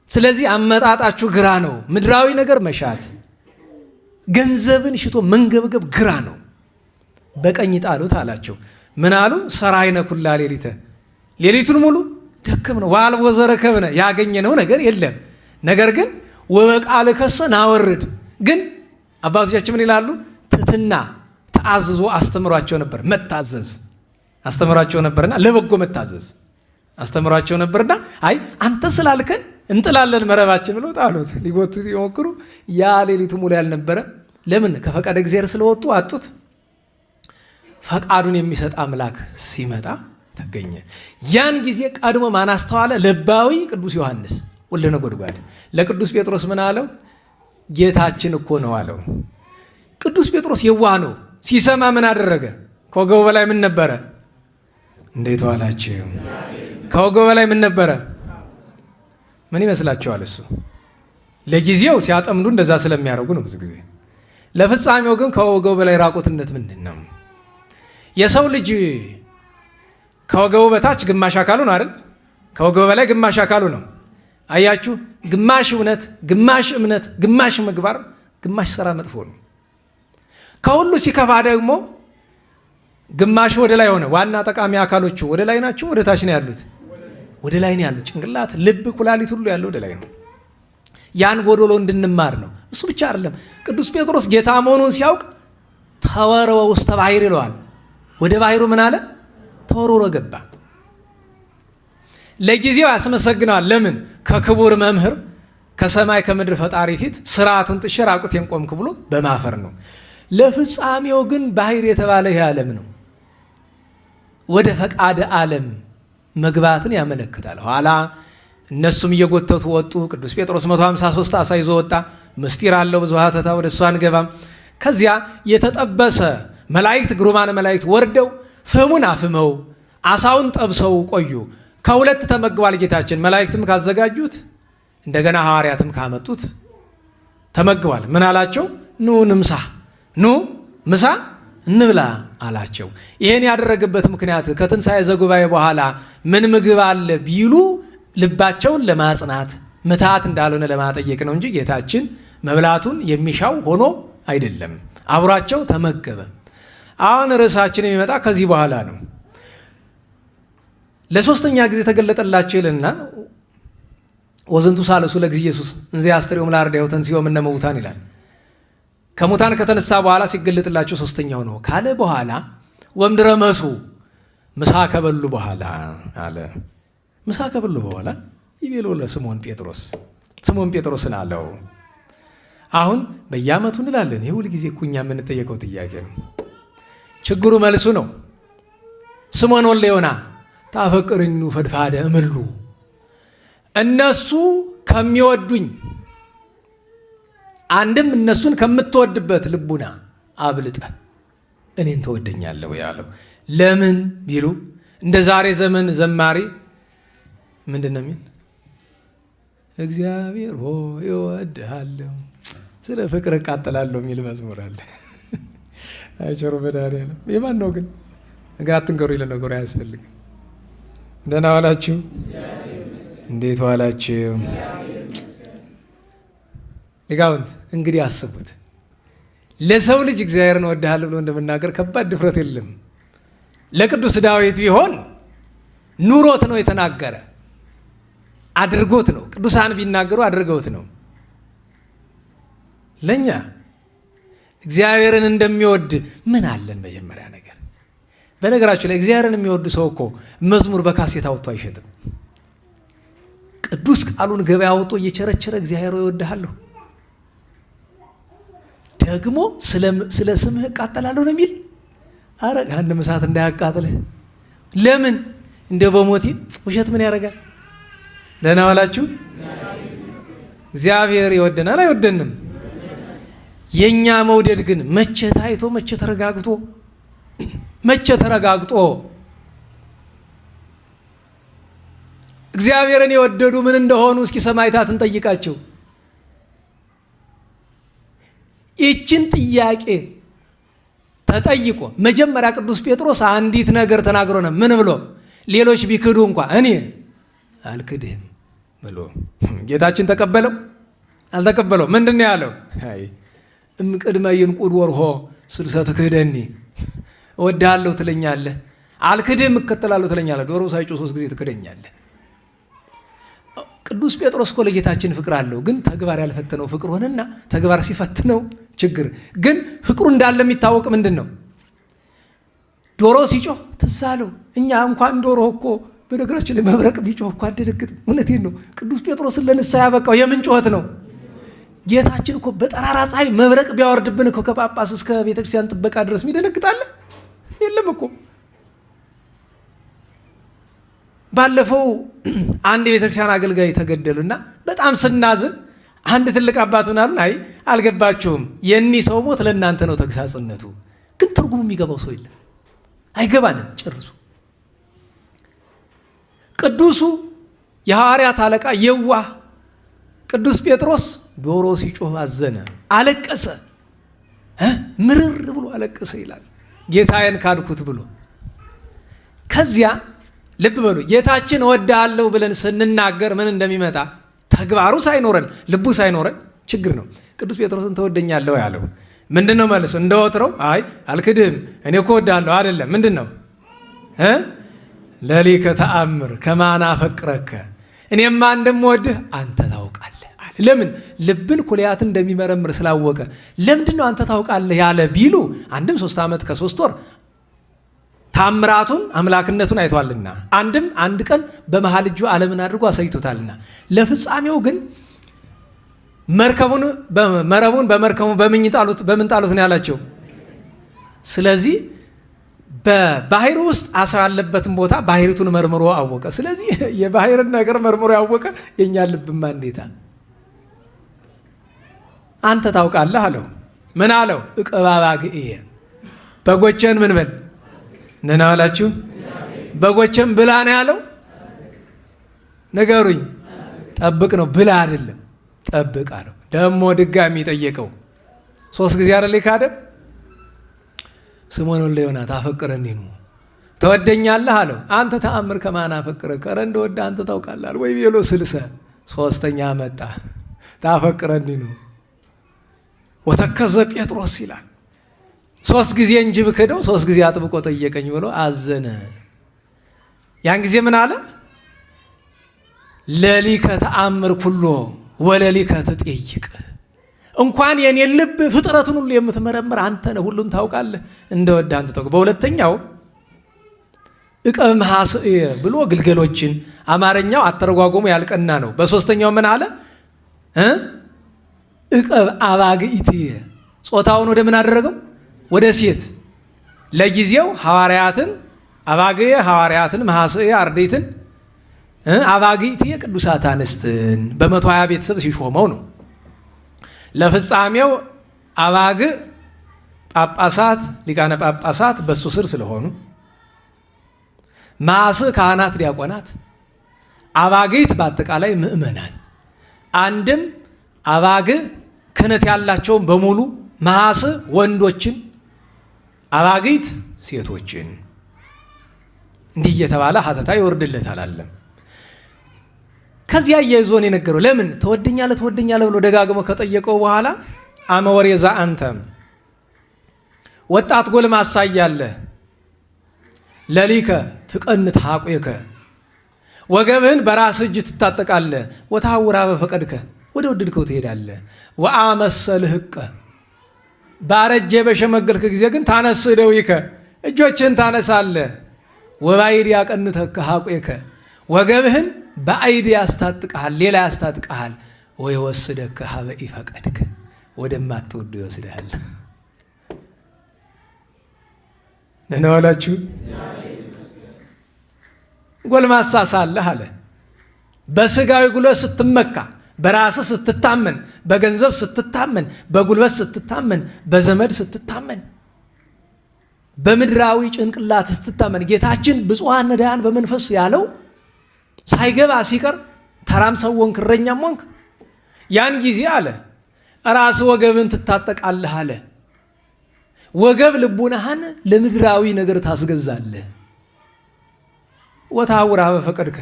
ስለዚህ አመጣጣችሁ ግራ ነው። ምድራዊ ነገር መሻት፣ ገንዘብን ሽቶ መንገብገብ ግራ ነው። በቀኝ ጣሉት አላቸው። ምን አሉ? ሰራይነ ኩላ ሌሊተ፣ ሌሊቱን ሙሉ ደከምነ፣ ወአልቦ ዘረከብነ፣ ያገኘነው ነገር የለም። ነገር ግን ወበቃል ከሰ ናወርድ። ግን አባቶቻችን ምን ይላሉ? ትትና ተአዝዞ አስተምሯቸው ነበር። መታዘዝ አስተምሯቸው ነበርና ለበጎ መታዘዝ አስተምሯቸው ነበርና አይ አንተ ስላልከን እንጥላለን መረባችን ብለው ጣሉት። ሊጎቱት ይሞክሩ። ያ ሌሊቱ ሙሉ ያልነበረ ለምን? ከፈቃደ እግዚአብሔር ስለወጡ አጡት። ፈቃዱን የሚሰጥ አምላክ ሲመጣ ተገኘ። ያን ጊዜ ቀድሞ ማን አስተዋለ? ልባዊ ቅዱስ ዮሐንስ ወልደ ነጎድጓድ ለቅዱስ ጴጥሮስ ምን አለው? ጌታችን እኮ ነው አለው። ቅዱስ ጴጥሮስ የዋህ ነው። ሲሰማ ምን አደረገ? ከወገቡ በላይ ምን ነበረ? እንዴት ዋላችሁ? ከወገቡ በላይ ምን ነበረ? ምን ይመስላችኋል? እሱ ለጊዜው ሲያጠምዱ እንደዛ ስለሚያደርጉ ነው ብዙ ጊዜ። ለፍጻሜው ግን ከወገቡ በላይ ራቁትነት ምንድን ነው? የሰው ልጅ ከወገቡ በታች ግማሽ አካሉ ነው አይደል? ከወገቡ በላይ ግማሽ አካሉ ነው። አያችሁ፣ ግማሽ እውነት፣ ግማሽ እምነት፣ ግማሽ ምግባር፣ ግማሽ ስራ መጥፎ ነው። ከሁሉ ሲከፋ ደግሞ ግማሹ ወደ ላይ ሆነ። ዋና ጠቃሚ አካሎቹ ወደ ላይ ናቸው፣ ወደ ታች ነው ያሉት? ወደ ላይ ነው ያሉት። ጭንቅላት፣ ልብ፣ ኩላሊት ሁሉ ያለው ወደ ላይ ነው። ያን ጎዶሎ እንድንማር ነው። እሱ ብቻ አይደለም። ቅዱስ ጴጥሮስ ጌታ መሆኑን ሲያውቅ ተወረወ ውስተ ባሕር ይለዋል። ወደ ባሕሩ ምን አለ? ተወርውሮ ገባ። ለጊዜው ያስመሰግነዋል። ለምን? ከክቡር መምህር ከሰማይ ከምድር ፈጣሪ ፊት ስርዓቱን ጥሼ ራቁቴን ቆምኩ ብሎ በማፈር ነው። ለፍጻሜው ግን ባሕር የተባለ ይህ ዓለም ነው። ወደ ፈቃደ ዓለም መግባትን ያመለክታል። ኋላ እነሱም እየጎተቱ ወጡ። ቅዱስ ጴጥሮስ 153 አሳ ይዞ ወጣ። ምስጢር አለው ብዙ ሀተታ፣ ወደ እሱ አንገባም። ከዚያ የተጠበሰ መላእክት፣ ግሩማን መላእክት ወርደው ፍህሙን አፍመው አሳውን ጠብሰው ቆዩ። ከሁለት ተመግቧል ጌታችን። መላእክትም ካዘጋጁት እንደገና ሐዋርያትም ካመጡት ተመግቧል። ምን አላቸው? ኑ ንምሳ፣ ኑ ምሳ እንብላ አላቸው። ይህን ያደረገበት ምክንያት ከትንሣኤ ዘጉባኤ በኋላ ምን ምግብ አለ ቢሉ ልባቸውን ለማጽናት ምትሃት እንዳልሆነ ለማጠየቅ ነው እንጂ ጌታችን መብላቱን የሚሻው ሆኖ አይደለም። አብሯቸው ተመገበ። አሁን ርዕሳችን የሚመጣ ከዚህ በኋላ ነው። ለሶስተኛ ጊዜ ተገለጠላቸው ይልና ወዝንቱ ሳልሱ ለእግዚእ ኢየሱስ እንዘ ያስተርእዮሙ ለአርዳኢሁ ተንሥኦ እምነ ሙታን ይላል። ከሙታን ከተነሳ በኋላ ሲገለጥላቸው ሶስተኛው ነው ካለ በኋላ ወምድረ መሱ ምሳ ከበሉ በኋላ አለ። ምሳ ከበሉ በኋላ ይቤሎ ለስምዖን ጴጥሮስ፣ ስምዖን ጴጥሮስን አለው። አሁን በየዓመቱ እንላለን። ይህ ሁልጊዜ እኮ እኛ የምንጠየቀው ጥያቄ ነው። ችግሩ መልሱ ነው። ስምዖን ወልደ ዮና ታፈቅርኙ ፈድፋደ እምሉ፣ እነሱ ከሚወዱኝ አንድም እነሱን ከምትወድበት ልቡና አብልጠ እኔን ተወደኛለሁ ያለው ለምን ቢሉ እንደ ዛሬ ዘመን ዘማሪ ምንድን ነው የሚል? እግዚአብሔር ሆይ እወድሃለሁ ስለ ፍቅር እቃጠላለሁ የሚል መዝሙር አለ። አይቸሩ መድኃኒዓለም የማን ነው ግን? ነገር አትንገሩ ይለ ነገሩ አያስፈልግም። ደህና ዋላችሁ? እንዴት ዋላችሁ? ሊቃውንት እንግዲህ አስቡት። ለሰው ልጅ እግዚአብሔርን እወድሃለሁ ብሎ እንደመናገር ከባድ ድፍረት የለም። ለቅዱስ ዳዊት ቢሆን ኑሮት ነው የተናገረ፣ አድርጎት ነው። ቅዱሳን ቢናገሩ አድርገውት ነው። ለእኛ እግዚአብሔርን እንደሚወድ ምን አለን? መጀመሪያ ነገር በነገራችሁ ላይ እግዚአብሔርን የሚወድ ሰው እኮ መዝሙር በካሴት አውጥቶ አይሸጥም። ቅዱስ ቃሉን ገበያ አውጥቶ እየቸረቸረ እግዚአብሔር እወድሃለሁ ደግሞ ስለ ስምህ እቃጠላለሁ ነው የሚል። አረ አንድ እሳት እንዳያቃጥልህ። ለምን እንደ በሞቴ ውሸት ምን ያደርጋል? ደህና ዋላችሁ? እግዚአብሔር ይወደናል አይወደንም? የኛ መውደድ ግን መቼ ታይቶ መቼ ተረጋግጦ እግዚአብሔርን የወደዱ ምን እንደሆኑ እስኪ ሰማዕታትን ጠይቃቸው። ይችን ጥያቄ ተጠይቆ መጀመሪያ ቅዱስ ጴጥሮስ አንዲት ነገር ተናግሮ ነው። ምን ብሎ? ሌሎች ቢክዱ እንኳ እኔ አልክድህም ብሎ። ጌታችን ተቀበለው አልተቀበለው? ምንድን ነው ያለው? አይ እምቅድመ ይንቁድ ወርሆ ስልሰት ክህደኒ፣ እወድሃለሁ ትለኛለህ፣ አልክድህም እከተላለሁ ትለኛለህ፣ ዶሮ ሳይጮህ 3 ጊዜ ትክደኛለህ። ቅዱስ ጴጥሮስ እኮ ለጌታችን ፍቅር አለው፣ ግን ተግባር ያልፈተነው ፍቅር ሆነና ተግባር ሲፈትነው ችግር። ግን ፍቅሩ እንዳለ የሚታወቅ ምንድን ነው? ዶሮ ሲጮህ ትዝ አለው። እኛ እንኳን ዶሮ እኮ በነገራችን ላይ መብረቅ ቢጮህ እኮ አደነግጥም። እውነቴን ነው። ቅዱስ ጴጥሮስን ለንስሐ ያበቃው የምን ጩኸት ነው? ጌታችን እኮ በጠራራ ፀሐይ መብረቅ ቢያወርድብን እኮ ከጳጳስ እስከ ቤተክርስቲያን ጥበቃ ድረስ የሚደነግጣለ የለም እኮ። ባለፈው አንድ የቤተክርስቲያን አገልጋይ ተገደሉና በጣም ስናዝን አንድ ትልቅ አባት ምን አሉን? አይ አልገባችሁም፣ የእኒህ ሰው ሞት ለእናንተ ነው ተግሳጽነቱ። ግን ትርጉሙ የሚገባው ሰው የለም፣ አይገባንም ጨርሱ። ቅዱሱ የሐዋርያት አለቃ የዋህ ቅዱስ ጴጥሮስ ዶሮ ሲጮህ አዘነ፣ አለቀሰ፣ ምርር ብሎ አለቀሰ ይላል። ጌታዬን ካድኩት ብሎ። ከዚያ ልብ በሉ ጌታችን እወድሃለሁ ብለን ስንናገር ምን እንደሚመጣ ተግባሩ ሳይኖረን ልቡ ሳይኖረን ችግር ነው። ቅዱስ ጴጥሮስን ተወደኛለሁ ያለው ምንድን ነው መልሶ? እንደ ወትሮው አይ አልክድህም እኔ እኮ እወድሃለሁ አይደለም። ምንድን ነው? ለሊከ ተአምር ከማን አፈቅረከ፣ እኔማ እንደምወድህ አንተ ታውቃለህ አለ። ለምን? ልብን ኩልያትን እንደሚመረምር ስላወቀ። ለምንድን ነው አንተ ታውቃለህ ያለ ቢሉ አንድም 3 ዓመት ከ3 ወር ታምራቱን አምላክነቱን አይቷልና፣ አንድም አንድ ቀን በመሃል እጁ ዓለምን አድርጎ አሳይቶታልና። ለፍጻሜው ግን መርከቡን በመርከቡ በምን ጣሉት ነው ያላቸው። ስለዚህ በባህር ውስጥ አሳ ያለበትን ቦታ ባህሪቱን መርምሮ አወቀ። ስለዚህ የባህርን ነገር መርምሮ ያወቀ የኛ ልብማ እንዴታ አንተ ታውቃለህ አለው። ምን አለው? እቀባባግእየ በጎቼን ምን በል ነና አላችሁ። በጎቼን ብላ ነው ያለው። ንገሩኝ። ጠብቅ ነው ብላ አይደለም ጠብቅ አለው። ደግሞ ድጋሚ ጠየቀው 3 ጊዜ አይደል ካደም። ስምዖን ወልደ ዮና ታፈቅረኒ ነው ተወደኛለህ አለው። አንተ ተአምር ከማን አፈቅረከ ኧረ እንደወደ አንተ ታውቃለህ ወይ ብሎ 3ኛ መጣ። ታፈቅረኒ ነው ወተከዘ ጴጥሮስ ይላል። 3 ጊዜ እንጂ ብክደው 3 ጊዜ አጥብቆ ጠየቀኝ ብሎ አዘነ። ያን ጊዜ ምን አለ? ለሊከ ተአምር ኩሎ ወለሊከ ትጠይቅ። እንኳን የኔ ልብ ፍጥረቱን ሁሉ የምትመረምር አንተ ነህ፣ ሁሉን ታውቃለህ፣ እንደወደ አንተ ታውቅ። በሁለተኛው እቀብ መሐስእየ ብሎ ግልገሎችን አማርኛው አተረጓጎሙ ያልቀና ነው። በሶስተኛው ምን አለ? እቀብ አባግኢትየ ጾታውን ወደ ምን አደረገው? ወደ ሴት። ለጊዜው ሐዋርያትን አባግየ ሐዋርያትን መሐስእየ አርድእትን አባግኢትየ ቅዱሳት አንስትን በ120 ቤተሰብ ሲሾመው ነው። ለፍጻሜው አባግ ጳጳሳት ሊቃነ ጳጳሳት በሱ ስር ስለሆኑ መሐስእ ካህናት ዲያቆናት፣ አባግት በአጠቃላይ ምእመናን። አንድም አባግ ክህነት ያላቸውን በሙሉ መሐስእ ወንዶችን፣ አባግት ሴቶችን እንዲህ እየተባለ ሀተታ ይወርድለታል አለም። ከዚያ እያይዞን የነገረው ለምን ተወደኛለህ ብሎ ደጋግሞ ከጠየቀው በኋላ አመወሬዛ አንተም ወጣት ጎልማሳ እያለህ ለሊከ ትቀንት ሐቁከ ወገብህን በራስህ እጅ ትታጠቃለህ፣ ወታውራ በፈቀድከ ወደ ወደድከው ትሄዳለህ። ወአመሰልህቀ ባረጀ በሸመገልክ ጊዜ ግን ታነስህ ደዊከ እጆችህን ታነሳለህ። ወባይድ ያቀንተከ ሐቁከ ወገብህን በአይድ ያስታጥቅሃል፣ ሌላ ያስታጥቅሃል። ወይ ወስደከ ሀበ ኢፈቀድከ ወደማትወዱ ይወስድሃል። ደህና ዋላችሁ። ጎልማሳ ሳለህ አለ በስጋዊ ጉልበት ስትመካ፣ በራስህ ስትታመን፣ በገንዘብ ስትታመን፣ በጉልበት ስትታመን፣ በዘመድ ስትታመን፣ በምድራዊ ጭንቅላት ስትታመን ጌታችን ብፁዓን ነዳያን በመንፈስ ያለው ሳይገባ ሲቀር ተራም ሰው ወንክ እረኛም ወንክ ያን ጊዜ አለ ራስ ወገብን ትታጠቃለህ አለ። ወገብ ልቡናህን ለምድራዊ ነገር ታስገዛለህ። ወታውራ በፈቀድከ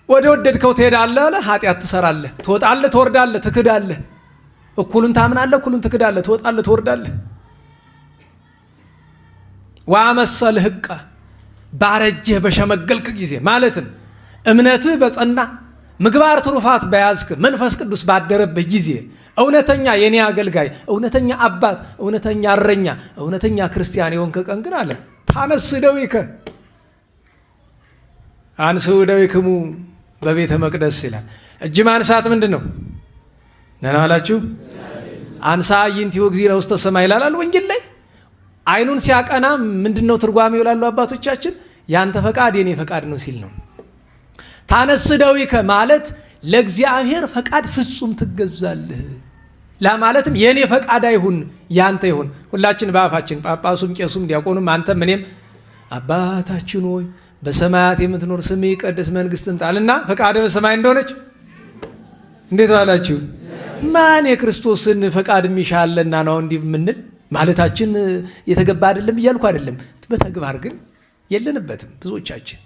ወደ ወደድከው ትሄዳለህ አለ። ኃጢአት ትሰራለህ፣ ትወጣለህ፣ ትወርዳለህ፣ ትክዳለህ። እኩሉን ታምናለህ፣ እኩሉን ትክዳለህ፣ ትወጣለህ፣ ትወርዳለህ። ወአመሰልህቀ ባረጀህ በሸመገልክ ጊዜ ማለትም እምነትህ በጸና ምግባር ትሩፋት በያዝክ መንፈስ ቅዱስ ባደረብህ ጊዜ እውነተኛ የኔ አገልጋይ፣ እውነተኛ አባት፣ እውነተኛ እረኛ፣ እውነተኛ ክርስቲያን የሆንክ ቀን ግን አለ ታነስእ ደዊከ አንስኡ ደዊክሙ በቤተ መቅደስ ይላል። እጅ ማንሳት ምንድን ነው? ደህና ዋላችሁ። አንሳ ይንቲው እግዚእነ ውስተ ሰማይ ይላል ወንጌል ላይ። አይኑን ሲያቀና ምንድን ነው ትርጓሜው ይላሉ አባቶቻችን? ያንተ ፈቃድ የኔ ፈቃድ ነው ሲል ነው። ታነስእ ደዊከ ማለት ለእግዚአብሔር ፈቃድ ፍጹም ትገዛለህ። ለማለትም የኔ ፈቃድ አይሁን ያንተ ይሁን። ሁላችን በአፋችን ጳጳሱም፣ ቄሱም፣ ዲያቆኑም አንተም እኔም አባታችን ሆይ በሰማያት የምትኖር ስምህ ይቀደስ መንግስትህ ትምጣ አልና ፈቃድህ በሰማይ እንደሆነች እንዴት ዋላችሁ? ማን የክርስቶስን ፈቃድ የሚሻለና ነው እንዲህ የምንል ማለታችን የተገባ አይደለም እያልኩ አይደለም። በተግባር ግን የለንበትም ብዙዎቻችን።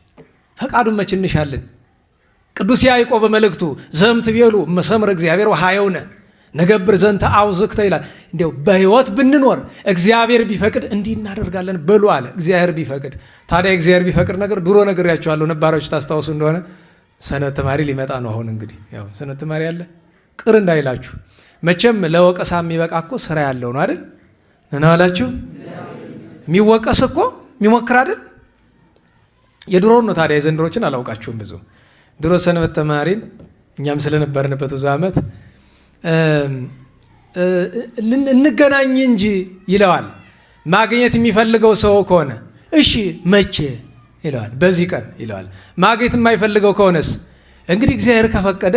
ፈቃዱን መች እንሻለን? ቅዱስ ያዕቆብ በመልእክቱ ዘምት ቤሉ መሰምረ እግዚአብሔር ወሃየውነ ነገብር ዘንተ አውዝክተ ይላል። እንዲያው በሕይወት ብንኖር እግዚአብሔር ቢፈቅድ እንዲህ እናደርጋለን በሉ አለ። እግዚአብሔር ቢፈቅድ። ታዲያ እግዚአብሔር ቢፈቅድ ነገር ድሮ ነግሬያቸዋለሁ። ነባሮች ታስታውሱ እንደሆነ ሰንበት ተማሪ ሊመጣ ነው። አሁን እንግዲህ ያው ሰንበት ተማሪ ያለ ቅር እንዳይላችሁ። መቼም ለወቀሳ የሚበቃ እኮ ስራ ያለው ነው አይደል? ነናላችሁ የሚወቀስ እኮ የሚሞክር አይደል? የድሮውን ነው። ታዲያ የዘንድሮችን አላውቃችሁም። ብዙ ድሮ ሰንበት ተማሪን እኛም ስለነበርንበት ብዙ ዓመት እንገናኝ እንጂ ይለዋል። ማግኘት የሚፈልገው ሰው ከሆነ እሺ መቼ ይለዋል። በዚህ ቀን ይለዋል። ማግኘት የማይፈልገው ከሆነስ እንግዲህ እግዚአብሔር ከፈቀደ።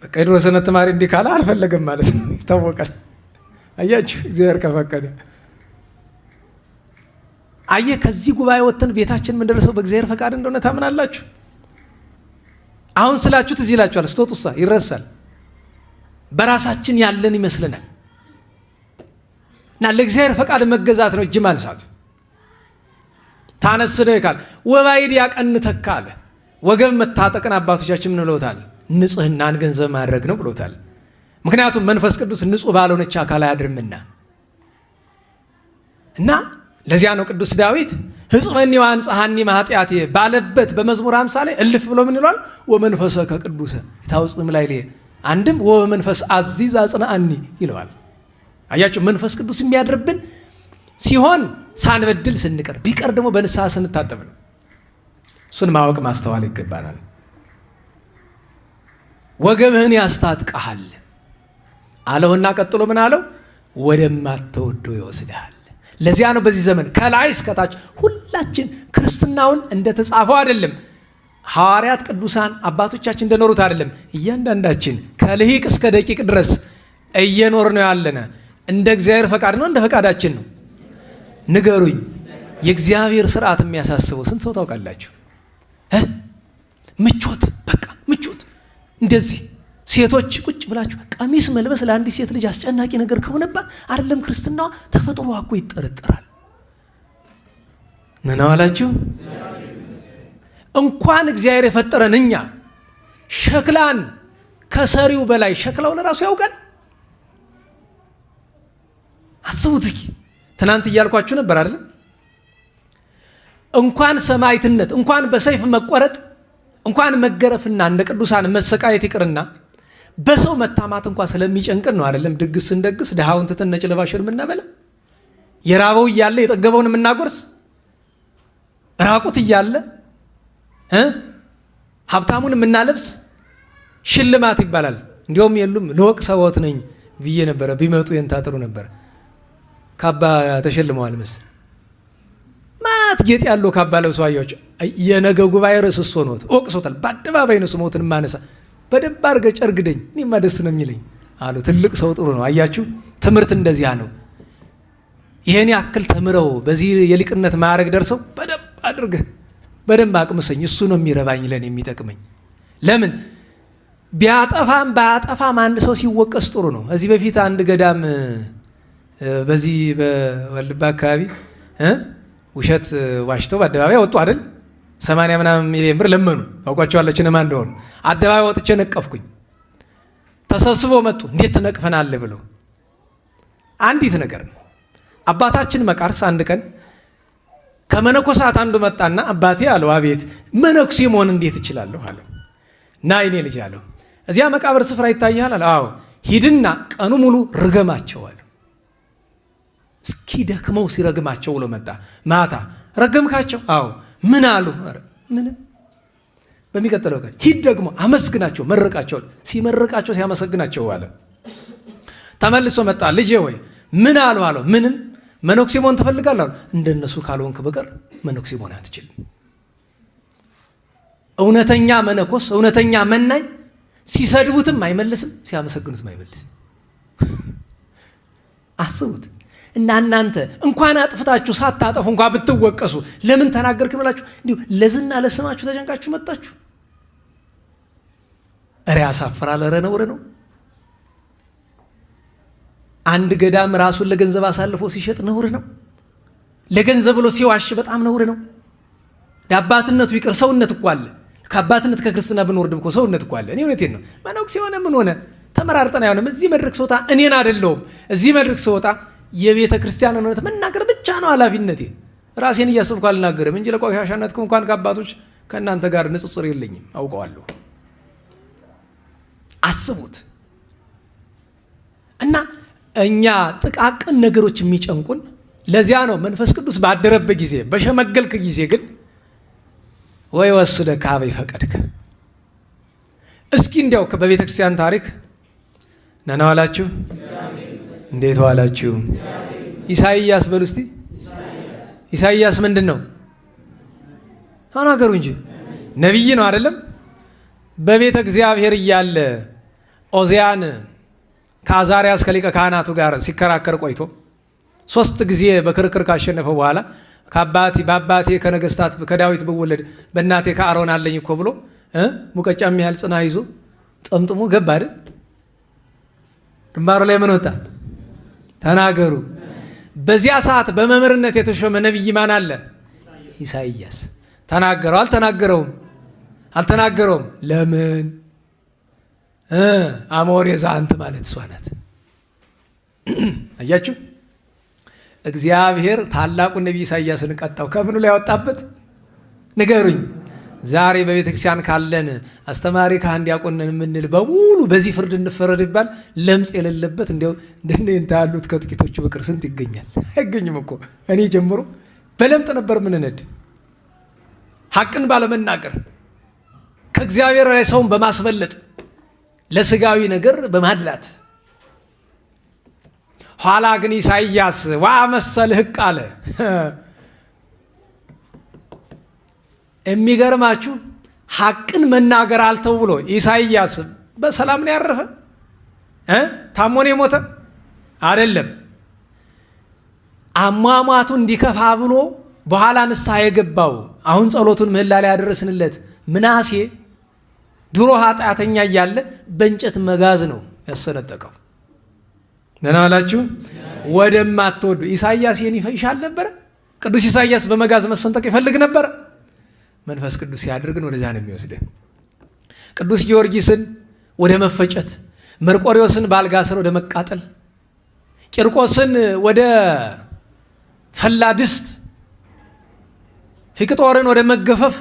በቃ የድሮ ሰንበት ተማሪ እንዲህ ካለ አልፈለገም ማለት ነው፣ ይታወቃል። አያችሁ፣ እግዚአብሔር ከፈቀደ። አየህ፣ ከዚህ ጉባኤ ወጥተን ቤታችን የምንደርሰው በእግዚአብሔር ፈቃድ እንደሆነ ታምናላችሁ? አሁን ስላችሁት እዚህ ይላችኋል፣ ስትወጡሳ ይረሳል። በራሳችን ያለን ይመስለናል። እና ለእግዚአብሔር ፈቃድ መገዛት ነው እጅ ማንሳት። ታነስደ ይካል ወባይድ ያቀንተካ አለ። ወገብ መታጠቅን አባቶቻችን ምን ብለውታል? ንጽህናን ገንዘብ ማድረግ ነው ብሎታል። ምክንያቱም መንፈስ ቅዱስ ንጹህ ባልሆነች አካል አያድርምና። እና ለዚያ ነው ቅዱስ ዳዊት ሕጽበኒ ወአንጽሐኒ እምኃጢአቴ ባለበት በመዝሙር 50 ላይ እልፍ ብሎ ምን ይሏል? ወመንፈሰከ ቅዱሰ ይታውጽም ላይ አንድም ወመንፈስ አዚዝ አጽናአኒ ይለዋል። አያችሁ፣ መንፈስ ቅዱስ የሚያድርብን ሲሆን ሳንበድል ስንቀር፣ ቢቀር ደግሞ በንስሐ ስንታጠብ ነው። እሱን ማወቅ ማስተዋል ይገባናል። ወገብህን ያስታጥቀሃል አለውና ቀጥሎ ምን አለው? ወደማትወደው ይወስድሃል። ለዚያ ነው በዚህ ዘመን ከላይ እስከታች ሁላችን ክርስትናውን እንደተጻፈው አይደለም፣ ሐዋርያት ቅዱሳን አባቶቻችን እንደኖሩት አይደለም። እያንዳንዳችን ከልሂቅ እስከ ደቂቅ ድረስ እየኖር ነው ያለነ። እንደ እግዚአብሔር ፈቃድ ነው እንደ ፈቃዳችን ነው? ንገሩኝ። የእግዚአብሔር ስርዓት የሚያሳስበው ስንት ሰው ታውቃላችሁ? ምቾት፣ በቃ ምቾት። እንደዚህ ሴቶች ቁጭ ብላችሁ ቀሚስ መልበስ ለአንዲት ሴት ልጅ አስጨናቂ ነገር ከሆነባት አይደለም ክርስትናዋ ተፈጥሮዋ እኮ ይጠረጥራል። ምን አላችሁ? እንኳን እግዚአብሔር የፈጠረን እኛ ሸክላን ከሰሪው በላይ ሸክላው ለራሱ ያውቃል። አስቡት እስኪ። ትናንት እያልኳችሁ ነበር አይደል? እንኳን ሰማዕትነት፣ እንኳን በሰይፍ መቆረጥ፣ እንኳን መገረፍና እንደ ቅዱሳን መሰቃየት ይቅርና በሰው መታማት እንኳን ስለሚጨንቅን ነው አይደለም? ድግስ ስንደግስ ድሃውን ትተን ነጭ ለባሽን የምናበላ፣ የራበው እያለ የጠገበውን የምናጎርስ፣ ራቁት እያለ ሀብታሙን የምናለብስ ሽልማት ይባላል። እንዲሁም የሉም ለወቅ ሰዎት ነኝ ብዬ ነበረ፣ ቢመጡ የንታጥሩ ነበር። ካባ ተሸልመዋል መስል ማት ጌጥ ያለው ካባ ለብሶ አያቸው። የነገ ጉባኤ ርዕስ እሱ ሆኖት ወቅሶታል። በአደባባይ ነው ስሞትን ማነሳ። በደንብ አድርገህ ጨርግደኝ፣ እኔማ ደስ ነው የሚለኝ አሉ። ትልቅ ሰው ጥሩ ነው። አያችሁ፣ ትምህርት እንደዚያ ነው። ይሄን ያክል ተምረው በዚህ የሊቅነት ማዕረግ ደርሰው በደንብ አድርገህ በደንብ አቅምሰኝ፣ እሱ ነው የሚረባኝ ለኔ የሚጠቅመኝ። ለምን ቢያጠፋም ባያጠፋም አንድ ሰው ሲወቀስ ጥሩ ነው። እዚህ በፊት አንድ ገዳም በዚህ በወልባ አካባቢ ውሸት ዋሽተው በአደባባይ ወጡ አይደል? 80 ምናምን ሚሊዮን ብር ለመኑ። ታውቋቸዋለች እነማን እንደሆኑ። አደባባይ ወጥቼ ነቀፍኩኝ። ተሰብስበው መጡ። እንዴት ትነቅፈናለህ ብለው። አንዲት ነገር ነው። አባታችን መቃርስ አንድ ቀን ከመነኮሳት አንዱ መጣና አባቴ አለው። አቤት። መነኩሴ መሆን እንዴት እችላለሁ አለው። ና የኔ ልጅ አለው። እዚያ መቃብር ስፍራ ይታያል አለ። አዎ ሂድና ቀኑ ሙሉ ርገማቸው አለ። እስኪ ደክመው ሲረግማቸው ብሎ መጣ። ማታ ረገምካቸው? አዎ። ምን አሉ? ምንም። በሚቀጥለው ቀን ሂድ ደግሞ አመስግናቸው፣ መርቃቸው። ሲመርቃቸው ሲያመሰግናቸው አለ። ተመልሶ መጣ። ልጄ ወይ ምን አሉ አለው። ምንም። መነኩሴ መሆን ትፈልጋለህ? እንደነሱ ካልሆንክ በቀር መነኩሴ መሆን አትችልም። እውነተኛ መነኮስ፣ እውነተኛ መናኝ ሲሰድቡትም አይመልስም፣ ሲያመሰግኑትም አይመልስም። አስቡት። እና እናንተ እንኳን አጥፍታችሁ ሳታጠፉ እንኳን ብትወቀሱ ለምን ተናገርክ ብላችሁ እንዲሁ ለዝና ለስማችሁ ተጨንቃችሁ መጣችሁ። እረ ያሳፍራል። እረ ነውር ነው። አንድ ገዳም ራሱን ለገንዘብ አሳልፎ ሲሸጥ ነውር ነው። ለገንዘብ ብሎ ሲዋሽ በጣም ነውር ነው። አባትነቱ ይቅር፣ ሰውነት እኮ አለ። ከአባትነት ከክርስትና ብንወርድም እኮ ሰውነት እኮ አለ። እኔ እውነቴን ነው። መነኩሴ ሆነ ምን ሆነ ተመራርጠን አይሆንም። እዚህ መድረክ ስወጣ እኔን አይደለሁም። እዚህ መድረክ ስወጣ የቤተ ክርስቲያንን እውነት መናገር ብቻ ነው ኃላፊነቴ። ራሴን እያሰብኩ አልናገርም እንጂ ለቆሻሻነትኩም እንኳን ከአባቶች ከእናንተ ጋር ንጽጽር የለኝም፣ አውቀዋለሁ። አስቡት። እና እኛ ጥቃቅን ነገሮች የሚጨንቁን ለዚያ ነው። መንፈስ ቅዱስ ባደረበት ጊዜ በሸመገልክ ጊዜ ግን ወይ ወስደ ካበ ይፈቀድከ። እስኪ እንዲያው በቤተ ክርስቲያን ታሪክ ደህና ዋላችሁ? እንዴት ዋላችሁ? ኢሳይያስ በሉ እስቲ። ኢሳይያስ ምንድን ነው? ተናገሩ እንጂ ነቢይ ነው አይደለም? በቤተ እግዚአብሔር እያለ ኦዚያን ከአዛርያስ ከሊቀ ካህናቱ ጋር ሲከራከር ቆይቶ 3 ጊዜ በክርክር ካሸነፈ በኋላ በአባቴ ከነገስታት ከዳዊት ብወለድ በእናቴ ከአሮን አለኝ እኮ ብሎ ሙቀጫ የሚያህል ጽና ይዞ ጠምጥሞ ገባ አይደል? ግንባሩ ላይ ምን ወጣ? ተናገሩ። በዚያ ሰዓት በመምህርነት የተሾመ ነቢይ ማን አለ? ኢሳይያስ። ተናገረው? አልተናገረውም? አልተናገረውም። ለምን? አሞሬ ዛንት ማለት እሷ ናት። አያችሁ፣ እግዚአብሔር ታላቁን ነቢይ ኢሳይያስን ቀጣው። ከምኑ ላይ ያወጣበት ንገሩኝ። ዛሬ በቤተ ክርስቲያን ካለን አስተማሪ ካህን ዲያቆን የምንል በሙሉ በዚህ ፍርድ እንፈረድ ይባል ለምጽ የሌለበት እንዲያው እንደነንተ ያሉት ከጥቂቶቹ በቀር ስንት ይገኛል? አይገኝም እኮ። እኔ ጀምሮ በለምጥ ነበር ምንነድ፣ ሐቅን ባለመናገር፣ ከእግዚአብሔር ላይ ሰውን በማስበለጥ፣ ለስጋዊ ነገር በማድላት። ኋላ ግን ኢሳይያስ ወአመሰልህ ሕቅ አለ። የሚገርማችሁ ሐቅን መናገር አልተው ብሎ ኢሳይያስ በሰላም ነው ያረፈ? ታሞ ነው የሞተ? አይደለም። አሟሟቱ እንዲከፋ ብሎ በኋላ ንስሐ የገባው አሁን ጸሎቱን ምህላ ላይ ያደረስንለት ምናሴ ድሮ ኃጢአተኛ እያለ በእንጨት መጋዝ ነው ያሰነጠቀው። ደህና ዋላችሁ? ወደማትወዱ ኢሳይያስ ይህን ይሻል ነበረ? ቅዱስ ኢሳይያስ በመጋዝ መሰንጠቅ ይፈልግ ነበረ? መንፈስ ቅዱስ ያድርግን ወደዛ ነው የሚወስደን። ቅዱስ ጊዮርጊስን ወደ መፈጨት፣ መርቆሪዎስን በአልጋ ስር ወደ መቃጠል፣ ቂርቆስን ወደ ፈላ ድስት፣ ፊቅጦርን ወደ መገፈፍ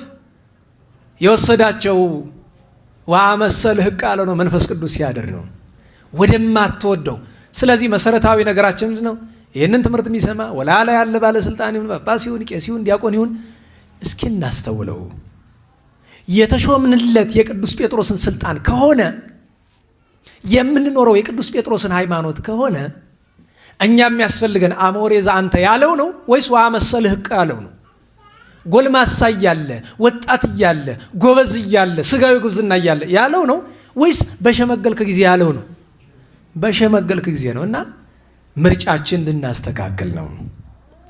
የወሰዳቸው ወአመሰልህ ሕቅ አለ ነው። መንፈስ ቅዱስ ሲያድር ነው ወደማትወደው። ስለዚህ መሰረታዊ ነገራችን ምንድን ነው? ይህንን ትምህርት የሚሰማ ወላላ ያለ ባለስልጣን ይሁን ጳጳስ ይሁን ቄስ ይሁን ዲያቆን ይሁን እስኪ እናስተውለው። የተሾምንለት የቅዱስ ጴጥሮስን ስልጣን ከሆነ የምንኖረው የቅዱስ ጴጥሮስን ሃይማኖት ከሆነ እኛ የሚያስፈልገን አሞሬ ዘአንተ ያለው ነው ወይስ ወአመሰልህ ሕቅ ያለው ነው? ጎልማሳ እያለ ወጣት እያለ ጎበዝ እያለ ስጋዊ ጉብዝና እያለ ያለው ነው ወይስ በሸመገልክ ጊዜ ያለው ነው? በሸመገልክ ጊዜ ነው። እና ምርጫችን እንድናስተካክል ነው።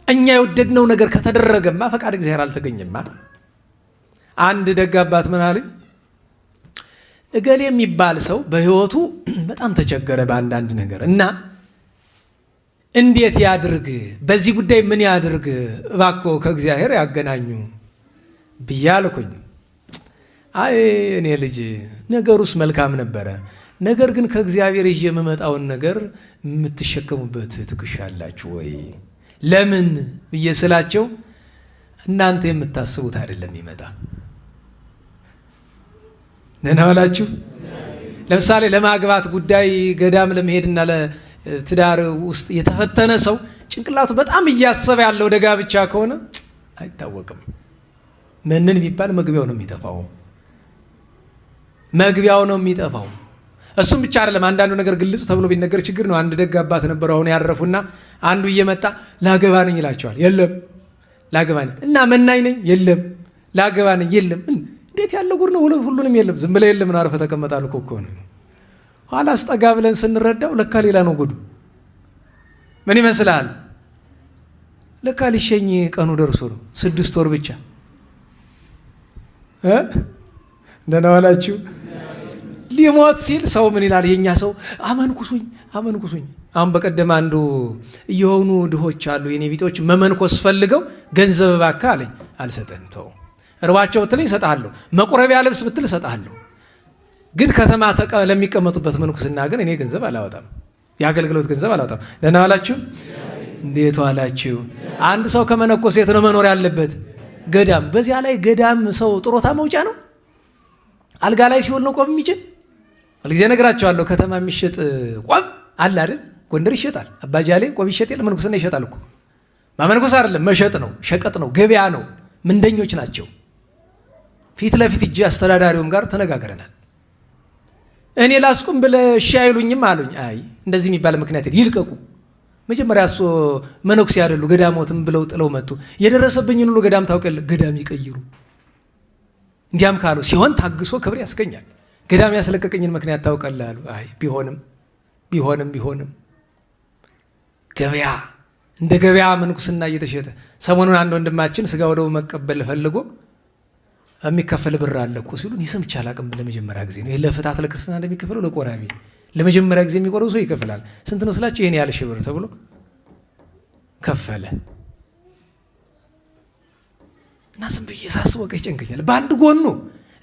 እኛ የወደድነው ነገር ከተደረገማ ፈቃድ እግዚአብሔር አልተገኘማ። አንድ ደግ አባት ምን አለኝ፣ እገሌ የሚባል ሰው በህይወቱ በጣም ተቸገረ በአንዳንድ ነገር እና እንዴት ያድርግ፣ በዚህ ጉዳይ ምን ያድርግ፣ እባክዎ ከእግዚአብሔር ያገናኙ ብዬ አልኩኝ። አይ እኔ ልጅ ነገሩስ መልካም ነበረ፣ ነገር ግን ከእግዚአብሔር ይዤ የምመጣውን ነገር የምትሸከሙበት ትከሻ አላችሁ ወይ? ለምን ብዬ ስላቸው እናንተ የምታስቡት አይደለም ይመጣ። ደህና ዋላችሁ? ለምሳሌ ለማግባት ጉዳይ ገዳም ለመሄድና ለትዳር ውስጥ የተፈተነ ሰው ጭንቅላቱ በጣም እያሰበ ያለው ወደ ጋብቻ ከሆነ አይታወቅም። ምንን ቢባል መግቢያው ነው የሚጠፋው። መግቢያው ነው የሚጠፋው። እሱም ብቻ አይደለም፣ አንዳንዱ ነገር ግልጽ ተብሎ ቢነገር ችግር ነው። አንድ ደግ አባት ነበሩ፣ አሁን ያረፉና አንዱ እየመጣ ላገባ ነኝ ይላቸዋል። የለም ላገባ ነኝ እና መናኝ ነኝ፣ የለም ላገባ ነኝ፣ የለም። እንዴት ያለ ጉድ ነው! ሁሉንም የለም። ዝም ብለህ የለም አረፈ ተቀመጣሉ እኮ ነው። ኋላ አስጠጋ ብለን ስንረዳው ለካ ሌላ ነው ጉዱ። ምን ይመስላል? ለካ ሊሸኝ ቀኑ ደርሶ ነው። 6 ወር ብቻ። ደህና ዋላችሁ? ሊሞት ሲል ሰው ምን ይላል? የኛ ሰው አመንኩሱኝ አመንኩሱኝ። አሁን በቀደም አንዱ የሆኑ ድሆች አሉ የኔ ቢጤዎች መመንኮስ ፈልገው ገንዘብ እባክህ አለኝ። አልሰጥህም፣ ተው። እርባቸው ብትለኝ እሰጥሃለሁ፣ መቁረቢያ ልብስ ብትል እሰጥሃለሁ። ግን ከተማ ለሚቀመጡበት መንኩስና ግን እኔ ገንዘብ አላወጣም፣ የአገልግሎት ገንዘብ አላወጣም። ደህና ዋላችሁ? እንዴት ዋላችሁ? አንድ ሰው ከመነኮስ የት ነው መኖር ያለበት? ገዳም። በዚያ ላይ ገዳም ሰው ጥሮታ መውጫ ነው። አልጋ ላይ ሲሆን ነው ቆብ የሚችል። ሁልጊዜ እነግራቸዋለሁ። ከተማ የሚሸጥ ቆብ አለ አይደል? ጎንደር ይሸጣል። አባጃሌ ቆብ ይሸጥ የለ? መንኩስና ይሸጣል እኮ። ማመንኮስ አይደለም መሸጥ ነው፣ ሸቀጥ ነው፣ ገበያ ነው። ምንደኞች ናቸው። ፊት ለፊት እጅ አስተዳዳሪውም ጋር ተነጋግረናል። እኔ ላስቁም ብለህ እሺ አይሉኝም አሉኝ። አይ እንደዚህ የሚባል ምክንያት ይልቀቁ። መጀመሪያ እሱ መነኩሴ አይደሉ ገዳሞትም ብለው ጥለው መጡ። የደረሰብኝን ሁሉ ገዳም ታውቀለ፣ ገዳም ይቀይሩ። እንዲያም ካሉ ሲሆን ታግሶ ክብር ያስገኛል። ገዳም ያስለቀቀኝን ምክንያት ታውቀለህ አሉ። አይ ቢሆንም ገበያ እንደ ገበያ መንኩስና እየተሸጠ ሰሞኑን አንድ ወንድማችን ስጋ ወደው መቀበል ፈልጎ የሚከፈል ብር አለ እኮ ሲሉ ሰምቼ አላቅም። ለመጀመሪያ ጊዜ ነው። ለፍታት ለክርስትና እንደሚከፈለው ለቆራቢ ለመጀመሪያ ጊዜ የሚቆረው ሰው ይከፍላል። ስንት ነው ስላቸው ይሄን ያህል ሺህ ብር ተብሎ ከፈለ እና ዝም ብዬ ሳስበው ይጨንቀኛል። በአንድ ጎኑ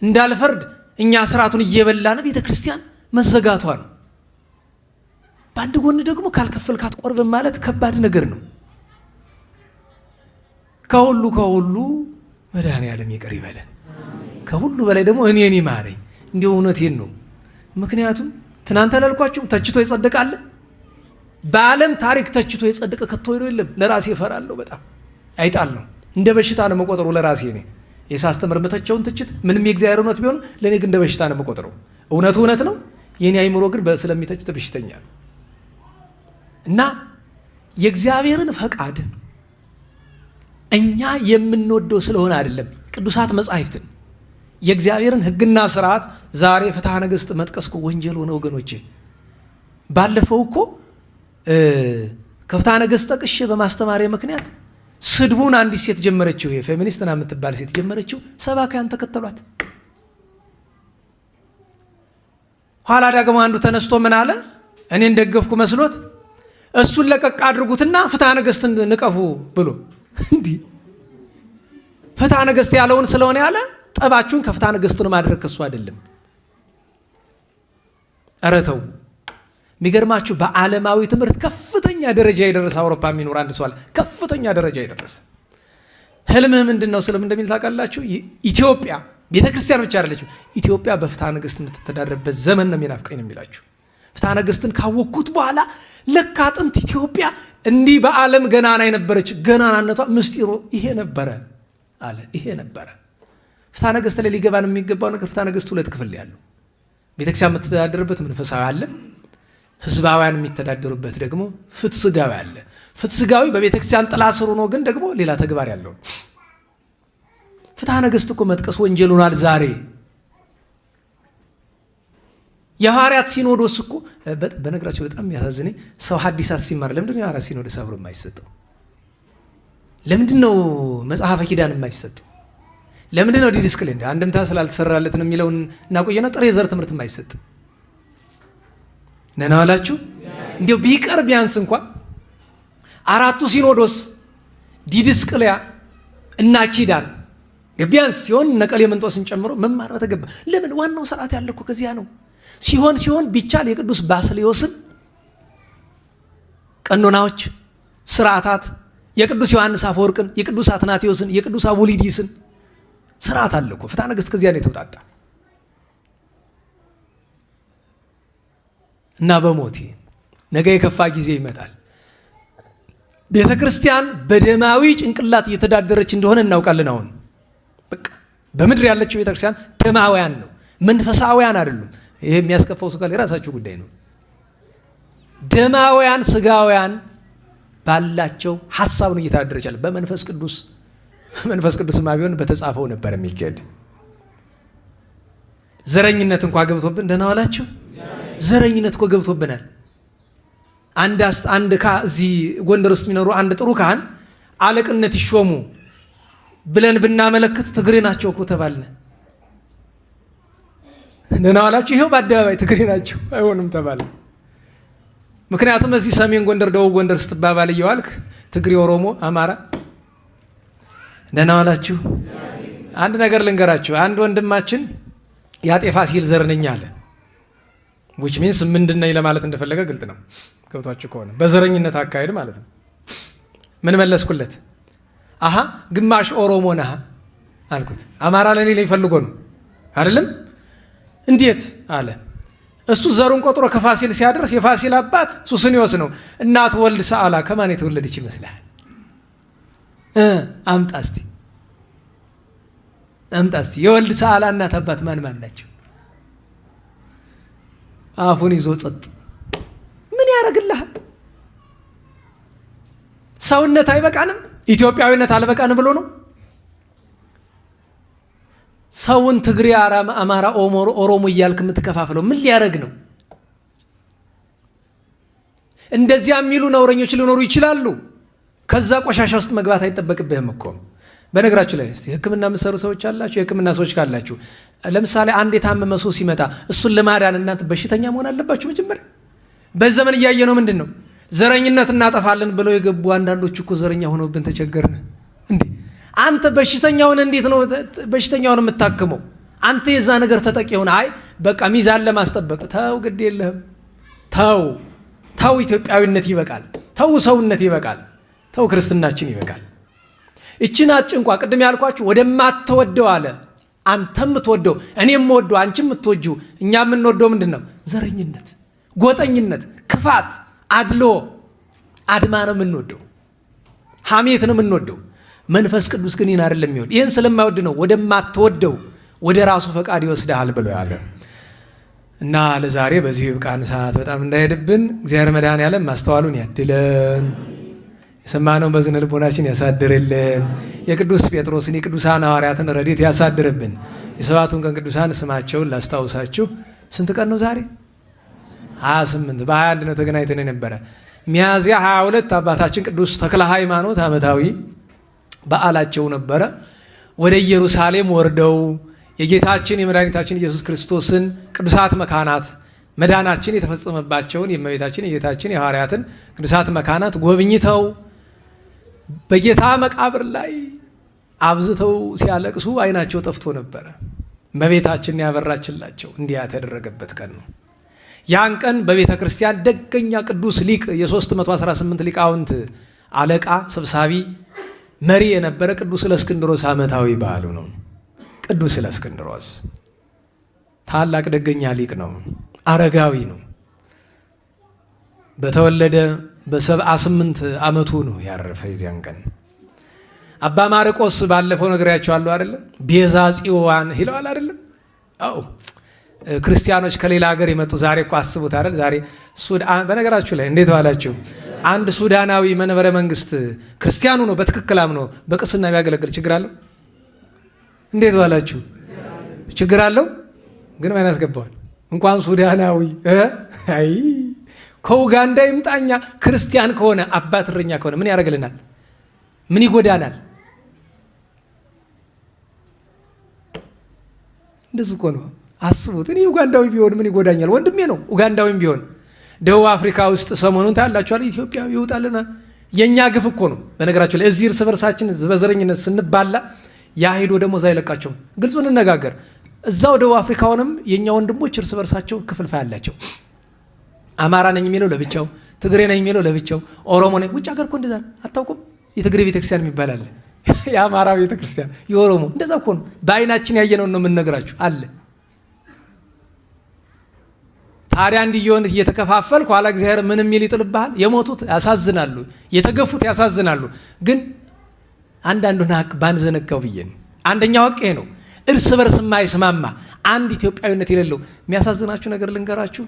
እንዳልፈርድ እኛ ስርዓቱን እየበላን ቤተ ክርስቲያን መዘጋቷ ነው። በአንድ ጎን ደግሞ ካልከፈልክ አትቆርብም ማለት ከባድ ነገር ነው። ከሁሉ መድኃኔዓለም ይቅር ይበለን። ከሁሉ በላይ ደግሞ እኔን ይማረኝ። እንዲሁ እውነቴን ነው። ምክንያቱም ትናንት አላልኳችሁም? ተችቶ ይጸድቃል። በዓለም ታሪክ ተችቶ የጸደቀ ከቶ የለም። ለራሴ እፈራለሁ በጣም አይጣለሁ። እንደ በሽታ ነው መቆጠረው ለራሴ። እኔ የሳስተምር መተቸውን ትችት ምንም የእግዚአብሔር እውነት ቢሆን ለእኔ ግን እንደ በሽታ ነው መቆጠረው። እውነቱ እውነት ነው። የኔ አይምሮ ግን ስለሚተችት በሽተኛ ነው። እና የእግዚአብሔርን ፈቃድ እኛ የምንወደው ስለሆነ አይደለም። ቅዱሳት መጻሕፍትን የእግዚአብሔርን ሕግና ስርዓት ዛሬ ፍትሐ ነገሥት መጥቀስኩ ወንጀል ሆነ ወገኖቼ። ባለፈው እኮ ከፍትሐ ነገሥት ጠቅሼ በማስተማሪያ ምክንያት ስድቡን አንዲት ሴት ጀመረችው። ፌሚኒስትና የምትባል ሴት ጀመረችው። ሰባካያን ተከተሏት። ኋላ ደግሞ አንዱ ተነስቶ ምን አለ? እኔን ደገፍኩ መስሎት እሱን ለቀቅ አድርጉትና ፍትሐ ነገሥትን ንቀፉ ብሎ እንዲህ ፍትሐ ነገሥት ያለውን ስለሆነ ያለ ጠባችሁን ከፍትሐ ነገሥቱን ማድረግ ከሱ አይደለም። ኧረ ተው። የሚገርማችሁ በዓለማዊ ትምህርት ከፍተኛ ደረጃ የደረሰ አውሮፓ የሚኖር አንድ ሰው አለ። ከፍተኛ ደረጃ የደረሰ ህልምህ ምንድን ነው ስለም እንደሚል ታውቃላችሁ? ኢትዮጵያ ቤተክርስቲያን ብቻ አይደለችም። ኢትዮጵያ በፍትሐ ነገሥት የምትተዳደርበት ዘመን ነው የሚናፍቀኝ ነው የሚላችሁ። ፍትሐ ነገሥትን ካወቅኩት በኋላ ለካ ጥንት ኢትዮጵያ እንዲህ በዓለም ገናና የነበረች ገናናነቷ ምስጢሩ ይሄ ነበረ አለ። ይሄ ነበረ ፍትሐ ነገሥት ላይ ሊገባን የሚገባው ነገር። ፍትሐ ነገሥት ሁለት ክፍል ያለው ቤተክርስቲያን የምትተዳደርበት መንፈሳዊ አለ፣ ህዝባውያን የሚተዳደሩበት ደግሞ ፍትሕ ሥጋዊ አለ። ፍትሕ ሥጋዊ በቤተክርስቲያን ጥላ ስር ሆኖ ግን ደግሞ ሌላ ተግባር ያለው። ፍትሐ ነገሥት እኮ መጥቀስ ወንጀል ሆኗል ዛሬ። የሐዋርያት ሲኖዶስ እኮ በነገራቸው በጣም የሚያሳዝነኝ ሰው ሐዲሳት ሲማር ለምንድን ነው የሐዋርያት ሲኖዶስ አብሮ የማይሰጠው? ለምንድን ነው መጽሐፈ ኪዳን የማይሰጠው? ለምንድን ነው ዲድስቅል እንደ አንድምታ ስላልተሰራለት ነው የሚለውን እናቆየና ጥሬ ዘር ትምህርት የማይሰጥ? ነና ዋላችሁ? እንዲያው ቢቀር ቢያንስ እንኳን አራቱ ሲኖዶስ ዲድስቅልያ እና ኪዳን ቢያንስ ሲሆን ነቀሌ ምንጦስን ጨምሮ መማር በተገባ። ለምን? ዋናው ስርዓት ያለ እኮ ከዚያ ነው። ሲሆን ቢቻል የቅዱስ ባስልዮስን ቀኖናዎች፣ ስርዓታት፣ የቅዱስ ዮሐንስ አፈወርቅን፣ የቅዱስ አትናቴዎስን፣ የቅዱስ አቡሊዲስን ስርዓት አለ እኮ። ፍትሐ ነገሥት ከዚያ ነው የተውጣጣ። እና በሞቴ ነገ የከፋ ጊዜ ይመጣል። ቤተ ክርስቲያን በደማዊ ጭንቅላት እየተዳደረች እንደሆነ እናውቃለን። አሁን በቃ በምድር ያለችው ቤተ ክርስቲያን ደማውያን ነው፣ መንፈሳውያን አይደሉም። ይሄ የሚያስከፋው ሰው ካለ የራሳቸው ጉዳይ ነው። ደማውያን ስጋውያን ባላቸው ሐሳብ ነው እየተዳደረች ያለ በመንፈስ ቅዱስ። መንፈስ ቅዱስማ ቢሆን በተጻፈው ነበር የሚካሄድ። ዘረኝነት እንኳን ገብቶብን ደህና ዋላችሁ። ዘረኝነት እኮ ገብቶብናል። አንድ እዚህ ጎንደር ውስጥ የሚኖሩ አንድ ጥሩ ካህን አለቅነት ይሾሙ ብለን ብናመለክት ትግሬ ናቸው እኮ ተባልን። ደህና ዋላችሁ። ይኸው በአደባባይ ትግሬ ናቸው አይሆንም ተባለ። ምክንያቱም እዚህ ሰሜን ጎንደር፣ ደቡብ ጎንደር ስትባባል እየዋልክ ትግሬ፣ ኦሮሞ፣ አማራ ደህና ዋላችሁ። አንድ ነገር ልንገራችሁ። አንድ ወንድማችን የአጤ ፋሲል ዘር ነኝ አለ። ዊች ሚንስ ምንድን ነኝ ለማለት እንደፈለገ ግልጥ ነው። ገብቷችሁ ከሆነ በዘረኝነት አካሄድ ማለት ነው። ምን መለስኩለት? አሃ ግማሽ ኦሮሞ ነህ አልኩት። አማራ ለኔ ላይ ፈልጎ ነው አይደለም? እንዴት አለ። እሱ ዘሩን ቆጥሮ ከፋሲል ሲያደርስ የፋሲል አባት ሱስንዮስ ነው። እናቱ ወልድ ሰአላ ከማን የተወለደች ይመስልሃል? አምጣ እስቲ የወልድ ሰአላ እናት አባት ማን ናቸው? አፉን ይዞ ጸጥ። ምን ያደርግልሃል? ሰውነት አይበቃንም? ኢትዮጵያዊነት አልበቃንም ብሎ ነው ሰውን ትግሬ፣ አማራ፣ ኦሮሞ እያልክ የምትከፋፍለው? ምን ሊያደርግ ነው? እንደዚያ የሚሉ ነውረኞች ሊኖሩ ይችላሉ። ከዛ ቆሻሻ ውስጥ መግባት አይጠበቅብህም እኮ። በነገራችሁ ላይ እስቲ ሕክምና የምትሰሩ ሰዎች አላችሁ፣ የሕክምና ሰዎች ካላችሁ ለምሳሌ አንድ የታመመ ሰው ሲመጣ እሱን ለማዳን እናንተ በሽተኛ መሆን አለባችሁ መጀመሪያ። በዘመን እያየ ነው ምንድን ነው ዘረኝነት እናጠፋለን ብለው የገቡ አንዳንዶች እኮ ዘረኛ ሆነውብን ተቸገርን እንዴ። አንተ በሽተኛውን እንዴት ነው በሽተኛውን የምታክመው? አንተ የዛ ነገር ተጠቂ ሆነ። አይ በቃ ሚዛን ለማስጠበቅ ተው፣ ግድ የለህም ተው። ኢትዮጵያዊነት ይበቃል። ተው፣ ሰውነት ይበቃል። ተው፣ ክርስትናችን ይበቃል። እቺን አጭንቋ ቅድም ያልኳችሁ ወደማትወደው አለ። አንተ የምትወደው እኔ የምወደው አንቺ የምትወጂው እኛ የምንወደው ምንድን ነው? ዘረኝነት፣ ጎጠኝነት፣ ክፋት፣ አድሎ፣ አድማ ነው የምንወደው። ሐሜት ነው የምንወደው። መንፈስ ቅዱስ ግን ይህን አይደለም የሚወድ። ይህን ስለማይወድ ነው ወደማትወደው ወደ ራሱ ፈቃድ ይወስድሃል ብሎ ያለ እና ለዛሬ በዚህ ብቃን ሰዓት በጣም እንዳይሄድብን እግዚአብሔር መድኃኔዓለም ማስተዋሉን ያድለን፣ የሰማነውን በዝነ ልቦናችን ያሳድርልን፣ የቅዱስ ጴጥሮስን የቅዱሳን ሐዋርያትን ረድኤት ያሳድርብን። የሰባቱን ቀን ቅዱሳን ስማቸውን ላስታውሳችሁ። ስንት ቀን ነው ዛሬ? 28 በ21 ነው ተገናኝተን የነበረ። ሚያዝያ 22 አባታችን ቅዱስ ተክለ ሃይማኖት ዓመታዊ በዓላቸው ነበረ። ወደ ኢየሩሳሌም ወርደው የጌታችን የመድኃኒታችን ኢየሱስ ክርስቶስን ቅዱሳት መካናት መዳናችን የተፈጸመባቸውን የእመቤታችን የጌታችን የሐዋርያትን ቅዱሳት መካናት ጎብኝተው በጌታ መቃብር ላይ አብዝተው ሲያለቅሱ ዓይናቸው ጠፍቶ ነበረ። እመቤታችን ያበራችላቸው እንዲያ የተደረገበት ቀን ነው። ያን ቀን በቤተ ክርስቲያን ደገኛ ቅዱስ ሊቅ የ318 ሊቃውንት አለቃ ሰብሳቢ መሪ የነበረ ቅዱስ እለእስክንድሮስ ዓመታዊ በዓሉ ነው። ቅዱስ እለእስክንድሮስ ታላቅ ደገኛ ሊቅ ነው። አረጋዊ ነው። በተወለደ በ78 ዓመቱ ነው ያረፈ። የዚያን ቀን አባ ማርቆስ ባለፈው ነግሬያቸዋለሁ አይደለም? ቤዛ ጽዮን ይለዋል አይደለም? አዎ ክርስቲያኖች ከሌላ ሀገር የመጡ ዛሬ እኮ አስቡት አይደል? ዛሬ ሱዳን፣ በነገራችሁ ላይ እንዴት ዋላችሁ? አንድ ሱዳናዊ መንበረ መንግስት ክርስቲያኑ ነው በትክክል አምኖ በቅስና ቢያገለግል ችግር አለው? እንዴት ዋላችሁ? ችግር አለው? ግን ማን ያስገባዋል? እንኳን ሱዳናዊ አይ ከኡጋንዳ ይምጣኛ ክርስቲያን ከሆነ አባት እረኛ ከሆነ ምን ያደርግልናል? ምን ይጎዳናል? እንደዚህ እኮ ነው። አስቡት። እኔ ኡጋንዳዊ ቢሆን ምን ይጎዳኛል? ወንድሜ ነው። ኡጋንዳዊም ቢሆን ደቡብ አፍሪካ ውስጥ ሰሞኑን ታያላችኋል። ኢትዮጵያዊ ይውጣልና የኛ ግፍ እኮ ነው። በነገራችሁ ላይ እዚህ እርስ በርሳችን በዘረኝነት ስንባላ ያ ሄዶ ደግሞ እዛ አይለቃቸውም። ግልጹ እንነጋገር። እዛው ደቡብ አፍሪካውንም የኛ ወንድሞች እርስ በርሳቸው ክፍልፋይ አላቸው። አማራ ነኝ የሚለው ለብቻው፣ ትግሬ ነኝ የሚለው ለብቻው፣ ኦሮሞ ነኝ። ውጭ ሀገር እኮ እንደዛ አታውቁም? የትግሬ ቤተክርስቲያን የሚባል አለ፣ የአማራ ቤተክርስቲያን፣ የኦሮሞ እንደዛ እኮ ነው። በአይናችን ያየነውን ነው የምንነግራችሁ አለ። ታዲያ እንዲየሆን እየተከፋፈል ኋላ እግዚአብሔር ምን የሚል ይጥልብሃል? የሞቱት ያሳዝናሉ፣ የተገፉት ያሳዝናሉ። ግን አንዳንዱን ሀቅ ባንዘነጋው ብዬ ነው። አንደኛው ሀቅ ይሄ ነው። እርስ በርስ የማይስማማ አንድ ኢትዮጵያዊነት የሌለው የሚያሳዝናችሁ ነገር ልንገራችሁ።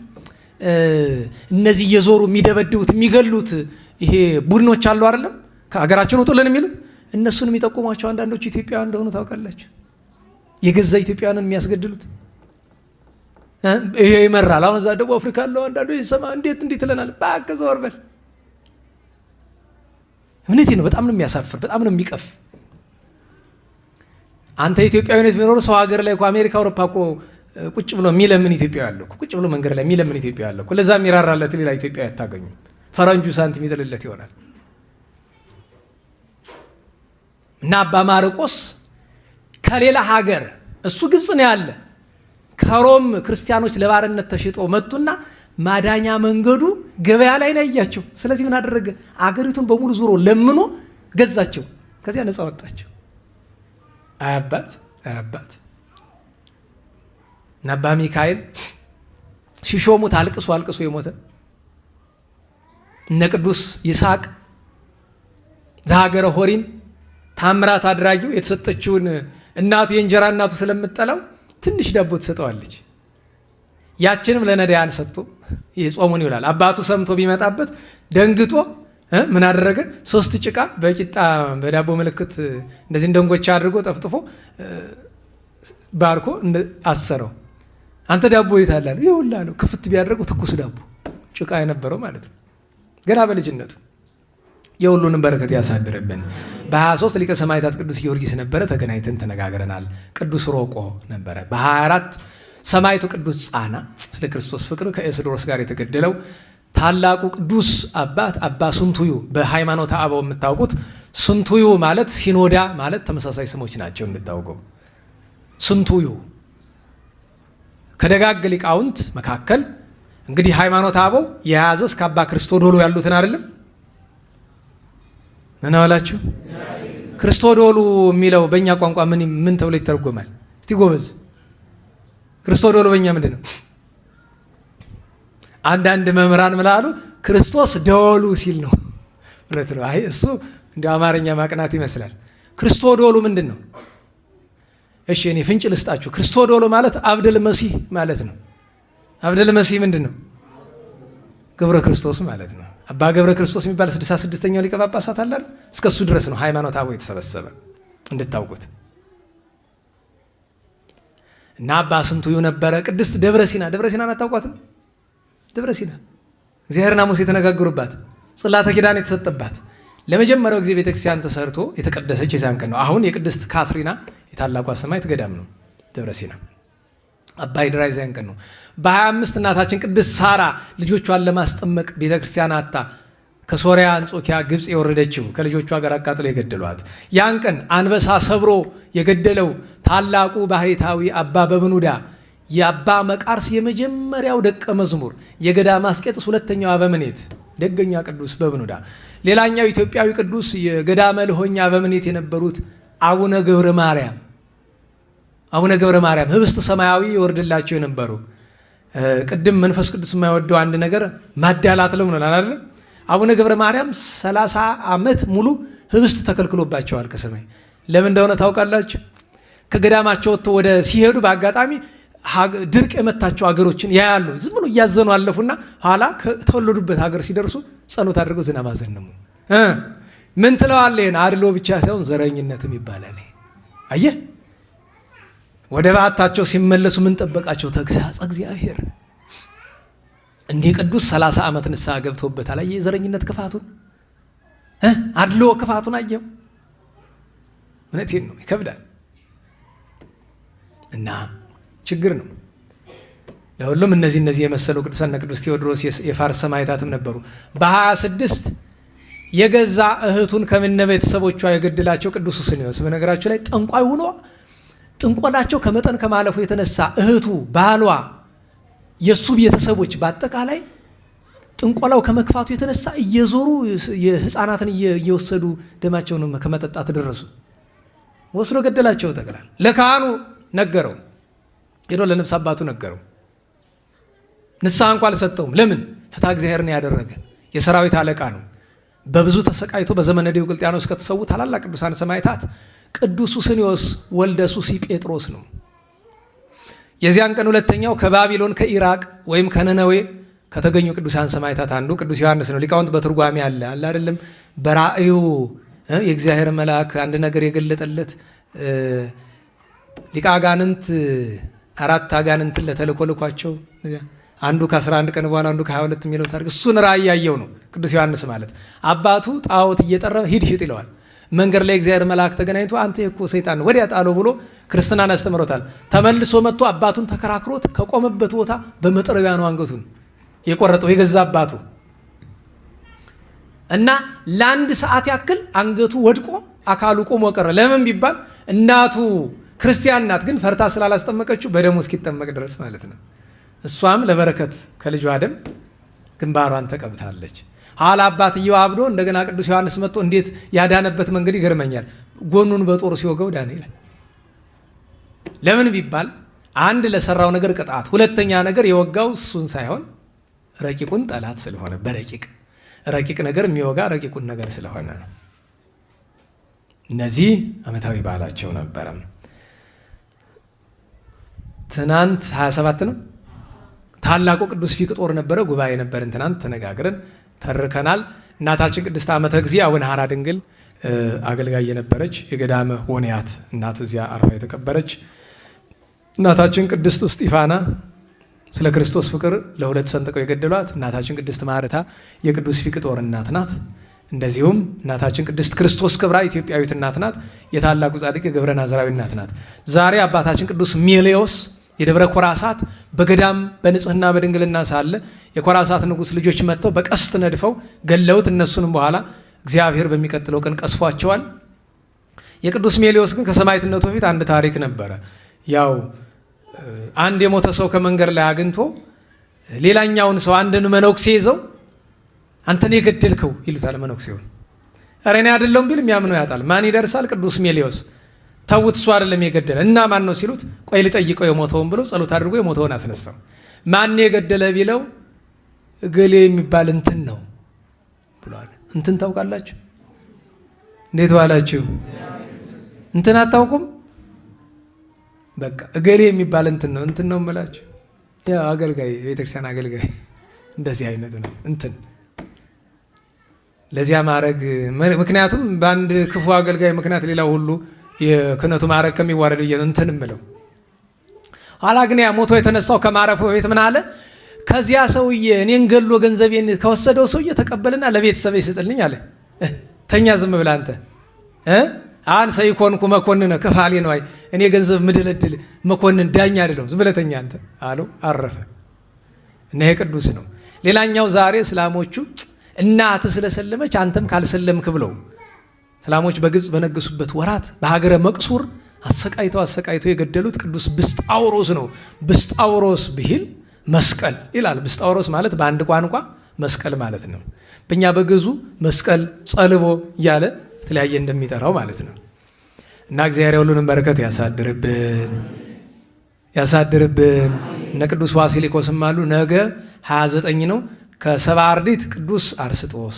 እነዚህ እየዞሩ የሚደበድቡት የሚገሉት ይሄ ቡድኖች አሉ አይደለም? ከሀገራችን ውጡልን የሚሉት እነሱን የሚጠቁሟቸው አንዳንዶቹ ኢትዮጵያውያን እንደሆኑ ታውቃላችሁ። የገዛ ኢትዮጵያውያንን የሚያስገድሉት ይሄ ይመራል። አሁን እዛ ደቡብ አፍሪካ አለው አንዳንዱ ይሰማ እንዴት እንዲህ ትለናል? እባክህ ዘወር በል። እውነቴን ነው። በጣም ነው የሚያሳፍር፣ በጣም ነው የሚቀፍ። አንተ ኢትዮጵያዊነት ቢኖር ሰው ሀገር ላይ እኮ አሜሪካ፣ አውሮፓ እኮ ቁጭ ብሎ የሚለምን ኢትዮጵያ ያለ እኮ ቁጭ ብሎ መንገድ ላይ የሚለምን ኢትዮጵያ ያለ እኮ ለዛ የሚራራለት ሌላ ኢትዮጵያ አታገኙ። ፈረንጁ ሳንቲም ይጥልለት ይሆናል። እና አባ ማርቆስ ከሌላ ሀገር እሱ ግብፅ ነው ያለ ከሮም ክርስቲያኖች ለባርነት ተሽጦ መጡና ማዳኛ መንገዱ ገበያ ላይ ነው ያያቸው። ስለዚህ ምን አደረገ? አገሪቱን በሙሉ ዙሮ ለምኖ ገዛቸው። ከዚያ ነፃ ወጣቸው። አያባት እና አባ ሚካኤል ሲሾሙት አልቅሶ የሞተ እነ ቅዱስ ይስሐቅ ዘሀገረ ሆሪን ታምራት አድራጊው የተሰጠችውን እናቱ የእንጀራ እናቱ ስለምጠላው ትንሽ ዳቦ ትሰጠዋለች። ያችንም ለነዳያን ሰጥቶ የጾሙን ይውላል። አባቱ ሰምቶ ቢመጣበት ደንግጦ ምን አደረገ? 3 ጭቃ በቂጣ በዳቦ ምልክት እንደዚህ እንደንጎቻ አድርጎ ጠፍጥፎ ባርኮ አሰረው። አንተ ዳቦ ይታላል ይውላል። ክፍት ቢያደርገው ትኩስ ዳቦ ጭቃ የነበረው ማለት ነው። ገና በልጅነቱ የሁሉንም በረከት ያሳድርብን። በ23 ሊቀ ሰማዕታት ቅዱስ ጊዮርጊስ ነበረ፣ ተገናኝተን ተነጋግረናል። ቅዱስ ሮቆ ነበረ። በ24 ሰማዕቱ ቅዱስ ጻና ስለ ክርስቶስ ፍቅር ከኤስድሮስ ጋር የተገደለው ታላቁ ቅዱስ አባት አባ ስንቱዩ። በሃይማኖተ አበው የምታውቁት ስንቱዩ ማለት ሲኖዳ ማለት ተመሳሳይ ስሞች ናቸው የምታውቀው። ስንቱዩ ከደጋግ ሊቃውንት መካከል እንግዲህ ሃይማኖተ አበው የያዘ እስከ አባ ክርስቶዶሉ ያሉትን አይደለም። ምን አላችሁ? ክርስቶዶሉ የሚለው በእኛ ቋንቋ ምን ተብሎ ይተረጎማል? እስቲ ጎበዝ። ክርስቶዶሉ በእኛ ምንድን ነው? አንዳንድ መምህራን ምላሉ ክርስቶስ ደወሉ ሲል ነው። እውነት ነው። አይ እሱ እንደ አማርኛ ማቅናት ይመስላል። ክርስቶዶሉ ምንድን ነው? እሺ እኔ ፍንጭ ልስጣችሁ። ክርስቶዶሉ ማለት አብደል መሲህ ማለት ነው። አብደል መሲህ ምንድን ነው? ገብረ ክርስቶስ ማለት ነው። አባ ገብረ ክርስቶስ የሚባል 66ኛው ሊቀ ጳጳሳት አለ። እስከሱ ድረስ ነው ሃይማኖተ አበው የተሰበሰበ እንድታውቁት። እና አባ ስንቱዩ ነበረ። ቅድስት ደብረ ሲናን አታውቋትም? ደብረ ሲና እግዚአብሔርና ሙሴ የተነጋገሩባት ጽላተ ኪዳን የተሰጠባት ለመጀመሪያው ጊዜ ቤተክርስቲያን ተሰርቶ የተቀደሰች የዛን ቀን ነው። አሁን የቅድስት ካትሪና የታላቋ ሰማዕት ገዳም ነው ደብረ ሲና። አባይ ድራ የዛን ቀን ነው። በ25 እናታችን ቅድስት ሳራ ልጆቿን ለማስጠመቅ ቤተክርስቲያን አታ ከሶሪያ አንጾኪያ ግብፅ የወረደችው ከልጆቿ ጋር አቃጥለው የገደሏት ያን ቀን አንበሳ ሰብሮ የገደለው ታላቁ ባህታዊ አባ በብኑዳ የአባ መቃርስ የመጀመሪያው ደቀ መዝሙር የገዳመ አስቄጥስ ሁለተኛው አበምኔት ደገኛ ቅዱስ በብኑዳ፣ ሌላኛው ኢትዮጵያዊ ቅዱስ የገዳመ ልሆኛ አበምኔት የነበሩት አቡነ ገብረ ማርያም ህብስት ሰማያዊ ይወርድላቸው የነበሩ። ቅድም መንፈስ ቅዱስ የማይወደው አንድ ነገር ማዳላት ነው ብለናል አይደል? አቡነ ገብረ ማርያም 30 ዓመት ሙሉ ህብስት ተከልክሎባቸዋል ከሰማይ። ለምን እንደሆነ ታውቃላችሁ? ከገዳማቸው ወጥተው ወደ ሲሄዱ በአጋጣሚ ድርቅ የመታቸው ሀገሮችን ያያሉ። ዝም ብሎ እያዘኑ አለፉና ኋላ ከተወለዱበት ሀገር ሲደርሱ ጸሎት አድርገው ዝናብ አዘነሙ። ምን ትለዋለህ? አድሎ ብቻ ሳይሆን ዘረኝነትም ይባላል። አየህ፣ ወደ በዓታቸው ሲመለሱ ምን ጠበቃቸው? ተግሳጸ እግዚአብሔር። እንዲህ ቅዱስ 30 ዓመት ንስሐ ገብተውበታል። አየህ የዘረኝነት ክፋቱን፣ አድሎ ክፋቱን አየው። እውነቴን ነው፣ ይከብዳል እና ችግር ነው ለሁሉም። እነዚህ የመሰሉ ቅዱሳን ቅዱስ ቴዎድሮስ የፋርስ ሰማዕታትም ነበሩ። በ26 የገዛ እህቱን ከመነ ቤተሰቦቿ የገደላቸው ቅዱስ ሱስንዮስ በነገራቸው ላይ ጠንቋይ ሆኖ ጥንቆላቸው ከመጠን ከማለፉ የተነሳ እህቱ፣ ባሏ፣ የሱ ቤተሰቦች በአጠቃላይ ጥንቆላው ከመክፋቱ የተነሳ እየዞሩ የህፃናትን እየወሰዱ ደማቸውን ከመጠጣት ደረሱ። ወስዶ ገደላቸው። ጠቅላላ ለካህኑ ነገረው፣ ሄዶ ለነፍስ አባቱ ነገረው። ንስሐ እንኳ አልሰጠውም። ለምን? ፍትሐ እግዚአብሔርን ያደረገ የሰራዊት አለቃ ነው። በብዙ ተሰቃይቶ በዘመነ ዲዮቅልጥያኖስ ከተሰዉ ታላላቅ ቅዱሳን ሰማዕታት ቅዱስ ሱስንዮስ ወልደ ሱሲ ጴጥሮስ ነው። የዚያን ቀን ሁለተኛው ከባቢሎን ከኢራቅ ወይም ከነነዌ ከተገኙ ቅዱሳን ሰማዕታት አንዱ ቅዱስ ዮሐንስ ነው። ሊቃውንት በትርጓሜ አለ አይደለም፣ በራእዩ የእግዚአብሔር መልአክ አንድ ነገር የገለጠለት ሊቀ አጋንንት 4 አጋንንትን ለተልእኮ ልኳቸው አንዱ ከ11 ቀን በኋላ አንዱ ከ22 የሚለው ታሪክ እሱን ራእይ ያየው ነው ቅዱስ ዮሐንስ ማለት። አባቱ ጣዖት እየጠረበ ሂድ ሽጥ ይለዋል። መንገድ ላይ እግዚአብሔር መልአክ ተገናኝቶ አንተ እኮ ሰይጣን ወዲያ ጣለው ብሎ ክርስትናን አስተምሮታል። ተመልሶ መጥቶ አባቱን ተከራክሮት ከቆመበት ቦታ በመጥረቢያ ነው አንገቱን የቆረጠው የገዛ አባቱ እና ለአንድ ሰዓት ያክል አንገቱ ወድቆ አካሉ ቆሞ ቀረ። ለምን ቢባል እናቱ ክርስቲያን ናት፣ ግን ፈርታ ስላላስጠመቀችው በደሙ እስኪጠመቅ ድረስ ማለት ነው። እሷም ለበረከት ከልጇ ደም ግንባሯን ተቀብታለች። ኋላ አባትየው አብዶ እንደገና ቅዱስ ዮሐንስ መጥቶ እንዴት ያዳነበት መንገድ ይገርመኛል። ጎኑን በጦር ሲወጋው ዳነ ይላል። ለምን ቢባል አንድ ለሰራው ነገር ቅጣት፣ ሁለተኛ ነገር የወጋው እሱን ሳይሆን ረቂቁን ጠላት ስለሆነ ረቂቅ ነገር የሚወጋ ረቂቁን ነገር ስለሆነ ነው። እነዚህ ዓመታዊ በዓላቸው ነበረ። ትናንት 27 ነው። ታላቁ ቅዱስ ፊቅጦር ነበረ። ጉባኤ ነበርን። ትናንት ተነጋግረን ተርከናል። እናታችን ቅድስት ዓመተ እግዚእ አቡነ ሐራ ድንግል አገልጋይ የነበረች የገዳመ ወንያት እናት እዚያ አርፋ የተቀበረች እናታችን ቅድስት እስጢፋና ስለ ክርስቶስ ፍቅር ለሁለት ሰንጥቀው የገደሏት እናታችን ቅድስት ማርታ የቅዱስ ፊቅጦር እናት ናት። እንደዚሁም እናታችን ቅድስት ክርስቶስ ክብራ ኢትዮጵያዊት እናት ናት። የታላቁ ጻድቅ የገብረ ናዝራዊ እናት ናት። ዛሬ አባታችን ቅዱስ ሜሌዎስ የደብረ ኮራሳት በገዳም በንጽህና በድንግልና ሳለ የኮራሳት ንጉሥ ልጆች መጥተው በቀስት ነድፈው ገለውት እነሱንም በኋላ እግዚአብሔር በሚቀጥለው ቀን ቀስፏቸዋል። የቅዱስ ሜሌዎስ ግን ከሰማዕትነቱ በፊት አንድ ታሪክ ነበረ። ያው አንድ የሞተ ሰው ከመንገድ ላይ አግኝቶ ሌላኛውን ሰው አንድን መነኩሴ ይዘው አንተን የገደልከው ይሉታል። መነኩሴውን ኧረ እኔ አይደለሁም ቢል የሚያምነው ያጣል። ማን ይደርሳል? ቅዱስ ሜሌዎስ። ተውት እሱ አይደለም የገደለ እና ማን ነው ሲሉት ቆይ ልጠይቀው የሞተውን ብሎ ጸሎት አድርጎ የሞተውን አስነሳው። ማን የገደለ ቢለው እገሌ የሚባል እንትን ነው ብሏል። እንትን ታውቃላችሁ? እንዴት ዋላችሁ? እንትን አታውቁም? በቃ እገሌ የሚባል እንትን ነው የምላችሁ። ያው አገልጋይ የቤተክርስቲያን አገልጋይ እንደዚህ አይነት ነው እንትን ለዚያ ማዕረግ። ምክንያቱም በአንድ ክፉ አገልጋይ ምክንያት ሌላው ሁሉ የክህነቱ ማዕረግ ከሚዋረድ እንትን እምለው። ኋላ ግን ያ ሞቶ የተነሳው ከማረፉ በፊት ምን አለ? ከዚያ ሰውዬ እኔን ገሎ ገንዘቤን ከወሰደው ሰውዬ ተቀበልና ለቤተሰብ ይስጥልኝ አለ። ተኛ ዝም ብለህ አንተ አንሰ ይኮንኩ መኮንን ከፋሌ ነው። እኔ ገንዘብ ምድለድል መኮንን ዳኛ አይደለም፣ ዝም ብለህ ተኛ አንተ አለው። አረፈ። እና ይሄ ቅዱስ ነው። ሌላኛው ዛሬ እስላሞቹ እናት ስለሰለመች አንተም ካልሰለምክ ብለው እስላሞች በግብፅ በነገሱበት ወራት በሀገረ መቅሱር አሰቃይተው የገደሉት ቅዱስ ብስጣውሮስ ነው። ብስጣውሮስ ብሂል መስቀል ይላል። ብስጣውሮስ ማለት በአንድ ቋንቋ መስቀል ማለት ነው። በእኛ በግዙ መስቀል ጸልቦ እያለ የተለያየ እንደሚጠራው ማለት ነው። እና እግዚአብሔር ሁሉንም በረከት ያሳድርብን። እነ ቅዱስ ዋሲሊኮስም አሉ። ነገ 29 ነው። ከሰባ አርድእት ቅዱስ አርስጦስ፣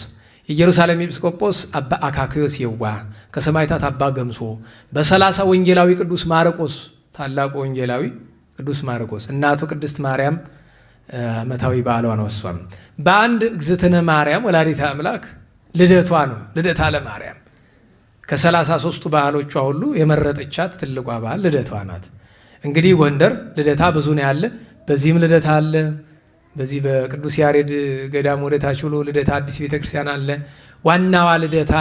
የኢየሩሳሌም ኤጲስቆጶስ አባ አካክዮስ የዋ፣ ከሰማዕታት አባ ገምሶ፣ በ30 ወንጌላዊ ቅዱስ ማርቆስ፣ ታላቁ ወንጌላዊ ቅዱስ ማርቆስ፣ እናቱ ቅድስት ማርያም ዓመታዊ በዓሏ ነው። እሷም በአንድ እግዝእትነ ማርያም ወላዲተ አምላክ ልደቷ ነው። ልደታ ለማርያም ከ33ቱ ባህሎቿ ሁሉ የመረጠቻት ትልቋ ባህል ልደቷ ናት። እንግዲህ ጎንደር ልደታ ብዙ ነው ያለ። በዚህም ልደታ አለ። በዚህ በቅዱስ ያሬድ ገዳም ወደታች ብሎ ልደታ አዲስ ቤተክርስቲያን አለ። ዋናዋ ልደታ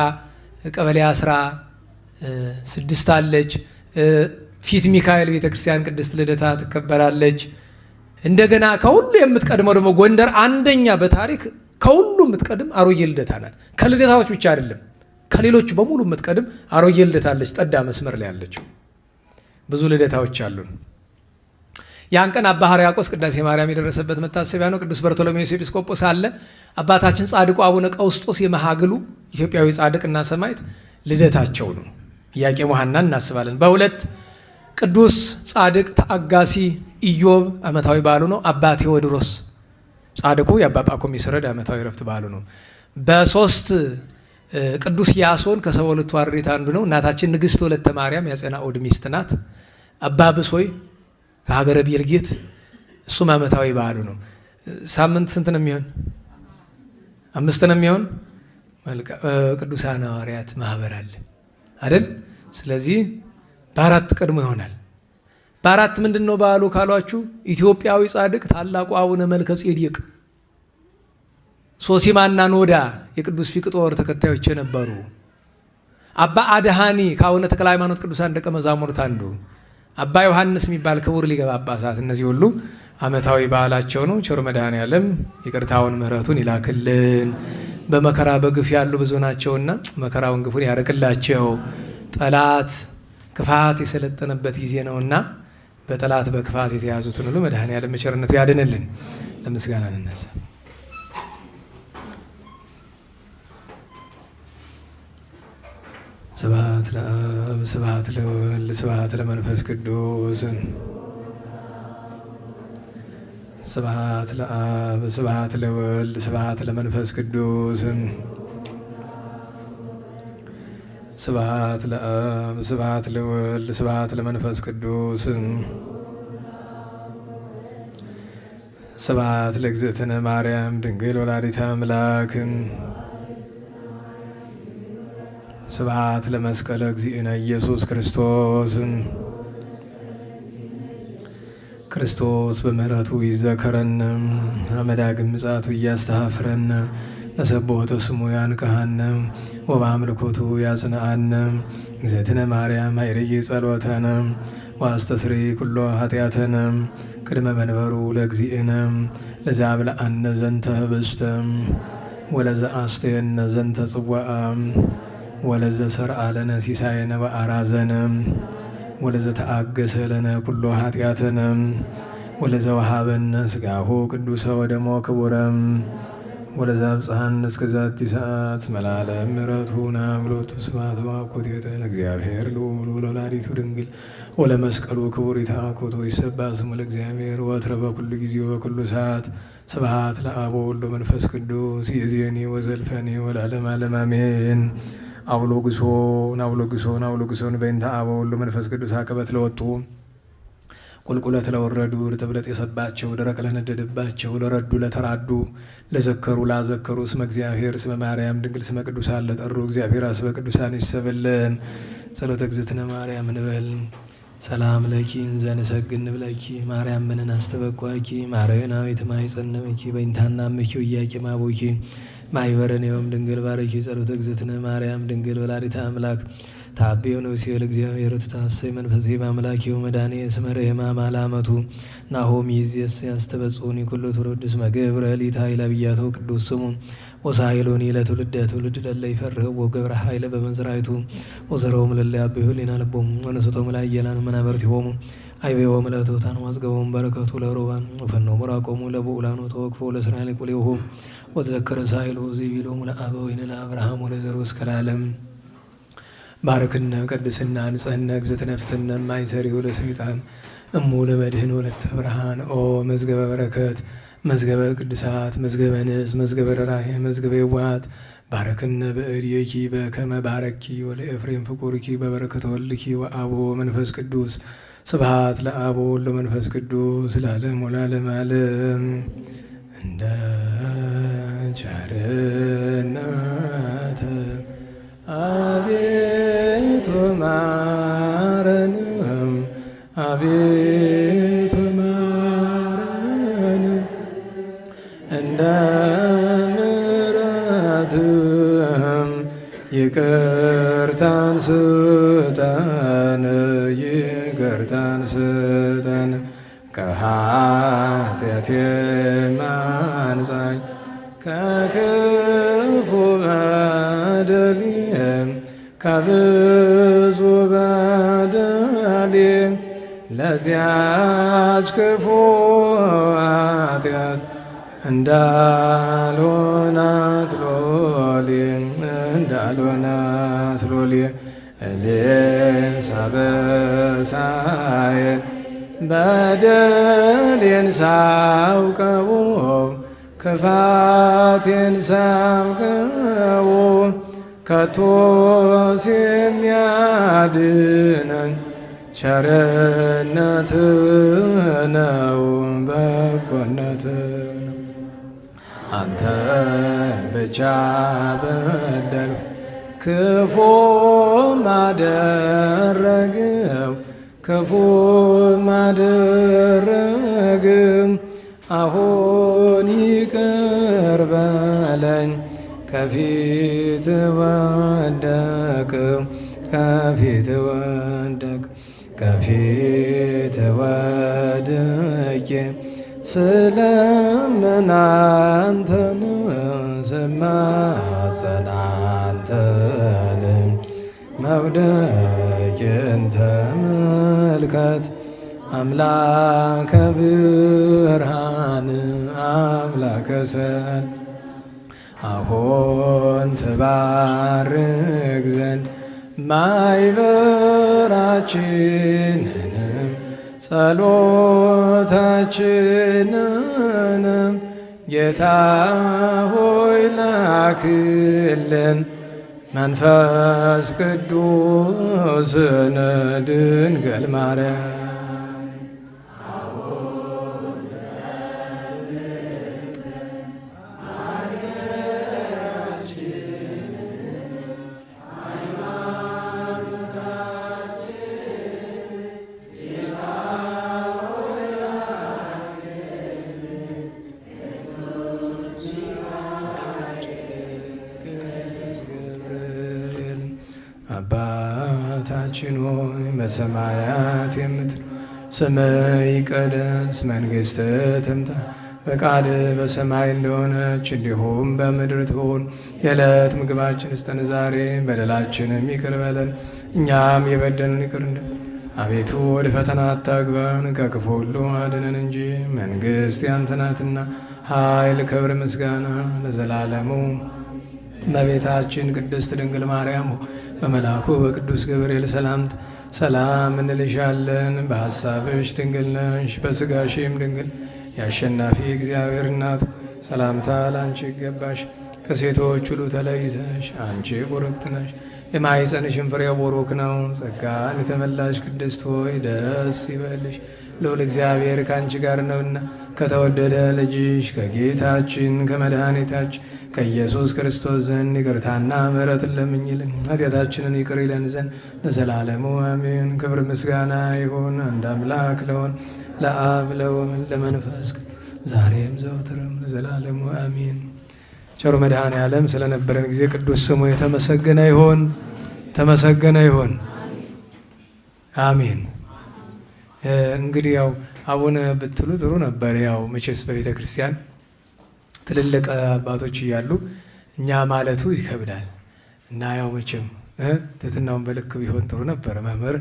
ቀበሌ 16 አለች። ፊት ሚካኤል ቤተክርስቲያን ቅድስት ልደታ ትከበራለች። እንደገና ከሁሉ የምትቀድመው ደግሞ ጎንደር አንደኛ በታሪክ ከሁሉ የምትቀድም አሮጌ ልደታ ናት። ከልደታዎች ብቻ አይደለም ከሌሎቹ በሙሉ የምትቀድም አሮጌ ልደታ አለች። ጠዳ መስመር ላይ ያለችው ብዙ ልደታዎች አሉን። ያን ቀን አባ ሕርያቆስ ቅዳሴ ማርያም የደረሰበት መታሰቢያ ነው። ቅዱስ በርቶሎሜዎስ ኤጲስቆጶስ አለ። አባታችን ጻድቁ አቡነ ቀውስጦስ የመሃግሉ ኢትዮጵያዊ ጻድቅና ሰማዕት ልደታቸው ነው። ኢያቄም ወሐናን እናስባለን። በሁለት ቅዱስ ጻድቅ ተአጋሲ ኢዮብ ዓመታዊ በዓሉ ነው። አባ ቴዎድሮስ ጻድቁ የአባ ጳኩሚስ ረድ ዓመታዊ ረፍት በዓሉ ነው። በሶስት ቅዱስ ያሶን ከ72ቱ አርድእት አንዱ ነው። እናታችን ንግሥት ወለተ ማርያም የአፄናኦድ ሚስት ናት። አባ ብሶይ ከሀገረ ቤልጌት እሱም ዓመታዊ በዓሉ ነው። ሳምንት ስንት ነው የሚሆን? 5 ነው የሚሆን። ቅዱሳን ሐዋርያት ማህበር አለ አይደል? ስለዚህ በ4 ቀድሞ ይሆናል። በ4 ምንድን ነው በዓሉ ካሏችሁ ኢትዮጵያዊ ጻድቅ ታላቁ አቡነ መልከ ጼዴቅ ሶሲማና ኖዳ የቅዱስ ፊቅጦር ተከታዮች የነበሩ አባ አድሃኒ ከአቡነ ተክለ ሃይማኖት ቅዱሳን ደቀ መዛሙርት አንዱ፣ አባ ዮሐንስ የሚባል ክቡር ሊቀ ጳጳሳት። እነዚህ ሁሉ ዓመታዊ በዓላቸው ነው። ቸር መድኃኔዓለም ይቅርታውን ምሕረቱን ይላክልን። በመከራ በግፍ ያሉ ብዙ ናቸውና መከራውን ግፉን ያርቅላቸው። ጠላት ክፋት የሰለጠነበት ጊዜ ነውና በጠላት በክፋት የተያዙትን ሁሉ መድኃኔዓለም በቸርነቱ ያድንልን። ለምስጋና እንነሳ። ስብሐት ለአብ ስብሐት ለወልድ ስብሐት ለመንፈስ ቅዱስ ስብሐት ለአብ ስብሐት ለወልድ ስብሐት ለመንፈስ ቅዱስ ስብሐት ለአብ ስብሐት ለወልድ ስብሐት ለመንፈስ ቅዱስ ስብሐት ለእግዝእትነ ማርያም ድንግል ወላዲተ አምላክ ስብሐት ለመስቀለ እግዚእነ ኢየሱስ ክርስቶስ ክርስቶስ በምሕረቱ ይዘከረን አመዳግም ምጽአቱ እያስተሐፍረን ለሰቦተ ስሙ ያንቀሐነ ወበአምልኮቱ ያጽንዓነ እግዝእትነ ማርያም አይርይ ጸሎተነ ወአስተስሪ ኩሎ ኃጢአተነ ቅድመ መንበሩ ለእግዚእነ ለዘአብልዐነ ዘንተ ኅብስተ ወለዘአስተየነ ዘንተ ጽዋዓ ወለዘሰርዐ ለነ ሲሳየነ ወአራዘነ ወለዘተአገሰ ለነ ኩሎ ኃጢአተነ ወለዘወሃበነ ሥጋሁ ቅዱሰ ወደሞ ክቡረ ወለዘአብጽሐነ እስከ ዛቲ ሰዓት መላለም ምሕረቱ ናምሎቱ ስብሐት ወአኮቴተ ለእግዚአብሔር ልዑል ወለወላዲቱ ድንግል ወለመስቀሉ ክቡር ይትአኮቶ ይሰብሐ ስሙ ለእግዚአብሔር ወትረ በኩሉ ጊዜ ወበኩሉ ሰዓት ስብሐት ለአብ ወወልድ ወመንፈስ ቅዱስ ይእዜኒ ወዘልፈኒ ወለዓለመ ዓለም አሜን። አውሎግሶን አውሎግሶን አውሎግሶን በእንተ አብ ወወልድ ወመንፈስ ቅዱስ አቀበት ለወጡ ቁልቁለት ለወረዱ ርጥብለት የሰባቸው ደረቅ ለነደደባቸው ለረዱ ለተራዱ ለዘከሩ ላዘከሩ ስመ እግዚአብሔር ስመ ማርያም ድንግል ስመ ቅዱሳን ለጠሩ እግዚአብሔር ስመ ቅዱሳን ይሰብልን። ጸሎተ እግዝእትነ ማርያም እንበል። ሰላም ለኪ እንዘንሰግድ ንብለኪ ማርያም ምንን አስተበቋኪ ማርያናዊት ማይጸነምኪ በእንታና ምኪ ወያቄ ማቦኪ ማይበረን የውም ድንግል ባረኪ ጸሎተ እግዝእትነ ማርያም ድንግል ወላዲተ አምላክ ታቤው ነው ሲል እግዚአብሔር ተታሰይ መንፈስ በአምላክ መድኃኔ ስመረ የማም አላመቱ ናሆም ይዝየስ ያስተበጽሁኒ ኩሉ ትውልድስ መገብረ ሊታ ይለብያቶ ቅዱስ ስሙ ወሳይሎኒ ለትውልደ ትውልድ ለለ ይፈርህ ወገብረ ኃይለ በመንዝራይቱ ወዘረውም ለለ ያብሁ ሊና ልቦም ወነሰቶም ላይ የላን መናበርት ይሆሙ አይቤወም ለተውታን ዋዝገቦም በረከቱ ለሮባን ወፈነው ምራቆሙ ለቡላኑ ተወክፎ ለእስራኤል ቁሌሁ ወተዘከረ ሳይሎ ዘይቢሎም ለአበዊነ ለአብርሃም ወለዘሩ እስከ ለዓለም ባርክነ ቅድስና ንጽህነ እግዝእትነ ፍትነ ማይሰሪው ለሰይጣን እሙ ለመድህን ወለተ ብርሃን ኦ መዝገበ በረከት መዝገበ ቅዱሳት መዝገበ ንስ መዝገበ ራሄ መዝገበ የዋሃት ባረክነ በእድየኪ በከመ ባረኪ ወለኤፍሬም ፍቁርኪ በበረከተ ወልድኪ ወአቦ መንፈስ ቅዱስ ስብሐት ለአብ ወወልድ ወመንፈስ ቅዱስ ለዓለሙ ለዓለመ ዓለም። እንደ ቸርነት አቤቱ ማረን አቤቱ ማረን እንደ ምሕረትህም ይቅርታን ስጠን ይቅርታን ስጠን ከኃጢአቴ አንጻኝ ከክፉ በደሌም ከብዙ በደሌም ለዚያች ክፉ ኃጢአት እንዳልሆናት ሎሌ እንዳልሆናት ሎሌ እኔን ሳበሳዬን በደሌን ሳውቀው ክፋቴን ሳውቀው ከቶስ የሚያድነን ቸርነት ነው በጎነት ነው። አንተን ብቻ በደልሁ ክፉ ማደረግው ክፉ ማደረግም አሁን ይቅር በለኝ ከፊት ከፊት ወደቅ ከፊት ወደቅ ከፊት ወድቄ ስለምን አንተን ስማጸን አንተን መውደቄን ተመልከት አምላከ ብርሃን አምላከ ሰላም አሁን ትባርክ ዘንድ ማኅበራችንንም ጸሎታችንንም ጌታ ሆይ ላክልን መንፈስ ቅዱስን ድንግል ማርያም አባታችን ሆይ በሰማያት የምትኖር ስምህ ይቀደስ፣ መንግሥትህ ትምጣ፣ ፈቃድህ በሰማይ እንደሆነች እንዲሁም በምድር ትሁን። የዕለት ምግባችንን ስጠን ዛሬ፣ በደላችንም ይቅር በለን እኛም የበደሉንን ይቅር እንደምንል። አቤቱ ወደ ፈተና አታግባን፣ ከክፉ ሁሉ አድነን እንጂ መንግሥት ያንተ ናትና፣ ኃይል፣ ክብር፣ ምስጋና ለዘላለሙ። እመቤታችን ቅድስት ድንግል ማርያም በመልአኩ በቅዱስ ገብርኤል ሰላምታ ሰላም እንልሻለን። በሐሳብሽ ድንግል ነሽ፣ በሥጋሽም ድንግል የአሸናፊ እግዚአብሔር እናቱ ሰላምታ ለአንቺ ይገባሽ። ከሴቶች ሁሉ ተለይተሽ አንቺ ቡርክት ነሽ፣ የማኅፀንሽም ፍሬ ቡሩክ ነው። ጸጋን የተመላሽ ቅድስት ሆይ ደስ ይበልሽ፣ ልዑል እግዚአብሔር ከአንቺ ጋር ነውና ከተወደደ ልጅሽ ከጌታችን ከመድኃኒታችን ከኢየሱስ ክርስቶስ ዘንድ ይቅርታና ምሕረትን ለምኝልን ኃጢአታችንን ይቅር ይለን ዘንድ ለዘላለሙ አሜን። ክብር ምስጋና ይሁን አንድ አምላክ ለሆን ለአብ ለወልድ ለመንፈስ ዛሬም ዘወትርም ለዘላለሙ አሜን። ቸሩ መድኃኔ ዓለም ስለነበረን ጊዜ ቅዱስ ስሙ የተመሰገነ ይሁን፣ የተመሰገነ ይሁን። አሜን። እንግዲህ ያው አቡነ ብትሉ ጥሩ ነበር። ያው መቼስ በቤተ ክርስቲያን ትልልቅ አባቶች እያሉ እኛ ማለቱ ይከብዳል እና ያው መቼም ትሕትናውን በልክ ቢሆን ጥሩ ነበር። መምህር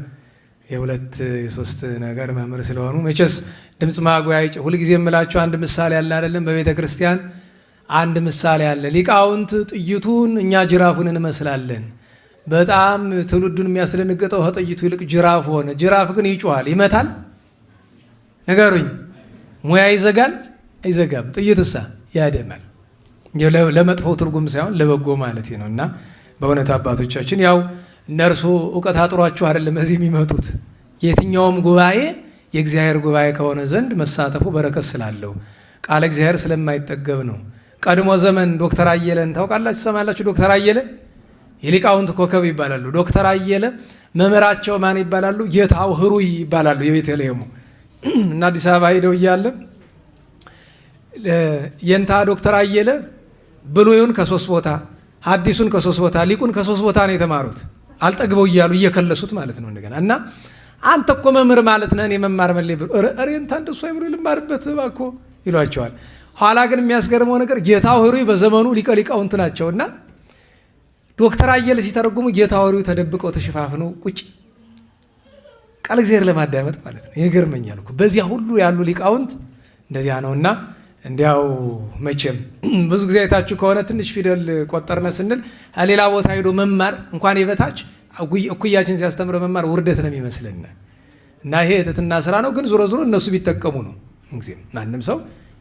የሁለት የሶስት ነገር መምህር ስለሆኑ መቼስ ድምፅ ማጉያ ሁልጊዜ የምላቸው አንድ ምሳሌ ያለ አይደለም። በቤተ ክርስቲያን አንድ ምሳሌ አለ። ሊቃውንት ጥይቱን፣ እኛ ጅራፉን እንመስላለን። በጣም ትውልዱን የሚያስደነግጠው ከጥይቱ ይልቅ ጅራፍ ሆነ። ጅራፍ ግን ይጮሃል፣ ይመታል። ንገሩኝ፣ ሙያ ይዘጋል አይዘጋም? ጥይትሳ ያደማል። ለመጥፎው ትርጉም ሳይሆን ለበጎ ማለት ነው። እና በእውነት አባቶቻችን ያው እነርሱ እውቀት አጥሯቸው አይደለም እዚህ የሚመጡት። የትኛውም ጉባኤ የእግዚአብሔር ጉባኤ ከሆነ ዘንድ መሳተፉ በረከት ስላለው ቃለ እግዚአብሔር ስለማይጠገብ ነው። ቀድሞ ዘመን ዶክተር አየለን ታውቃላችሁ፣ ትሰማላችሁ? ዶክተር አየለ የሊቃውንት ኮከብ ይባላሉ። ዶክተር አየለ መምህራቸው ማን ይባላሉ? ጌታው ህሩይ ይባላሉ። የቤተልሔሙ እና አዲስ አበባ ሄደው እያለ የንታ ዶክተር አየለ ብሉዩን ከ3 ቦታ ሐዲሱን ከ3 ቦታ ሊቁን ከ3 ቦታ ነው የተማሩት። አልጠግበው እያሉ እየከለሱት ማለት ነው። እንደገና እና አንተ እኮ መምህር ማለት ነህ የመማር መለይ ብሎ እሬንታ እንደሱ አይብሎ ልማርበት እባክዎ ይሏቸዋል። ኋላ ግን የሚያስገርመው ነገር ጌታው ህሩይ በዘመኑ ሊቀ ሊቃውንት ናቸውና ዶክተር አየለ ሲተረጉሙ ጌታው ህሩይ ተደብቀው ተሸፋፍነው ቁጭ ቃል እግዚአብሔር ለማዳመጥ ማለት ነው። ይገርመኛል እኮ በዚያ ሁሉ ያሉ ሊቃውንት እንደዚያ ነውና እንዲያው መቼም ብዙ ጊዜ አይታችሁ ከሆነ ትንሽ ፊደል ቆጠርነ ስንል ሌላ ቦታ ሄዶ መማር እንኳን የበታች እኩያችን ሲያስተምረ መማር ውርደት ነው የሚመስለን እና ይሄ የትሕትና ስራ ነው። ግን ዞሮ ዞሮ እነሱ ቢጠቀሙ ነው ጊዜም ማንም ሰው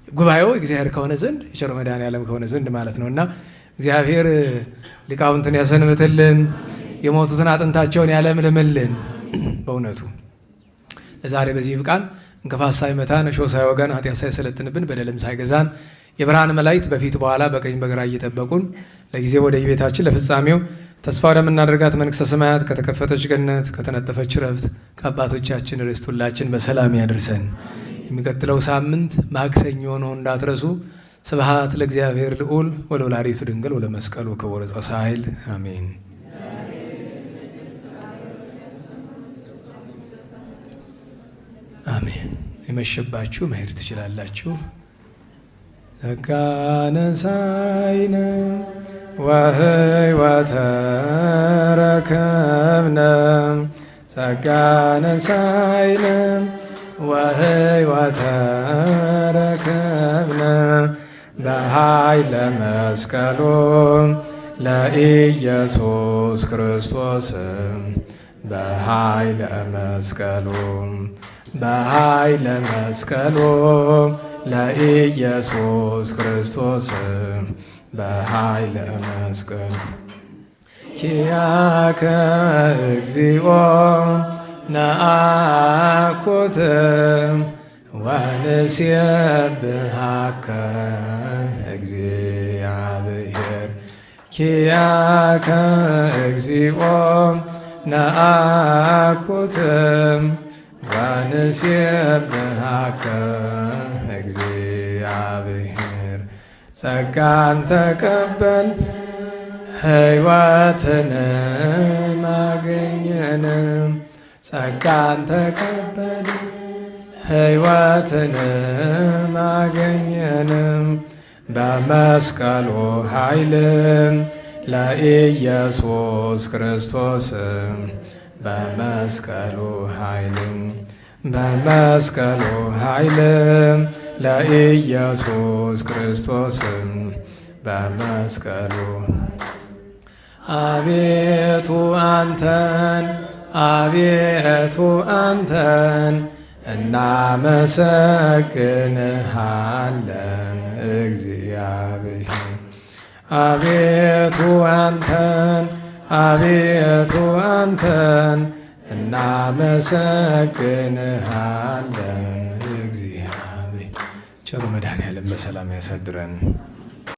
ጉባኤው እግዚአብሔር ከሆነ ዘንድ የቸሩ መድኃኔዓለም ከሆነ ዘንድ ማለት ነው። እና እግዚአብሔር ሊቃውንትን ያሰንብትልን፣ የሞቱትን አጥንታቸውን ያለምልምልን። በእውነቱ ለዛሬ በዚህ ይብቃን። እንቅፋት ሳይመታን እሾህ ሳይወጋን ኃጢአት ሳይሰለጥንብን በደልም ሳይገዛን የብርሃን መላእክት በፊት በኋላ በቀኝ በግራ እየጠበቁን ለጊዜ ወደ ቤታችን ለፍጻሜው ተስፋ ወደምናደርጋት መንግሥተ ሰማያት ከተከፈተች ገነት ከተነጠፈች ረፍት ከአባቶቻችን ርስት ሁላችን በሰላም ያደርሰን። የሚቀጥለው ሳምንት ማክሰኞ ነው እንዳትረሱ። ስብሐት ለእግዚአብሔር ልዑል ወለወላዲቱ ድንግል ወለመስቀሉ ክቡር ዘወሳይል አሜን። አሜን። የመሸባችሁ መሄድ ትችላላችሁ። ጸጋነሳይነ ወሕይወተ ረከብነ ጸጋነሳይነ ወሕይወተ ረከብነ በኃይለ መስቀሉ ለኢየሱስ ክርስቶስ በኃይለ መስቀሉ በኃይለ መስቀሉ ለኢየሱስ ክርስቶስ በኃይለ መስቀሉ ኪያከ እግዚኦ ነአኩት ወንሴብሐከ እግዚአብሔር ኪያከ እግዚኦ ነአኩት ወንሴብሐከ እግዚአብሔር ጸጋን ተቀበል ሕይወትንም አገኘንም ጸጋን ተቀበል ሕይወትንም አገኘንም በመስቀሉ ኃይልም ለኢየሱስ ክርስቶስ በመስቀሉ ኃይልም በመስቀሉ ኃይልም ለኢየሱስ ክርስቶስ በመስቀሉ አቤቱ አንተን አቤቱ አንተን እናመሰግንሃለን እግዚአብሔር አቤቱ አንተን አቤቱ አንተን እናመሰግንሃለን እግዚአብሔር። ቸሩ መድኃኔዓለም በሰላም ያሳድረን።